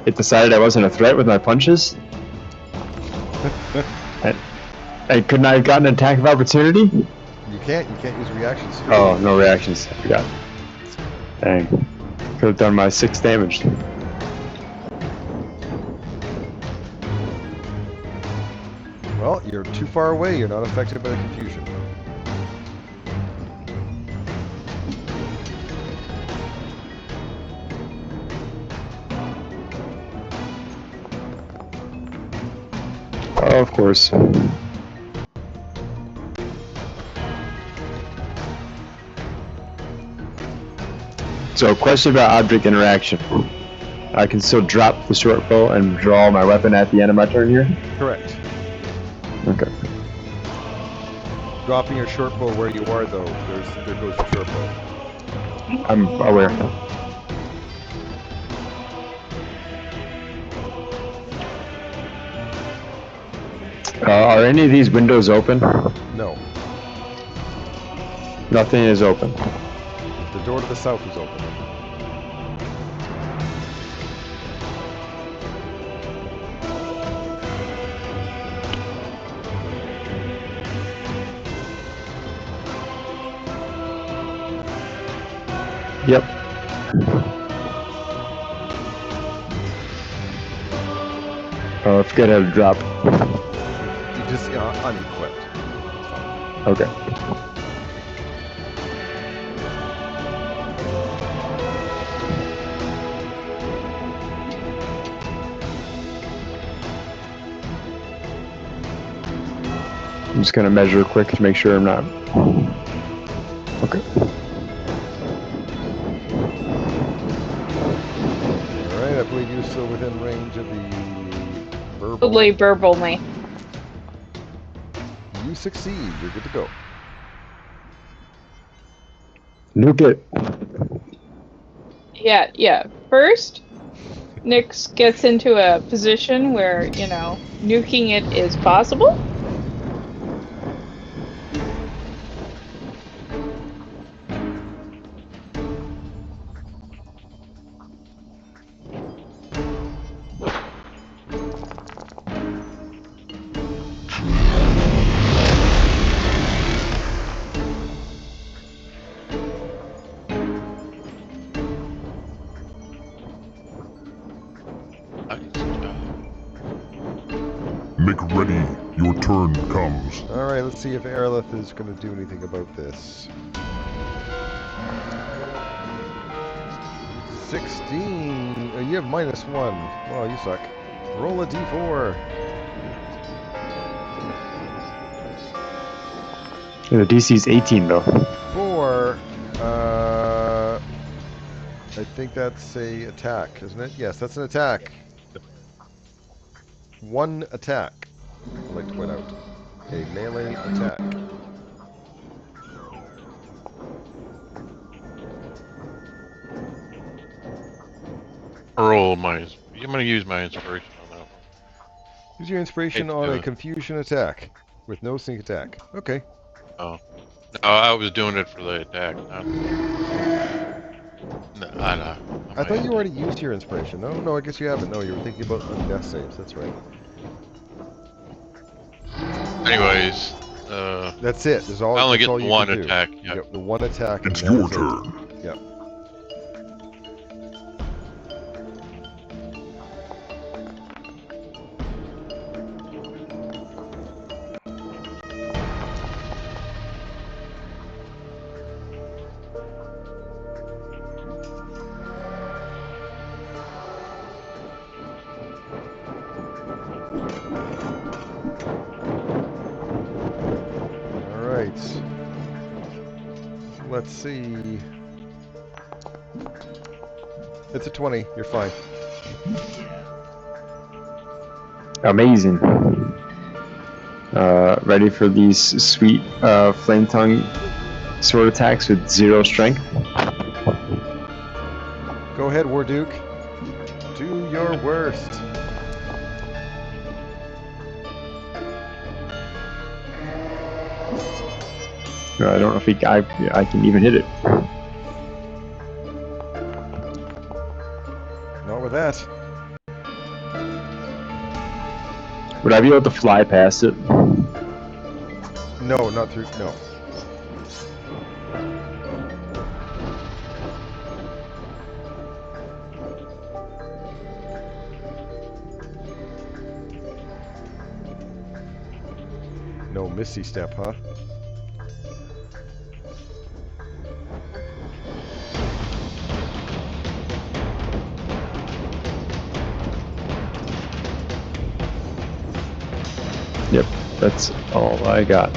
It decided I wasn't a threat with my punches? I couldn't I have gotten an attack of opportunity? You can't use reactions. Oh, no reactions. I forgot. Dang. Could have done my 6 damage. Well, you're too far away. You're not affected by the confusion. Oh, of course. So, question about object interaction. I can still drop the short bow and draw my weapon at the end of my turn here? Correct. Okay. Dropping your short bow where you are, though, there goes your short bow. I'm aware. Are any of these windows open? No. Nothing is open. The door to the south is open. Yep. Oh, I forget how to drop. You just unequipped. Okay. I'm just gonna measure quick to make sure I'm not. Okay. Alright, I believe you're still within range of the burble. Totally burble me. You succeed. You're good to go. Nuke it. Yeah. First, Nyx gets into a position where, you know, nuking it is possible. Make ready. Your turn comes. Alright, let's see if Aerolith is going to do anything about this. 16. You have -1. Wow, you suck. Roll a d4. The DC's 18 though. 4. I think that's a attack, isn't it? Yes, that's an attack. 1 attack. I'd like to point out. A melee attack. I'm gonna use my inspiration on that one. Use your inspiration Hate to on do a it. confusion attack with no sneak attack. Okay. Oh. No, I was doing it for the attack. No, I know. I thought you already used your inspiration. No, I guess you haven't. No, you were thinking about death saves. That's right. Anyways, That's it. That's all, I only that's get all the you one can do. attack. You Yep. get the 1 attack. It's and that your is it. turn. Yep. Alright. Let's see. It's a 20. You're fine. Amazing. Ready for these sweet flame tongue sword attacks with 0 strength? Go ahead, Warduke. Do your worst. I don't know if I can even hit it. Not with that. Would I be able to fly past it? No, not through. No. No Misty Step, huh? Yep, that's all I got.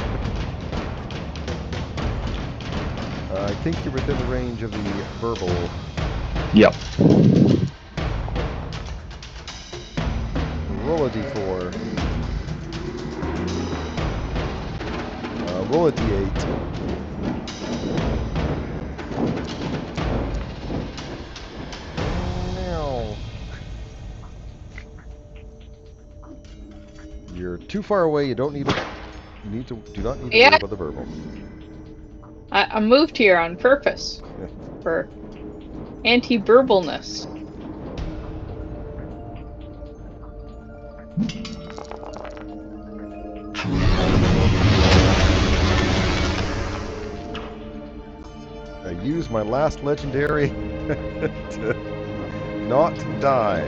I think you're within the range of the verbal. Yep. Roll a d4. Roll a d8. No. You're too far away. You don't need to. Do not need to worry about the verbal. I moved here on purpose for anti-burbalness. I used my last legendary to not die.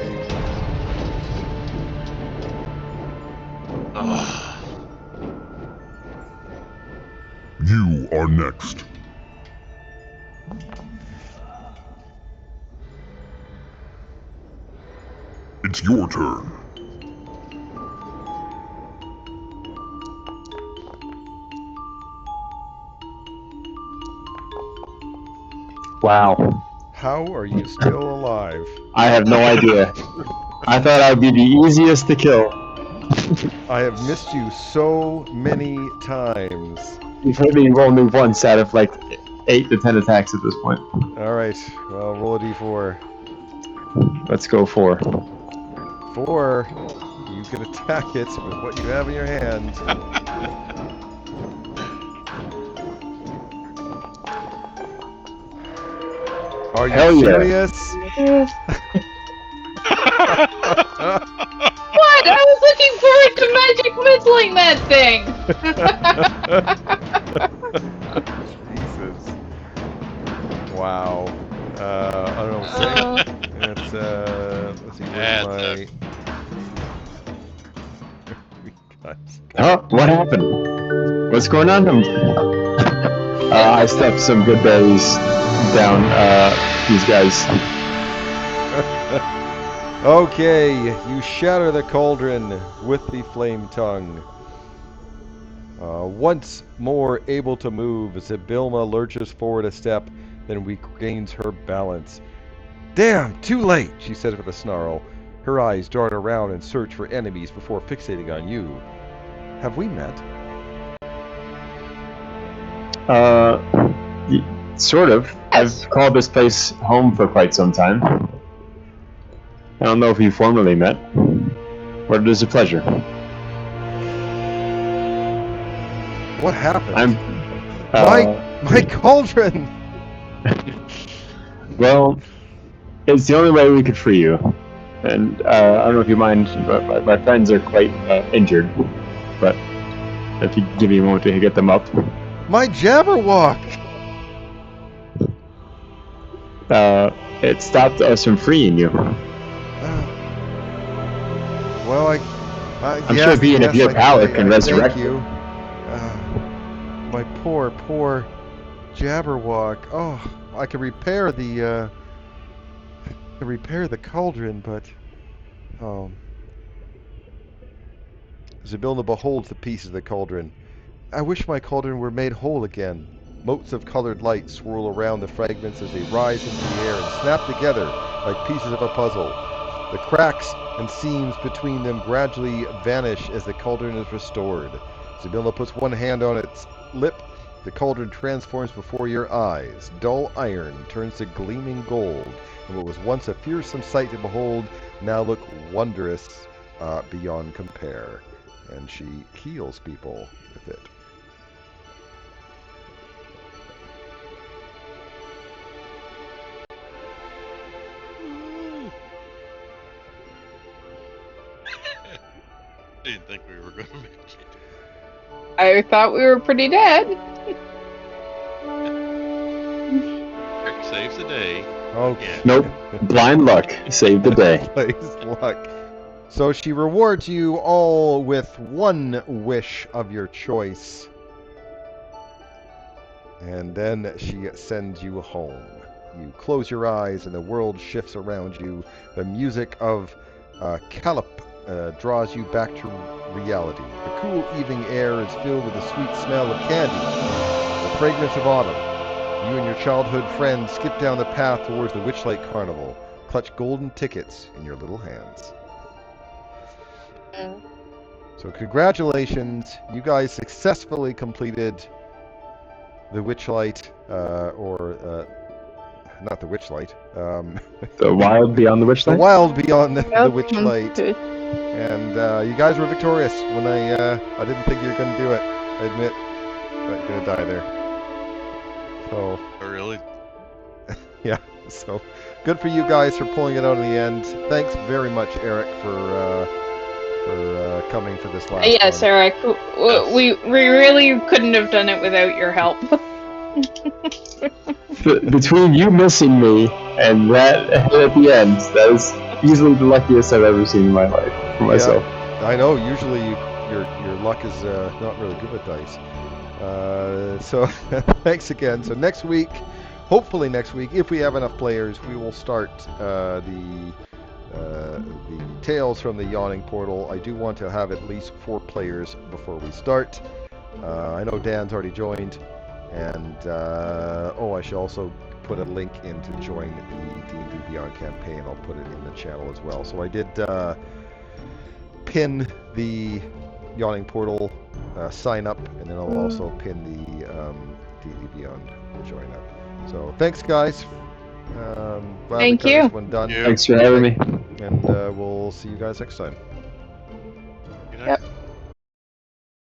You are next. It's your turn. Wow. How are you still alive? I have no idea. I thought I'd be the easiest to kill. I have missed you so many times. You've heard me roll me once out of like 8 to 10 attacks at this point. Alright, well, roll a d4. Let's go 4. 4. You can attack it with what you have in your hand. Are you Hell yeah. serious? What? I was looking forward to magic missiling that thing. Jesus. Wow. I don't know what to say. It's, let's see, where's my... Huh? What happened? What's going on? I stuffed some good berries down these guys. Okay, you shatter the cauldron with the flame tongue. Once more able to move, Zybilma lurches forward a step, then regains her balance. Damn, too late, she says with a snarl. Her eyes dart around and search for enemies before fixating on you. Have we met? Sort of. Yes. I've called this place home for quite some time. I don't know if we formally met, but it is a pleasure. What happened? I'm. My cauldron! Well, it's the only way we could free you. And I don't know if you mind, but my friends are quite injured. But if you give me a moment to get them up. My Jabberwock! It stopped us from freeing you. Well, I'm sure being of your power can resurrect you. My poor Jabberwock. Oh, I can repair the cauldron, but Zybilma beholds the pieces of the cauldron. I wish my cauldron were made whole again. Motes of colored light swirl around the fragments as they rise into the air and snap together like pieces of a puzzle. The cracks and seams between them gradually vanish as the cauldron is restored. Zybilma puts one hand on its lip. The cauldron transforms before your eyes. Dull iron turns to gleaming gold, and what was once a fearsome sight to behold now look wondrous beyond compare. And she heals people with it. Didn't think we were going to make it. I thought we were pretty dead. Rick saves the day. Okay. Nope. Blind luck saved the day. Plays luck. So she rewards you all with one wish of your choice. And then she sends you home. You close your eyes and the world shifts around you. The music of Calip draws you back to reality. The cool evening air is filled with the sweet smell of candy, the fragrance of autumn. You and your childhood friends skip down the path towards the Witchlight Carnival, clutch golden tickets in your little hands. So congratulations, you guys successfully completed the Witchlight, not the Witchlight. The Wild Beyond the Witchlight? The Wild Beyond the Yep. Witchlight. And you guys were victorious when I didn't think you were going to do it. I admit, but you're going to die there. So, Oh, really? yeah. So, good for you guys for pulling it out in the end. Thanks very much, Eric, for coming for this last Yes, one. Eric. We really couldn't have done it without your help. Between you missing me and that at the end, that is easily the luckiest I've ever seen in my life for myself. Yeah, I know. Usually, your luck is not really good with dice. So, thanks again. So next week, hopefully next week, if we have enough players, we will start the Tales from the Yawning Portal. I do want to have at least 4 players before we start. I know Dan's already joined, And I should also put a link in to join the D&D Beyond campaign. I'll put it in the channel as well. So I did pin the Yawning Portal sign up, and then I'll also pin the D&D Beyond join up. So thanks, guys. Glad Thank we got you. this one done. Yeah. Thanks for having me. And we'll see you guys next time. Good night. Yep.